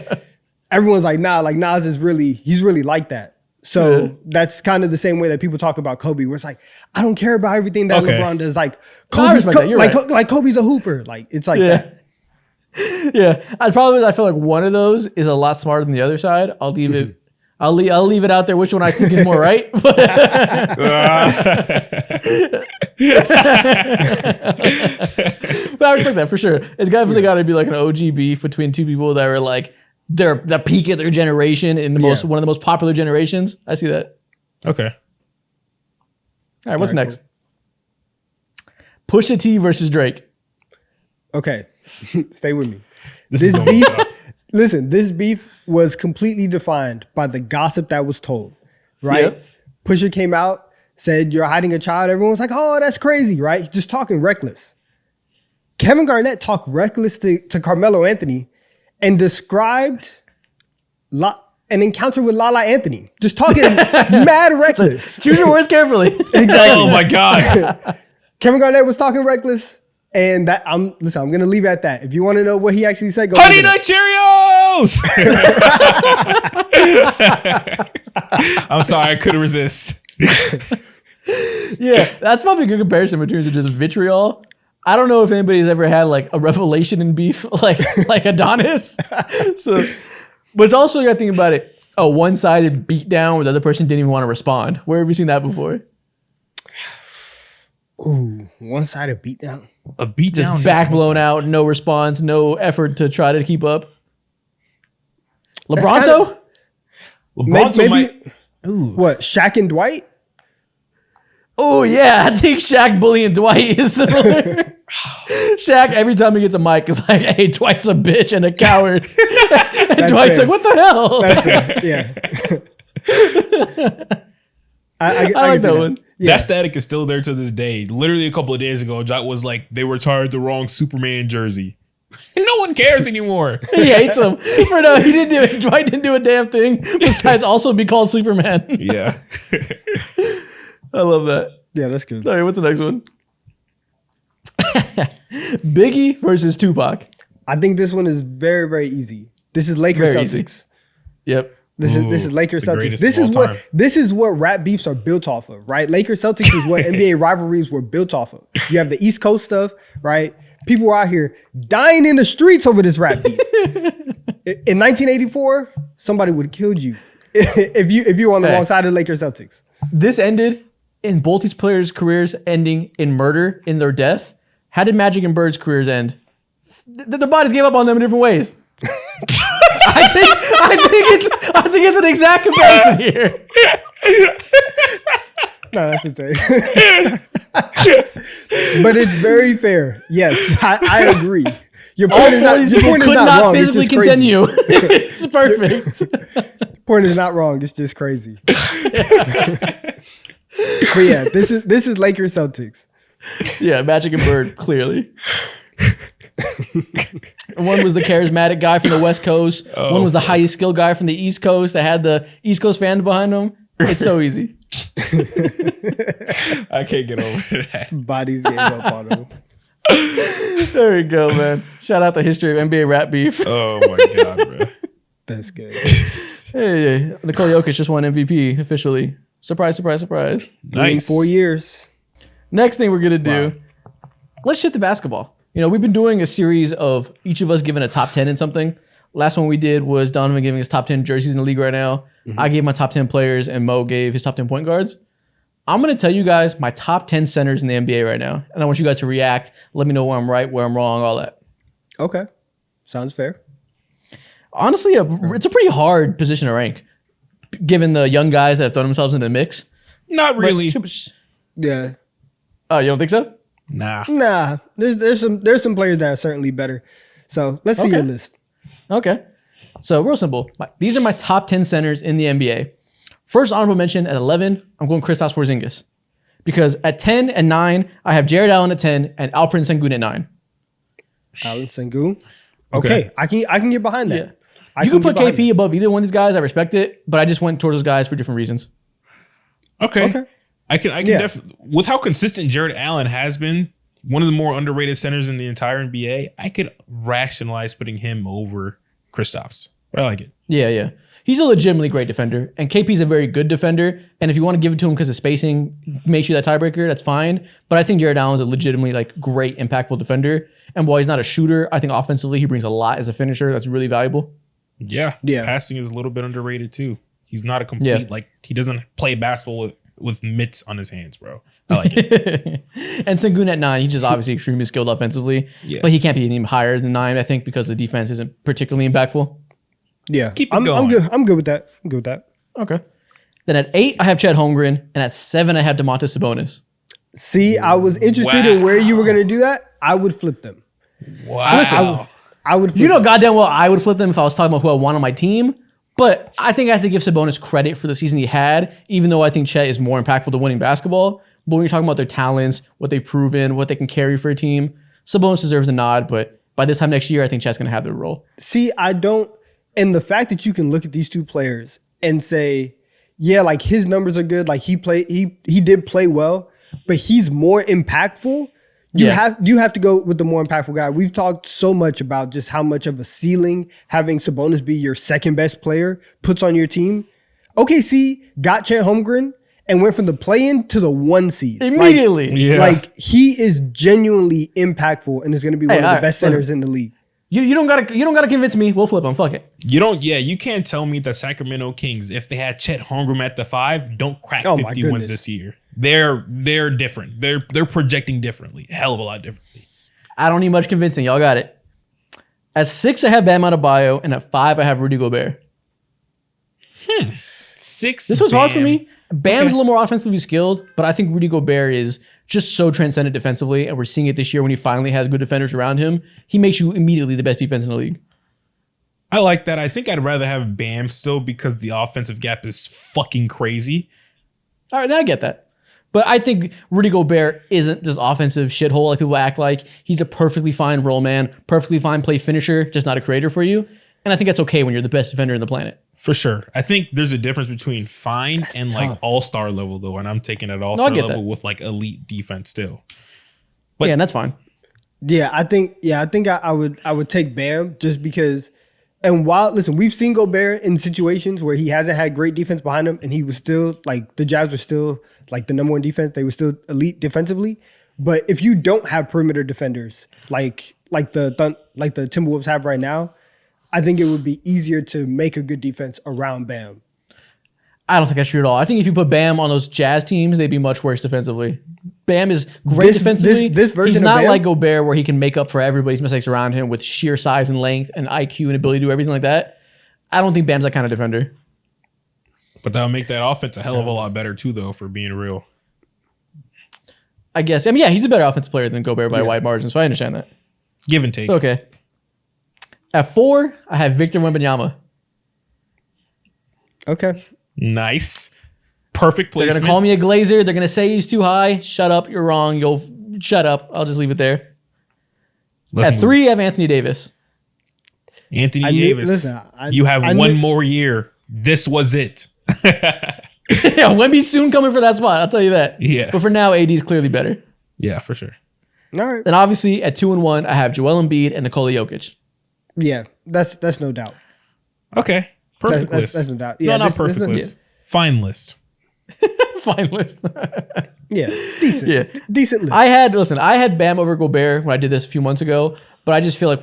Everyone's like, nah, like Nas he's really like that. So that's kind of the same way that people talk about Kobe, where it's like, I don't care about everything that LeBron does. Like, Kobe's like Kobe's a hooper. Like, it's like that. Yeah, I feel like one of those is a lot smarter than the other side. I'll leave it. I'll leave it out there which one I think is more right. But I respect that for sure. It's definitely got to be like an OG beef between two people that are like they're the peak of their generation in the one of the most popular generations. I see that. okay. All right, what's next? Pusha T versus Drake. Okay, stay with me. This is beef. Listen, this beef was completely defined by the gossip that was told, right? Yep. Pusha came out, said, you're hiding a child. Everyone's like, oh, that's crazy, right? Just talking reckless. Kevin Garnett talked reckless to Carmelo Anthony and described an encounter with Lala Anthony. Just talking mad reckless. Choose your words carefully. Exactly. Oh my God. Kevin Garnett was talking reckless. And I'm going to leave it at that. If you want to know what he actually said, go Honey look it Nut Cheerios. I'm sorry, I couldn't resist. Yeah, that's probably a good comparison between just vitriol. I don't know if anybody's ever had like a revelation in beef like Adonis. So, but it's also you got to think about it. A one-sided beatdown where the other person didn't even want to respond. Where have you seen that before? Ooh, one-sided beatdown. A beat down. Just back blown out, no response, no effort to try to keep up. LeBronto? Maybe what, Shaq and Dwight? Oh yeah, I think Shaq bullying Dwight is similar. Shaq every time he gets a mic is like, "Hey, Dwight's a bitch and a coward," and Dwight's fair. like, "What the hell?" That's fair. Yeah. I like that one. Yeah. That static is still there to this day. Literally a couple of days ago, Jock was like, they retired the wrong Superman jersey. No one cares anymore. He hates him. Dwight didn't do a damn thing besides also be called Superman. Yeah. I love that. Yeah, that's good. All right, what's the next one? Biggie versus Tupac. I think this one is very, very easy. This is Lakers Very easy. Celtics. Yep. This is Lakers the Celtics. greatest This of is all what time. this is what rap beefs are built off of, right? Lakers Celtics is what NBA rivalries were built off of. You have the East Coast stuff, right? People were out here dying in the streets over this rap beef. In 1984, somebody would have killed you if you were on the Hey. wrong side of the Lakers Celtics. This ended in both these players' careers ending in murder in their death. How did Magic and Bird's careers end? Their bodies gave up on them in different ways. I think it's an exact comparison here. No, that's insane. But it's very fair. Yes, I agree. Your All point is four of not, these your people point is could not not wrong. It's physically just crazy. continue. It's perfect. Point is not wrong. It's just crazy. But yeah, this is Lakers Celtics. Yeah, Magic and Bird, clearly. One was the charismatic guy from the West Coast. One was the highest skilled guy from the East Coast that had the East Coast fan behind him. It's so easy. I can't get over that. Bodies gave up on him. There we go, man. Shout out the history of NBA rap beef. Oh my god, bro. That's good. Hey, Nikola Jokic just won MVP officially. Surprise, surprise, surprise. In Nice. 4 years. Next thing we're gonna do, let's shift to basketball. You know, we've been doing a series of each of us giving a top 10 in something. Last one we did was Donovan giving his top 10 jerseys in the league right now. I gave my top 10 players and Mo gave his top 10 point guards. I'm going to tell you guys my top 10 centers in the NBA right now. And I want you guys to react. Let me know where I'm right, where I'm wrong, all that. Okay. Sounds fair. Honestly, it's a pretty hard position to rank, given the young guys that have thrown themselves into the mix. Not really. Yeah. Oh, you don't think so? Nah. Nah. There's some players that are certainly better. So let's see Okay. your list. Okay. So real simple. These are my top 10 centers in the NBA. First honorable mention at 11, I'm going Kristaps Porzingis. Because at 10 and 9, I have Jared Allen at 10 and Alperen Sengun at 9. Alan Sengun. Okay. I can get behind that. Yeah. I You can put get behind KP above either one of these guys. I respect it, but I just went towards those guys for different reasons. Okay. Okay. I can Yeah. definitely, with how consistent Jared Allen has been, one of the more underrated centers in the entire NBA, I could rationalize putting him over Kristaps. But I like it. Yeah. He's a legitimately great defender, and KP's a very good defender. And if you want to give it to him because of spacing makes you that tiebreaker, that's fine. But I think Jared Allen's a legitimately great, impactful defender. And while he's not a shooter, I think offensively he brings a lot as a finisher. That's really valuable. Yeah. Yeah. Passing is a little bit underrated too. He's not a complete, he doesn't play basketball with mitts on his hands, bro. I like it. And Sengun at 9, he's just obviously extremely skilled offensively. Yeah. But he can't be any higher than 9, I think, because the defense isn't particularly impactful. Yeah. Keep it I'm going. good. I'm good with that. I'm good with that. Okay. Then at 8, I have Chet Holmgren, and at 7, I have DeMontis Sabonis. See, I was interested in where you were going to do that. I would flip them. Wow. Listen, I would flip You know them. goddamn well I would flip them if I was talking about who I want on my team. But I think I have to give Sabonis credit for the season he had, even though I think Chet is more impactful to winning basketball. But when you're talking about their talents, what they've proven, what they can carry for a team, Sabonis deserves a nod. But by this time next year, I think Chet's going to have their role. See, I don't. And the fact that you can look at these two players and say, yeah, his numbers are good. He did play well, but he's more impactful. You have to go with the more impactful guy. We've talked so much about just how much of a ceiling having Sabonis be your second best player puts on your team. OKC got Chet Holmgren and went from the play-in to the 1 seed. Immediately. Yeah. He is genuinely impactful and is going to be one of the alright, best centers in the league. You don't gotta convince me. We'll flip him. Fuck it. You can't tell me the Sacramento Kings, if they had Chet Holmgren at the 5, don't crack Oh 50 my wins goodness. this year. They're different. They're projecting differently. A hell of a lot differently. I don't need much convincing. Y'all got it. At 6, I have Bam Adebayo, and at 5, I have Rudy Gobert. 6. This was hard for Bam. me. Bam's a little more offensively skilled, but I think Rudy Gobert is just so transcendent defensively, and we're seeing it this year when he finally has good defenders around him. He makes you immediately the best defense in the league. I like that. I think I'd rather have Bam still because the offensive gap is fucking crazy. All right, now I get that. But I think Rudy Gobert isn't this offensive shithole like people act like. He's a perfectly fine role man, perfectly fine play finisher, just not a creator for you. And I think that's okay when you're the best defender in the planet. For sure. I think there's a difference between fine and all-star level though. And I'm taking it all-star get level that. with elite defense still. Yeah, and that's fine. I think I would take Bam just because. And while listen, we've seen Gobert in situations where he hasn't had great defense behind him, and he was still like the Jazz were still like the number one defense. They were still elite defensively. But if you don't have perimeter defenders like the Timberwolves have right now, I think it would be easier to make a good defense around Bam. I don't think that's true at all. I think if you put Bam on those Jazz teams, they'd be much worse defensively. Bam is great defensively. This version He's of not Bam? like Gobert where he can make up for everybody's mistakes around him with sheer size and length and IQ and ability to do everything like that. I don't think Bam's that kind of defender. But that'll make that offense a hell of a lot better too, though, for being real. I guess. I mean, yeah, he's a better offensive player than Gobert by a wide margin, so I understand that. Give and take. Okay. At 4, I have Victor Wembanyama. Okay. Nice. Perfect They're placement. going to call me a glazer. They're going to say he's too high. Shut up. You're wrong. You'll shut up. I'll just leave it there. Let's At move. 3, I have Anthony Davis. Anthony Davis. You have one more year. This was it. Yeah, Wemby's soon coming for that spot. I'll tell you that. Yeah. But for now, AD is clearly better. Yeah, for sure. All right. And obviously, at 2 and 1, I have Joel Embiid and Nikola Jokic. Yeah, that's no doubt. Okay. Perfect That's- list. that's no doubt. Yeah, not this- perfect this- list. Fine list. Fine list. Yeah, decent. Yeah. Decent list. I had Bam over Gobert when I did this a few months ago, but I just feel like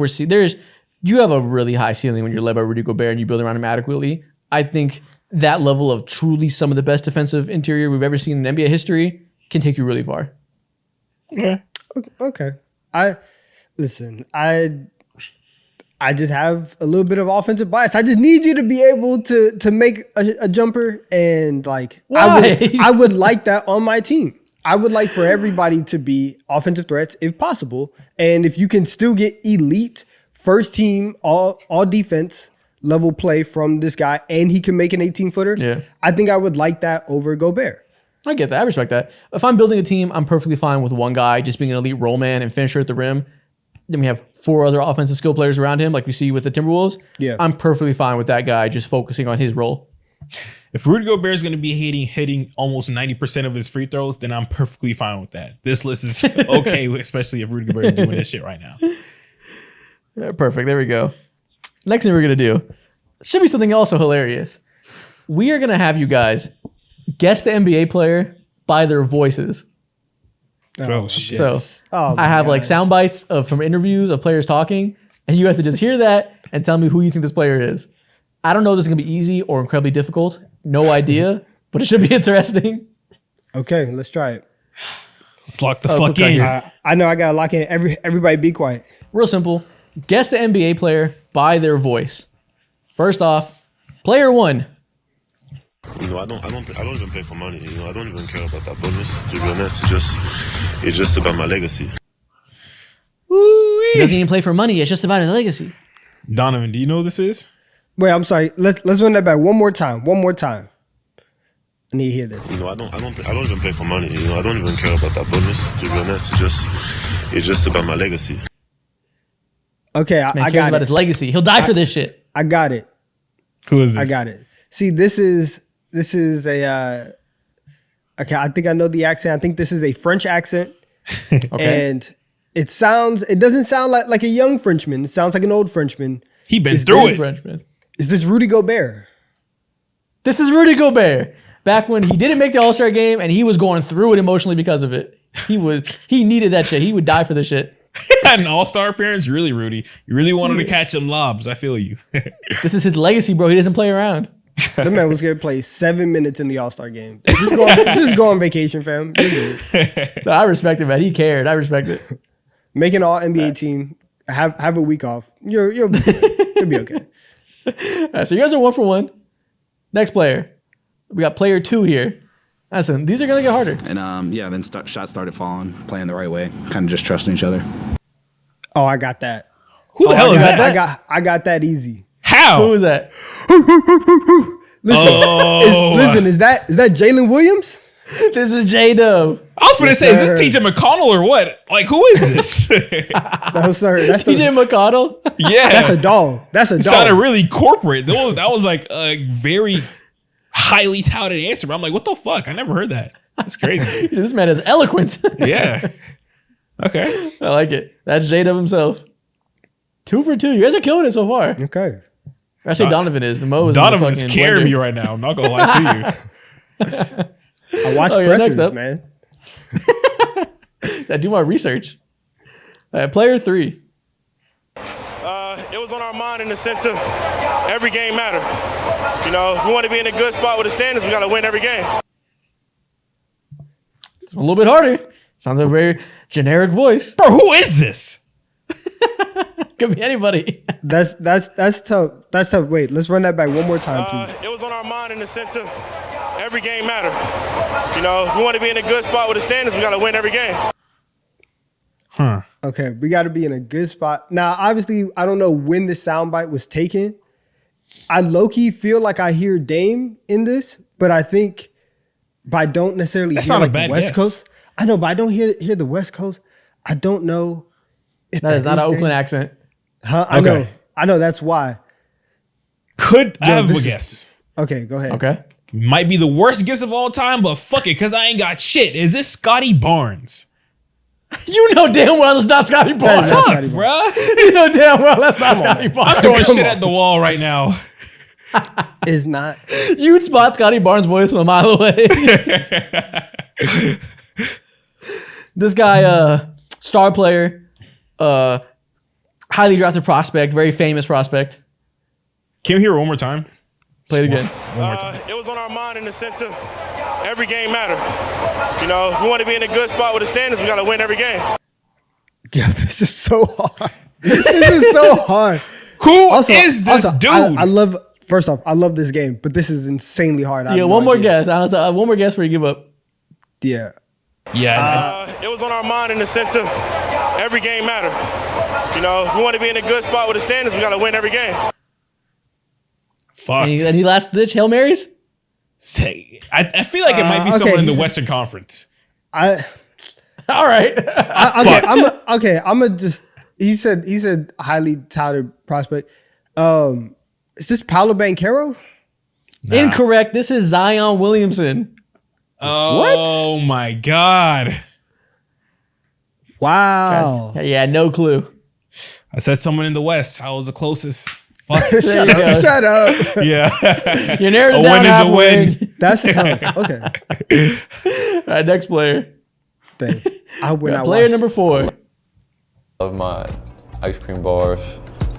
you have a really high ceiling when you're led by Rudy Gobert and you build around him adequately. I think that level of truly some of the best defensive interior we've ever seen in NBA history can take you really far. Yeah. Okay. I just have a little bit of offensive bias. I just need you to be able to make a jumper, and like Why? I would like that on my team. I would like for everybody to be offensive threats if possible, and if you can still get elite first team all defense level play from this guy, and he can make an 18-footer. Yeah. I think I would like that over Gobert. I get that. I respect that. If I'm building a team, I'm perfectly fine with one guy just being an elite roll man and finisher at the rim. Then we have 4 other offensive skill players around him, like we see with the Timberwolves. Yeah. I'm perfectly fine with that guy just focusing on his role. If Rudy Gobert is going to be hitting almost 90% of his free throws, then I'm perfectly fine with that. This list is okay, especially if Rudy Gobert is doing this shit right now. Yeah, perfect. There we go. Next thing we're going to do should be something also hilarious. We are going to have you guys guess the NBA player by their voices. Oh, shit. So Oh, I have my like God. sound bites from interviews of players talking, and you have to just hear that and tell me who you think this player is. I don't know if this is going to be easy or incredibly difficult. No idea, but it should be interesting. Okay, let's try it. Let's lock the Oh, fuck look out in. here. I know I gotta lock in. Everybody, be quiet. Real simple. Guess the NBA player by their voice. First off, player 1. You know, I don't even play for money. You know, I don't even care about that bonus. To be honest, it's just about my legacy. He doesn't even play for money. It's just about his legacy. Donovan, do you know who this is? Wait, I'm sorry. Let's run that back one more time. I need to hear this. You know, I don't even play for money. You know, I don't even care about that bonus. To be honest, it's just about my legacy. Okay, Man I cares got about it. his legacy. He'll die for this shit. I got it. Who is this? I got it. See, this is a. Okay, I think I know the accent. I think this is a French accent, Okay. and it doesn't sound like a young Frenchman. It sounds like an old Frenchman. He been Is through this it. Frenchman. Is this Rudy Gobert? This is Rudy Gobert. Back when he didn't make the All-Star game and he was going through it emotionally because of it. He needed that shit. He would die for this shit. An all-star appearance? Really, Rudy? You really wanted to catch some lobs. I feel you. This is his legacy, bro. He doesn't play around. The man was gonna play 7 minutes in the All-Star game. Just go on vacation, fam. You're good. No, I respect it, man. He cared. I respect it. Make an All NBA team. Have a week off. You'll be okay. All right, so you guys are 1 for 1. Next player. We got player 2 here. Listen, these are going to get harder. And then shots started falling, playing the right way, kind of just trusting each other. Oh, I got that. Who the hell is that? I got that easy. How? Who was that? Listen, is that Jalen Williams? This is J-Dub. I was going to say, is sir. this TJ McConnell or what? Like, who is this? No, sir. That's TJ McConnell. Yeah. That's a dog. That's a It dog. sounded really corporate. That was like a very highly touted answer. But I'm like, what the fuck? I never heard that. That's crazy. This man is eloquent. Yeah. Okay. I like it. That's J-Dub himself. 2 for 2. You guys are killing it so far. Okay. Actually, Donovan is. Mo is Donovan's in the scaring blender. me right now. I'm not gonna lie to you. I watch Okay, pressers, next up. man. I do my research. Player 3. It was on our mind in the sense of every game matter. You know, if we want to be in a good spot with the standings, we got to win every game. It's a little bit harder. Sounds like a very generic voice. Bro, who is this? Could be anybody. That's tough. That's tough. Wait, let's run that back one more time, please. It was on our mind in the sense of every game matter. You know, if we want to be in a good spot with the standings, we got to win every game. Huh. Okay, we got to be in a good spot. Now, obviously, I don't know when the soundbite was taken. I low-key feel like I hear Dame in this, but I think, but I don't necessarily That's hear not a like bad the West guess. Coast. I know, but I don't hear the West Coast. I don't know if That is not an Dame. Oakland accent. Huh? Okay. I know. That's why. Could I have a this is- guess? Okay, go ahead. Okay. Might be the worst guess of all time, but fuck it, because I ain't got shit. Is this Scotty Barnes? You know damn well it's not Scotty Barnes. That's not Fuck, Scotty bruh. You know damn well that's not Scotty Barnes. I'm throwing shit at the wall right now. It's not. You'd spot Scotty Barnes' voice from a mile away. This guy, star player, highly drafted prospect, very famous prospect. Can we hear it one more time? Play it again. One more time. It was on our mind in the sense of every game matter. You know, if we want to be in a good spot with the standings, we got to win every game. Yeah, this is so hard. This is so hard. Who is this dude? I love. First off, I love this game, but this is insanely hard. I Yeah, have one no more idea. guess. One more guess before you give up. Yeah. Yeah. It was on our mind in the sense of every game matter. You know, if we want to be in a good spot with the standings, we got to win every game. Fuck. And he last ditch Hail Marys? Say, I feel like it might be okay, someone in the he's- Western Conference. I All right. okay. I'm a just. He said highly touted prospect. Is this Paolo Banchero? Incorrect. This is Zion Williamson. Oh my god. Wow. Yeah, no clue. I said someone in the West. I was the closest. Fuck. There you go. Shut up. Yeah. You narrowed it A down win is a halfway. win. That's tough. Okay. All right, next player. Babe, I win. I Player watched. number 4. Love my ice cream bars.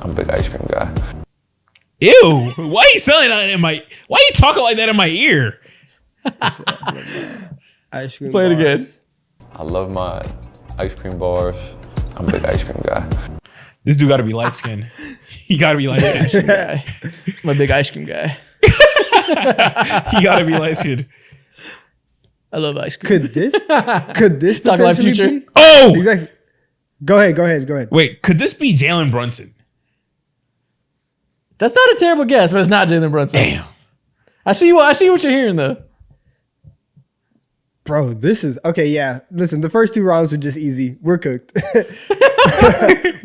I'm a big ice cream guy. Ew. Why are you selling that in my why are you talking like that in my ear? Ice cream Play it again. bars. I love my ice cream bars. I'm a big ice cream guy. This dude gotta be light skinned. He gotta be light skinned. Guy. My big ice cream guy. He gotta be light skinned. I love ice cream. Could this Talk about potentially future. be? Oh Exactly. Go ahead. wait, could this be Jalen Brunson? That's not a terrible guess, but it's not Jalen Brunson. Damn. I see what you're hearing though. Bro, this is okay. Yeah, listen, the first 2 rounds were just easy. We're cooked.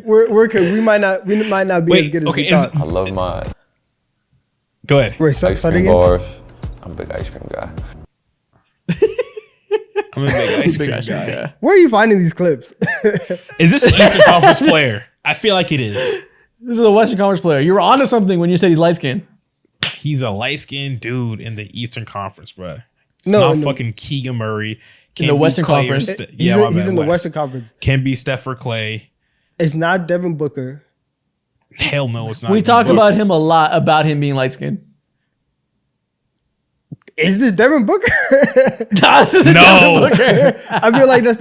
we're cooked. We might not be Wait, as good as okay, we is- thought. I love my Go ahead. Wait, ice start cream again. bars. I'm a big ice cream guy. I'm a big ice Big cream ice cream guy. guy. Where are you finding these clips? Is this an Eastern Conference player? I feel like it is. This is a Western Conference player. You were onto something when you said he's light skinned. He's a light skinned dude in the Eastern Conference, bro. It's No, not no. fucking Keegan Murray. In the Western Conference. Yeah, my he's bad, in the West. Western Conference. Can be Steph or Clay. It's not Devin Booker. Hell no, it's not. We even talk Book. about him a lot about him being light skinned. Is this Devin Booker? This is a No. Devin Booker. I feel like that's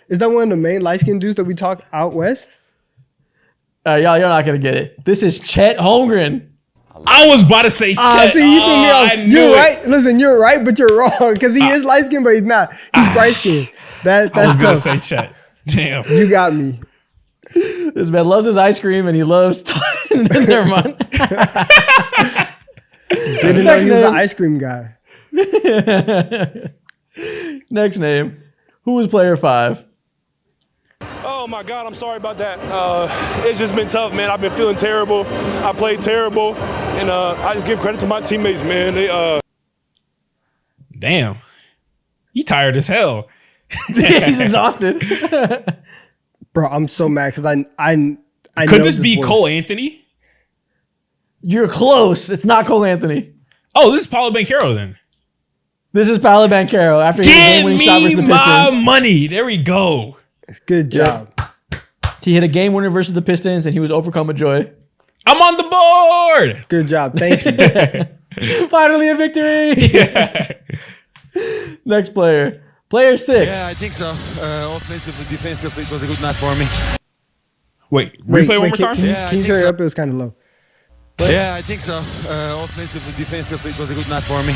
is that one of the main light skinned dudes that we talk out west? Y'all, you're not gonna get it. This is Chet Holmgren. I was about to say Chet. See, you threw me off. I knew You're it. right. Listen, you're right, but you're wrong because he is light skinned, but he's not. He's bright skinned. I was That's gonna tough. say Chet. Damn. You got me. This man loves his ice cream and he loves. Never mind. Didn't know Next he was an name. ice cream guy. Next name. Who was player 5? Oh my God, I'm sorry about that. It's just been tough, man. I've been feeling terrible. I played terrible, and I just give credit to my teammates, man. They Damn. He tired as hell. He's exhausted. Bro, I'm so mad because I Could know this be voice. Cole Anthony? You're close. It's not Cole Anthony. Oh, this is Paulo Banchero then. This is Paolo Banchero after he hit a Give game-winning shot versus me the my Pistons. money. There we go. Good job. He hit a game winner versus the Pistons, and he was overcome with joy. I'm on the board. Good job. Thank you. Finally a victory. Yeah. Next player. Player 6. Yeah, I think so. Offensively, defensively, it was a good night for me. Wait, replay one more can, time? Can, Yeah, I can you think turn it so. up? It was kind of low. Yeah, I think so. Offensively, defensively, it was a good night for me.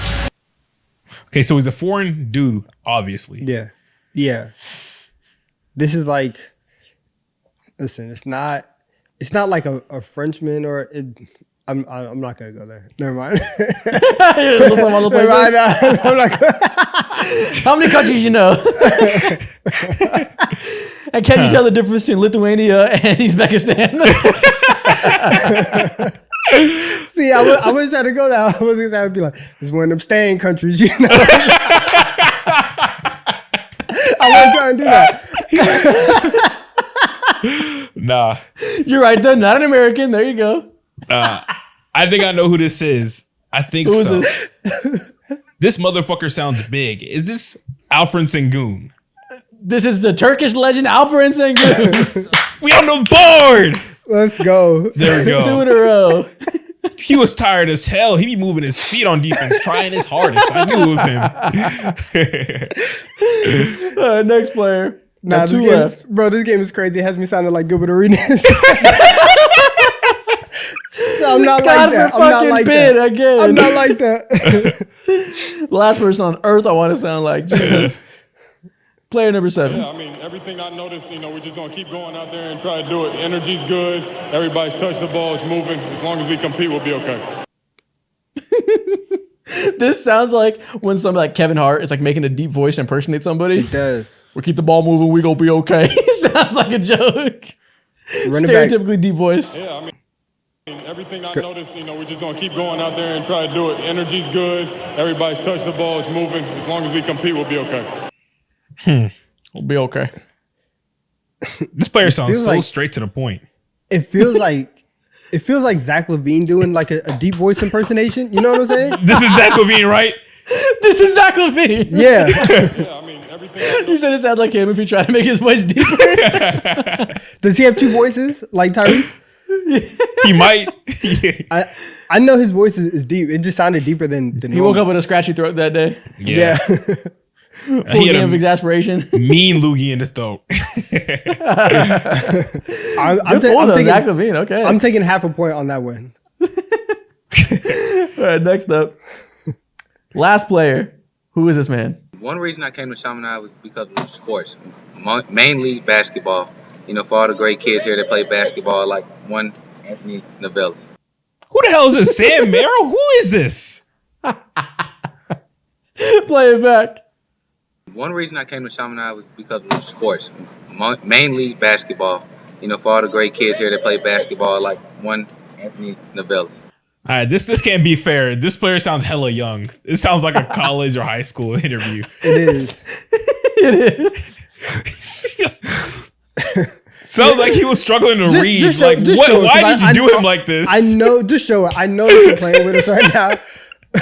Okay, so he's a foreign dude, obviously. Yeah. Yeah. This is like, listen, it's not like a Frenchman or I'm not gonna go there. Never mind. Some other places? I'm not gonna, How many countries you know? And can you tell the difference between Lithuania and Uzbekistan? see, I was trying to go there. I was trying to be like, this is one of them staying countries, you know. I wasn't trying to do that. Nah. You're right, though. Not an American. There you go. I think I know who this is. I think Who is so. it? This motherfucker sounds big. Is this Alfred Sengun? This is the Turkish legend Alperen Sengun. We on the board. Let's go. There we 2 go. in a row. He was tired as hell. He be moving his feet on defense, trying his hardest. I knew it was him. Next player. Nah, Got this 2 game, left. bro, this game is crazy. It has me sounding like Gilbert Arenas. No, I'm not God like that. for I'm not fucking like bid that. again. I'm not like that. The last person on earth I want to sound like. Jesus. Player number 7. Yeah, I mean, everything I noticed, we're just going to keep going out there and try to do it. Energy's good. Everybody's touching the ball. It's moving. As long as we compete, we'll be okay. This sounds like when somebody like Kevin Hart is like making a deep voice impersonate somebody. It does. We keep the ball moving. We gonna be okay. It sounds like a joke. Run it back. Stereotypically deep voice. Yeah, I mean, everything I noticed, we're just going to keep going out there and try to do it. Energy's good. Everybody's touching the ball. It's moving. As long as we compete, we'll be okay. We'll be okay. This player sounds feels so like- straight to the point. It feels like Zach LaVine doing like a deep voice impersonation. You know what I'm saying? This is Zach LaVine, right? This is Zach LaVine. Yeah. Yeah, I mean, everything I You said it sounds like him if you try to make his voice deeper. Does he have 2 voices like Tyrese? He might. I know his voice is deep. It just sounded deeper than He woke up with a scratchy throat that day. Yeah. Full He had game of a exasperation. mean loogie in his throat. I'm Zach taking, LaVine. Okay. I'm taking half a point on that one. All right. Next up, last player. Who is this man? One reason I came to Chaminade was because of sports, mainly basketball. For all the great kids here that play basketball, like one Anthony Novelli. Who the hell is this? Sam Merrill? Who is this? Play it back. One reason I came to Chaminade was because of sports, mainly basketball. For all the great kids here that play basketball, like one Anthony Novelli. All right, this can't be fair. This player sounds hella young. It sounds like a college or high school interview. It is. It is. Sounds like he was struggling to read. Just show- Like, just what? show it, Why 'cause did you do him like this? I know. Just show it. I know that you're playing with us right now.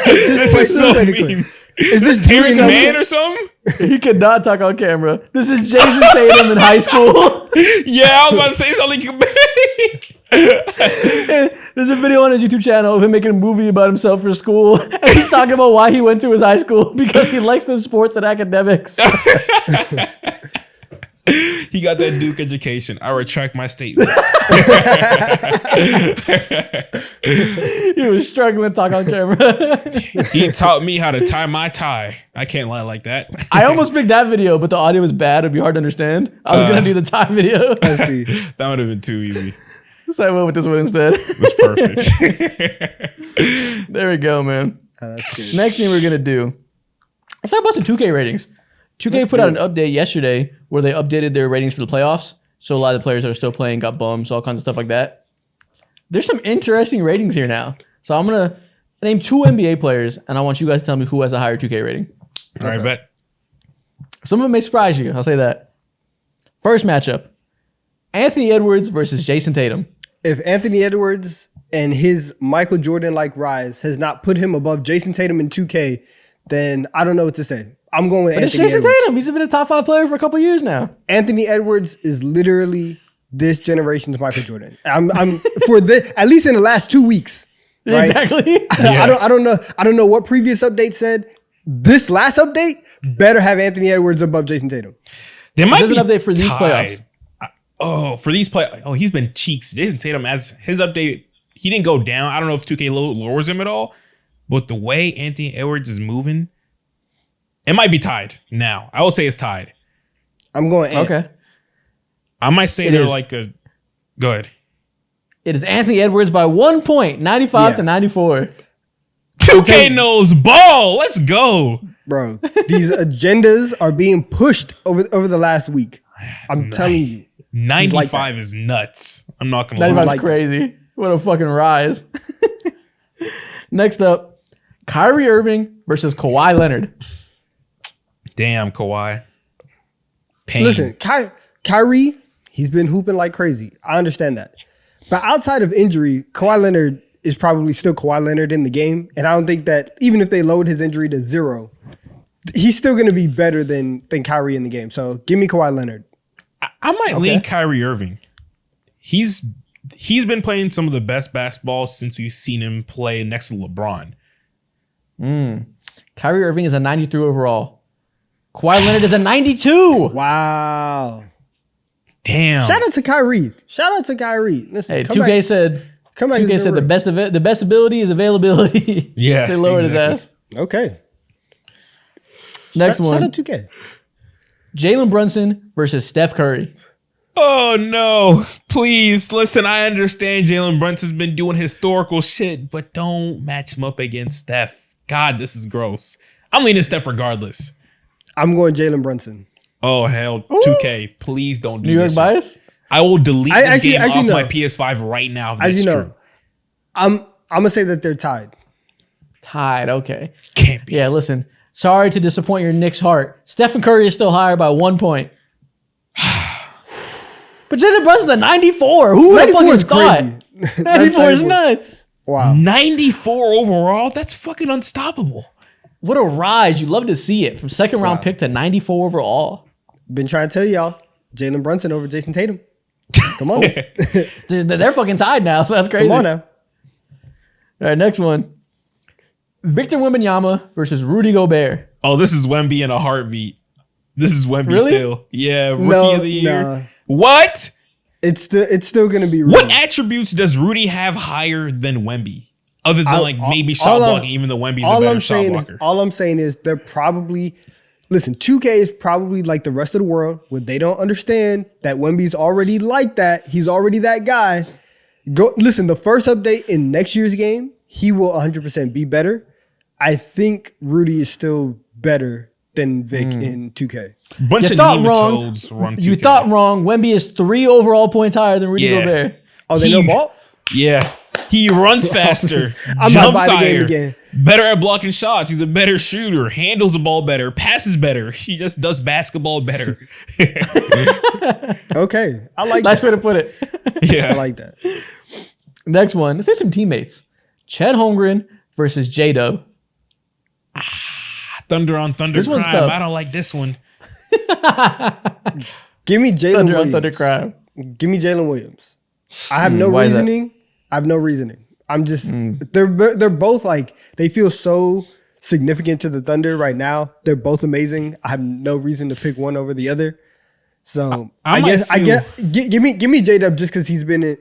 This is so mean. Is this Terrence Julian Mann Elliott? or something? He could not talk on camera. This is Jason Tatum in high school. Yeah, I was about to say something. There's a video on his YouTube channel of him making a movie about himself for school. And he's talking about why he went to his high school because he likes the sports and academics. He got that Duke education. I retract my statements. He was struggling to talk on camera. He taught me how to tie my tie. I can't lie like that. I almost picked that video, but the audio was bad. It'd be hard to understand. I was going to do the tie video. Let's see. That would have been too easy. So I went with this one instead. That's perfect. There we go, man. Oh, that's good. Next thing we're going to do, let's talk about some 2K ratings. 2K put out an update yesterday where they updated their ratings for the playoffs. So a lot of the players that are still playing got bums, all kinds of stuff like that. There's some interesting ratings here now. So I'm going to name 2 NBA players, and I want you guys to tell me who has a higher 2K rating. All right, bet. Some of them may surprise you. I'll say that. First matchup, Anthony Edwards versus Jason Tatum. If Anthony Edwards and his Michael Jordan-like rise has not put him above Jason Tatum in 2K, then I don't know what to say. I'm going with Anthony Jason Edwards. Tatum. He's been a top 5 player for a couple years now. Anthony Edwards is literally this generation's Michael Jordan. I'm for this, at least in the last 2 weeks. Right? Exactly. I don't know what previous update said. This last update better have Anthony Edwards above Jason Tatum. There might There's be an update for these tied. playoffs. For these play. Oh, he's been cheeks. Jason Tatum, as his update, he didn't go down. I don't know if 2K lowers him at all, but the way Anthony Edwards is moving, it might be tied now. I will say it's tied. I'm going Ant. Okay. I might say they're like a. Go ahead. It is Anthony Edwards by 1 point, 95 to 94. 2K knows ball. Let's go. Bro, these agendas are being pushed over the last week. I'm telling you. 95 is nuts. I'm not going to lie. 95 is crazy. What a fucking rise. Next up, Kyrie Irving versus Kawhi Leonard. Damn, Kawhi. Pain. Listen, Kyrie, he's been hooping like crazy. I understand that. But outside of injury, Kawhi Leonard is probably still Kawhi Leonard in the game. And I don't think that even if they load his injury to 0, he's still going to be better than Kyrie in the game. So give me Kawhi Leonard. I might lean Kyrie Irving. He's been playing some of the best basketball since we've seen him play next to LeBron. Kyrie Irving is a 93 overall. Kawhi Leonard is a 92. Wow. Damn. Shout out to Kyrie. Listen, Hey, 2K said the best ability is availability. Yeah. They lowered his ass. Okay. Next one. Shout out 2K. Jalen Brunson versus Steph Curry. Oh, no. Please, listen, I understand Jalen Brunson's been doing historical shit, but don't match him up against Steph. God, this is gross. I'm leaning Steph regardless. I'm going Jalen Brunson. Oh, hell. 2K, please don't do New York this bias? shit. I will delete this game off know. my PS5 right now if As that's you know, true. I'm going to say that they're tied. Tied, okay. Can't be. Yeah, listen. Sorry to disappoint your Knicks heart. Stephen Curry is still higher by 1 point. But Jalen Brunson's a 94. Who the fuck is thought? 94 is nuts. Wow. 94 overall? That's fucking unstoppable. What a rise. You love to see it. From second round pick to 94 overall. Been trying to tell y'all, Jalen Brunson over Jason Tatum. Come on. They're fucking tied now, so that's crazy. Come on now. All right, next one. Victor Wembanyama versus Rudy Gobert. Oh, this is Wemby in a heartbeat. This is Wemby Really? still. Yeah, rookie of the year. Nah. What? It's still going to be Rudy. What attributes does Rudy have higher than Wemby? Other than maybe shot blocking, even though Wemby's a better shot blocker. All I'm saying is they're probably, listen, 2K is probably like the rest of the world where they don't understand that Wemby's already like that. He's already that guy. Listen, the first update in next year's game, he will 100% be better. I think Rudy is still better than Vic in 2K. Bunch You of thought nematodes wrong. run 2K. You thought wrong. Wemby is 3 overall points higher than Rudy Gobert. Oh, they know ball? Yeah. He runs faster. I'm jumps not buying the higher. game again. Better at blocking shots. He's a better shooter. Handles the ball better. Passes better. He just does basketball better. Okay. I like Nice that. way to put it. Yeah. I like that. Next one. Let's do some teammates. Chet Holmgren versus J-Dub. Thunder on Thunder This one's Crime. tough. I don't like this one. Give me Jalen Thunder on Williams. Thunder Crime. Give me Jalen Williams. I have no why is that? reasoning. I have no reasoning. I'm just they're both like they feel so significant to the Thunder right now. They're both amazing. I have no reason to pick one over the other. So I guess give me J-Dub just because he's been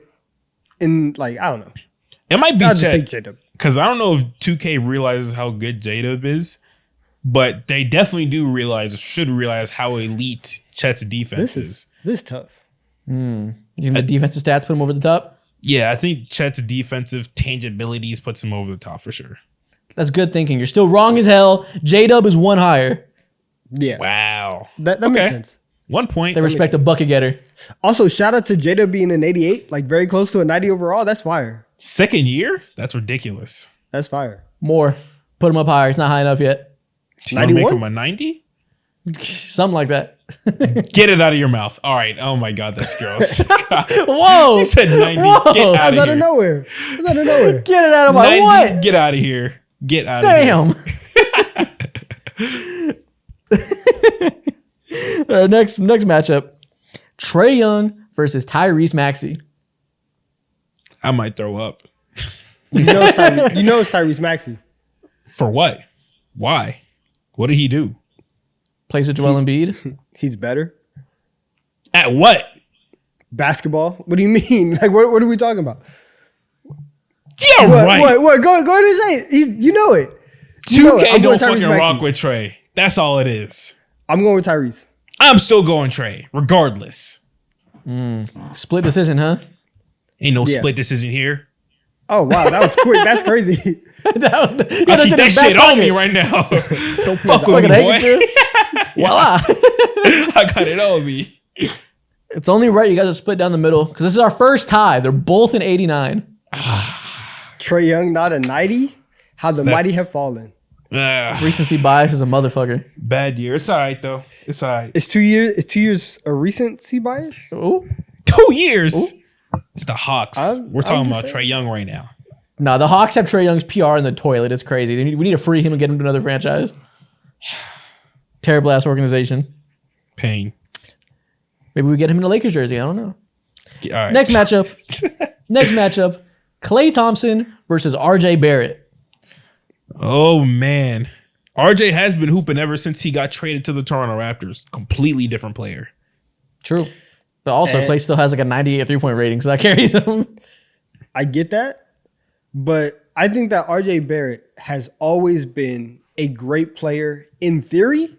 in like I don't know. It might be I'll just take Chet. J-Dub. Because I don't know if 2K realizes how good J-Dub is, but they definitely should realize how elite Chet's defense is. This is tough. You think the defensive stats put him over the top? Yeah, I think Chet's defensive tangibilities puts him over the top for sure. That's good thinking. You're still wrong as hell. J-Dub is 1 higher. Yeah. Wow. That makes sense. 1 point. They respect the bucket getter. Also, shout out to J-Dub being an 88, like very close to a 90 overall. That's fire. Second year? That's ridiculous. That's fire. More. Put him up higher. It's not high enough yet. So you wanna make 91? him a 90? Something like that. Get it out of your mouth. All right. Oh my God, that's gross. Whoa. You said 90. Whoa. Get out of Out of here. nowhere. It's out of nowhere. Get it out of my 90, what? Get out of here. Get out Damn. of here. All right, next matchup. Trae Young versus Tyrese Maxey. I might throw up. You know it's Tyrese Maxey. For what? Why? What did he do? Plays with Joel Embiid. He's better. At what? Basketball. What do you mean? Like what are we talking about? Yeah, right. What? Go ahead and say it. You know it. 2K don't fucking rock with Trae. That's all it is. I'm going with Tyrese. I'm still going Trae, regardless. Split decision, huh? Ain't no split decision here. Oh wow, that was quick. That's crazy. I keep that shit on me right now. Don't fuck with me, boy. Voila. I got it on me. It's only right you guys are split down the middle because this is our first tie. They're both in 89. Trae Young not a 90? How the mighty have fallen. Recency bias is a motherfucker. Bad year. It's all right though. It's all right. It's 2 years. It's 2 years a recency bias. Ooh. 2 years. Ooh. It's the Hawks. We're I'm talking about Trae Young right now. No, the Hawks have Trae Young's PR in the toilet. It's crazy. We need to free him and get him to another franchise. Terrible ass organization. Pain. Maybe we get him in a Lakers jersey. I don't know. All right. Next matchup. Klay Thompson versus RJ Barrett. Oh man. RJ has been hooping ever since he got traded to the Toronto Raptors. Completely different player. True. But also, Klay still has like a 98 3-point rating, so that carries him. I get that. But I think that RJ Barrett has always been a great player in theory.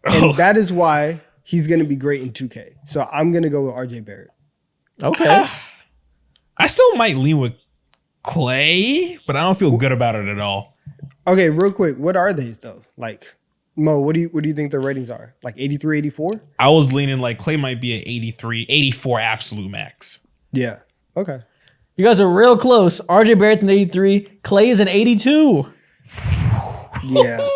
And that is why he's going to be great in 2K. So I'm going to go with RJ Barrett. Okay. I still might lean with Klay, but I don't feel good about it at all. Okay, real quick. What are these though? Like, Mo, what do you think the ratings are? Like 83, 84? I was leaning like Klay might be at 83, 84 absolute max. Yeah. Okay. You guys are real close. RJ Barrett's an 83. Klay is an 82. Yeah.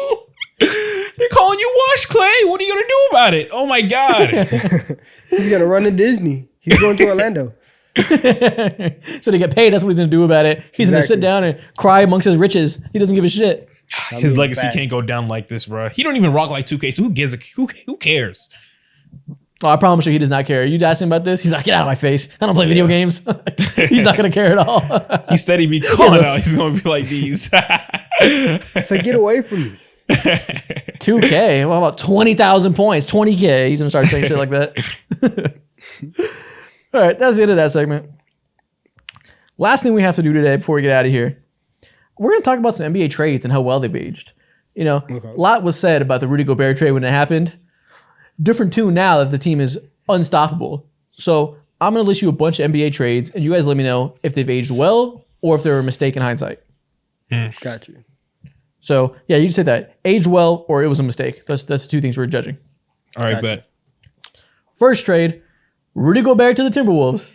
They're calling you Wash Klay. What are you going to do about it? Oh my God. He's going to run to Disney. He's going to Orlando. So to get paid, that's what he's going to do about it. He's going to sit down and cry amongst his riches. He doesn't give a shit. His legacy can't go down like this, bro. He don't even rock like 2K, so who cares? Oh, I promise you he does not care. You asked him about this? He's like, get out of my face. I don't play video games. He's not going to care at all. He said he'd be calling out. He's going to be like these. It's like, get away from me. 2K? What about 20,000 points? 20K? He's going to start saying shit like that. All right, that's the end of that segment. Last thing we have to do today before we get out of here, we're going to talk about some NBA trades and how well they've aged. You know, a lot was said about the Rudy Gobert trade when it happened. Different tune now that the team is unstoppable. So I'm going to list you a bunch of NBA trades, and you guys let me know if they've aged well or if they were a mistake in hindsight. Got you. So, yeah, you just said that. Aged well or it was a mistake. That's the two things we're judging. All right, bet. First trade, Rudy Gobert to the Timberwolves.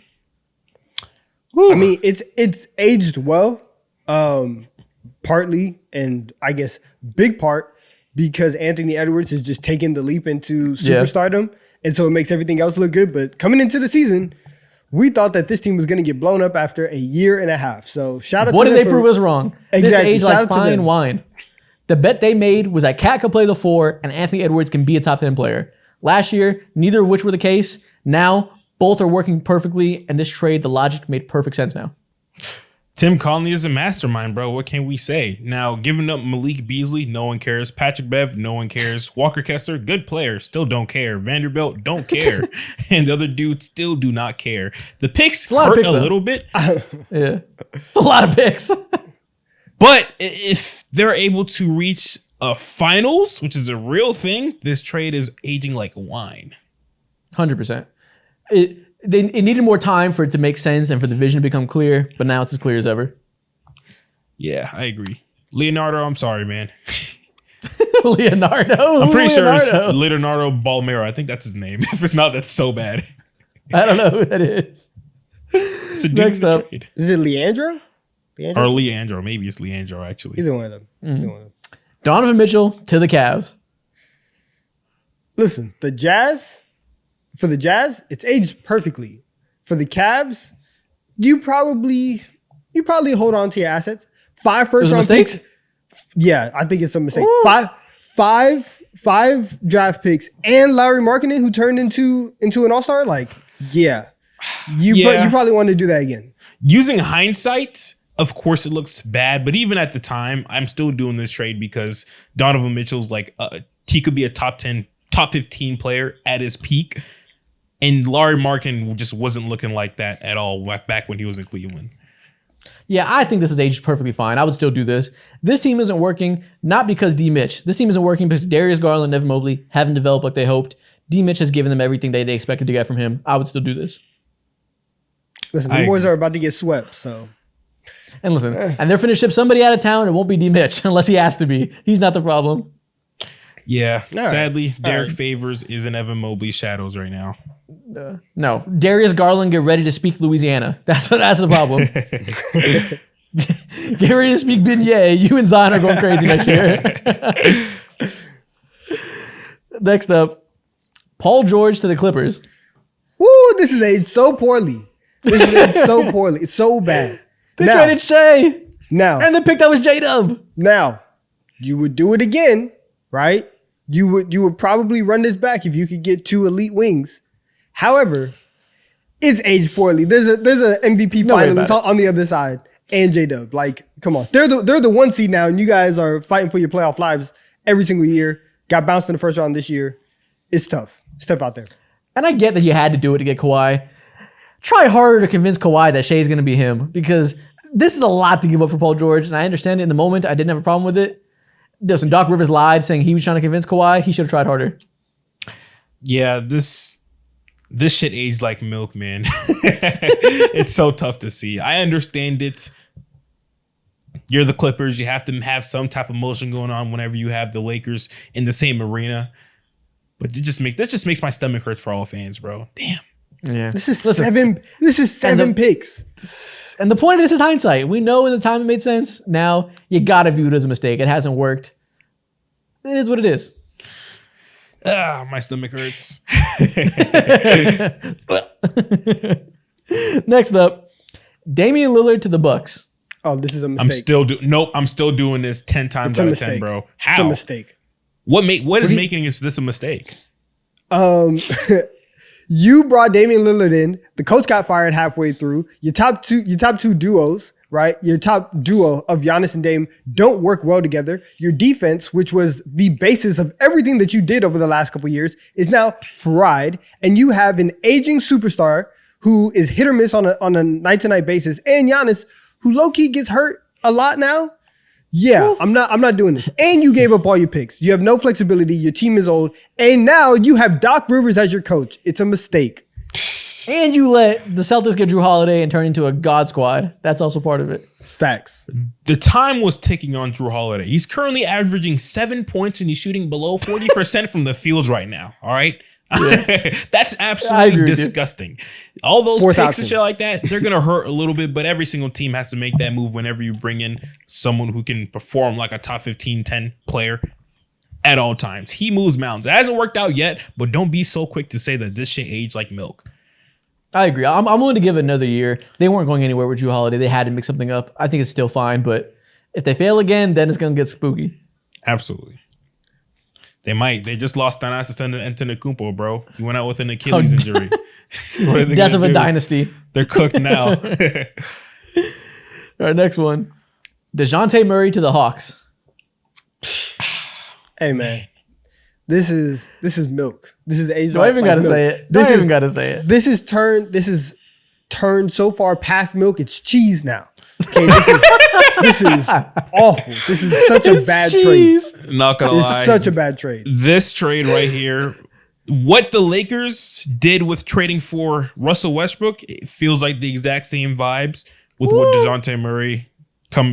Woo. I mean, it's aged well, partly, and I guess big part, because Anthony Edwards is just taking the leap into superstardom, and so it makes everything else look good. But coming into the season, we thought that this team was going to get blown up after a year and a half. So shout out to them. What did they prove us wrong? Exactly. This aged like fine wine. The bet they made was that Cat could play the 4 and Anthony Edwards can be a top 10 player. Last year, neither of which were the case. Now, both are working perfectly, and this trade, the logic made perfect sense now. Tim Conley is a mastermind, bro. What can we say? Now, giving up Malik Beasley, no one cares. Patrick Bev, no one cares. Walker Kessler, good player, still don't care. Vanderbilt, don't care. And the other dudes still do not care. The picks hurt a little bit. Yeah. It's a lot of picks. But if they're able to reach a finals, which is a real thing, this trade is aging like wine. 100%. It needed more time for it to make sense and for the vision to become clear, but now it's as clear as ever. Yeah, I agree. Leonardo, I'm sorry, man. Leonardo? I'm pretty sure it's Leonardo Balmero. I think that's his name. If it's not, that's so bad. I don't know who that is. It's a dude Next in the up. trade. Is it Leandro? Or Leandro. Maybe it's Leandro, actually. Either one of them. Donovan Mitchell to the Cavs. Listen, for the Jazz, it's aged perfectly. For the Cavs, you probably hold on to your assets. 5 first-round picks. Yeah, I think it's a mistake. Ooh. Five draft picks and Larry Markkinen, who turned into an all-star. Like, yeah. You probably want to do that again. Using hindsight, of course it looks bad, but even at the time, I'm still doing this trade because Donovan Mitchell's like, he could be a top 10, top 15 player at his peak. And Larry Markkinen just wasn't looking like that at all back when he was in Cleveland. Yeah, I think this is aged perfectly fine. I would still do this. This team isn't working, not because D. Mitch. This team isn't working because Darius Garland and Evan Mobley haven't developed like they hoped. D. Mitch has given them everything they expected to get from him. I would still do this. Listen, the boys are about to get swept, so. And listen, and they're finna ship somebody out of town. It won't be D. Mitch unless he has to be. He's not the problem. Yeah, sadly, Derek Favors is in Evan Mobley's shadows right now. No, Darius Garland, get ready to speak Louisiana. That's the problem. Get ready to speak Beignet. You and Zion are going crazy next year. Next up, Paul George to the Clippers. Woo, this is aged so poorly. It's so bad. They traded Shea. Now. And the pick that was J-Dub. Now, you would do it again, right? You would probably run this back if you could get 2 elite wings. However, it's aged poorly. There's an MVP finalist on the other side and J-Dub. Like, come on. They're the 1 seed now, and you guys are fighting for your playoff lives every single year. Got bounced in the first round this year. It's tough. It's tough out there. And I get that you had to do it to get Kawhi. Try harder to convince Kawhi that Shea's going to be him, because this is a lot to give up for Paul George, and I understand it in the moment. I didn't have a problem with it. Listen, Doc Rivers lied saying he was trying to convince Kawhi. He should have tried harder. Yeah, this shit aged like milk, man. It's so tough to see. I understand it. You're the Clippers. You have to have some type of motion going on whenever you have the Lakers in the same arena. But that just makes my stomach hurt for all fans, bro. Damn. Yeah. This is seven picks. And the point of this is hindsight. We know in the time it made sense. Now you gotta view it as a mistake. It hasn't worked. It is what it is. My stomach hurts. Next up, Damian Lillard to the Bucks. Oh, this is a mistake. I'm still doing this 10 times out of 10, bro. How? It's a mistake. What is making this a mistake? You brought Damian Lillard in. The coach got fired halfway through. Your top two duos, right? Your top duo of Giannis and Dame don't work well together. Your defense, which was the basis of everything that you did over the last couple of years, is now fried. And you have an aging superstar who is hit or miss on a night-to-night basis, and Giannis, who low-key gets hurt a lot now. Yeah, I'm not doing this. And you gave up all your picks. You have no flexibility. Your team is old. And now you have Doc Rivers as your coach. It's a mistake. And you let the Celtics get Drew Holiday and turn into a God squad. That's also part of it. Facts. The time was ticking on Drew Holiday. He's currently averaging 7 points and he's shooting below 40% from the field right now. All right. Yeah. That's absolutely disgusting. All those picks and shit like that, they're gonna hurt a little bit, but every single team has to make that move whenever you bring in someone who can perform like a top 15-10 player at all times. He moves mountains. It hasn't worked out yet, but don't be so quick to say that this shit aged like milk. I agree. I'm willing to give it another year. They weren't going anywhere with Drew Holiday. They had to mix something up. I think it's still fine, but if they fail again, then it's gonna get spooky. Absolutely. They might. They just lost Thanasis Antetokounmpo, bro. He went out with an Achilles injury. Death of a dynasty. They're cooked now. All right, next one. DeJounte Murray to the Hawks. Hey, man. This is milk. This is age. Do I even gotta say it? This even gotta say it. This is turned so far past milk. It's cheese now. Okay, this is awful. This is such a bad trade. Not gonna lie. It's such a bad trade. This trade right here, what the Lakers did with trading for Russell Westbrook, it feels like the exact same vibes with what DeJounte Murray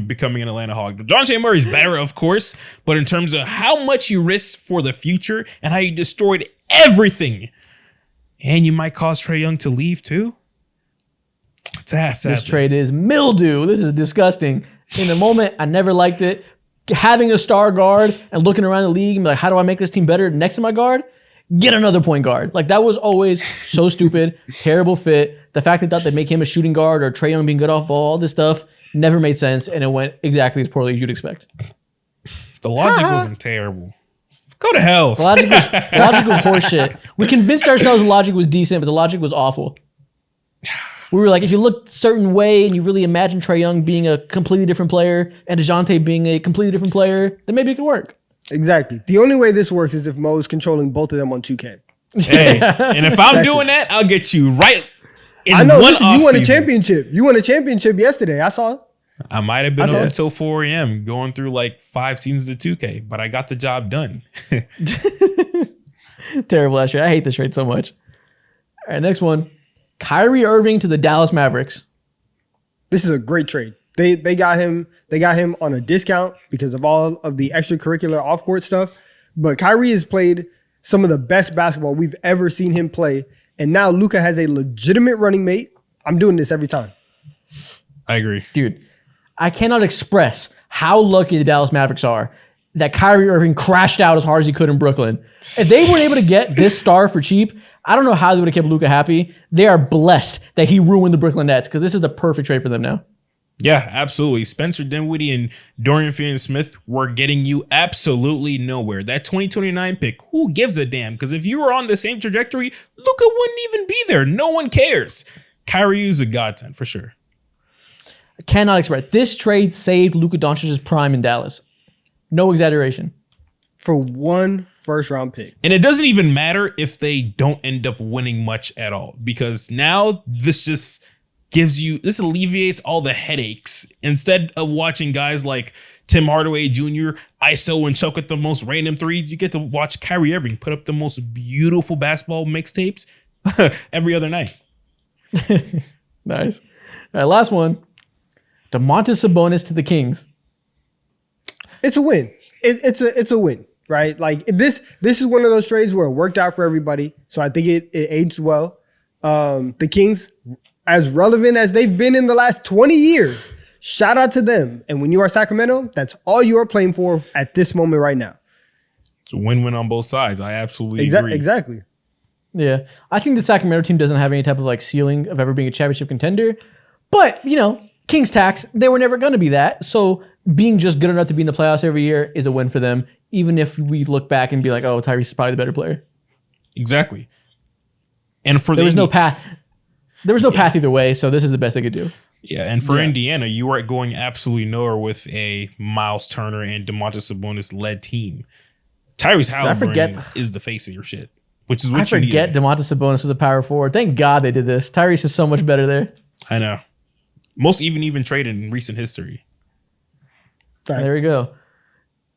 becoming an Atlanta Hawk. DeJounte Murray's better, of course, but in terms of how much you risked for the future and how you destroyed everything, and you might cause Trae Young to leave too. It's ass. This trade is mildew. This is disgusting. In the moment, I never liked it. Having a star guard and looking around the league and be like, how do I make this team better next to my guard? get another point guard. Like, that was always so stupid, terrible fit. The fact they thought they'd make him a shooting guard or Trae Young being good off ball, all this stuff never made sense, and it went exactly as poorly as you'd expect. The logic wasn't terrible. Go to hell. The logic was horseshit. We convinced ourselves the logic was decent, but the logic was awful. We were like, if you looked a certain way and you really imagine Trae Young being a completely different player and DeJounte being a completely different player, then maybe it could work. Exactly. The only way this works is if Mo's controlling both of them on 2K. Hey, and if I'm doing that, I'll get you right in I know. one Listen, you won a offseason. championship. You won a championship yesterday. I saw it. I might have been up until 4 a.m. going through like 5 seasons of 2K, but I got the job done. Terrible last year. I hate this trade so much. All right, next one. Kyrie Irving to the Dallas Mavericks. This is a great trade. They got him on a discount because of all of the extracurricular off-court stuff. But Kyrie has played some of the best basketball we've ever seen him play. And now Luka has a legitimate running mate. I'm doing this every time. I agree. Dude, I cannot express how lucky the Dallas Mavericks are that Kyrie Irving crashed out as hard as he could in Brooklyn. If they weren't able to get this star for cheap, I don't know how they would have kept Luka happy. They are blessed that he ruined the Brooklyn Nets because this is the perfect trade for them now. Yeah, absolutely. Spencer Dinwiddie and Dorian Finney-Smith were getting you absolutely nowhere. That 2029 pick, who gives a damn? Because if you were on the same trajectory, Luka wouldn't even be there. No one cares. Kyrie is a godsend for sure. I cannot express. This trade saved Luka Doncic's prime in Dallas. No exaggeration. For one first-round pick. And it doesn't even matter if they don't end up winning much at all, because now this alleviates all the headaches. Instead of watching guys like Tim Hardaway Jr. ISO and choke at the most random threes, you get to watch Kyrie Irving put up the most beautiful basketball mixtapes every other night. Nice. All right, last one. Domantas Sabonis to the Kings. It's a win. It's a win, right? Like this is one of those trades where it worked out for everybody. So I think it aged well. The Kings, as relevant as they've been in the last 20 years, shout out to them. And when you are Sacramento, that's all you are playing for at this moment right now. It's a win-win on both sides. I absolutely agree. Exactly. Yeah. I think the Sacramento team doesn't have any type of like ceiling of ever being a championship contender. But, you know, Kings tax, they were never going to be that. So being just good enough to be in the playoffs every year is a win for them, even if we look back and be like, oh, Tyrese is probably the better player. Exactly. And for there was no path. There was no path either way, so this is the best they could do. Yeah, and for Indiana, you are going absolutely nowhere with a Miles Turner and Domantas Sabonis-led team. Tyrese Halliburton is the face of your shit, which is what you need. I forget Domantas Sabonis was a power forward. Thank God they did this. Tyrese is so much better there. I know. Most even trade in recent history. There we go.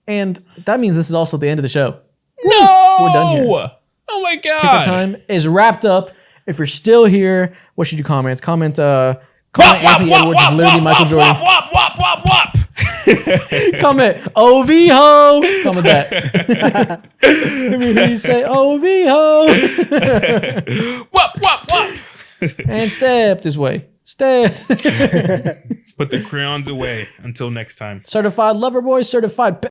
And that means this is also the end of the show. No! We're done here. Oh my God. Ticket time is wrapped up. If you're still here, what should you comment? Comment Anthony Edwards is literally Michael Jordan. Comment OVO. Comment that. Let me hear you say OVO. And step this way. Step. Put the crayons away until next time. Certified lover boy, certified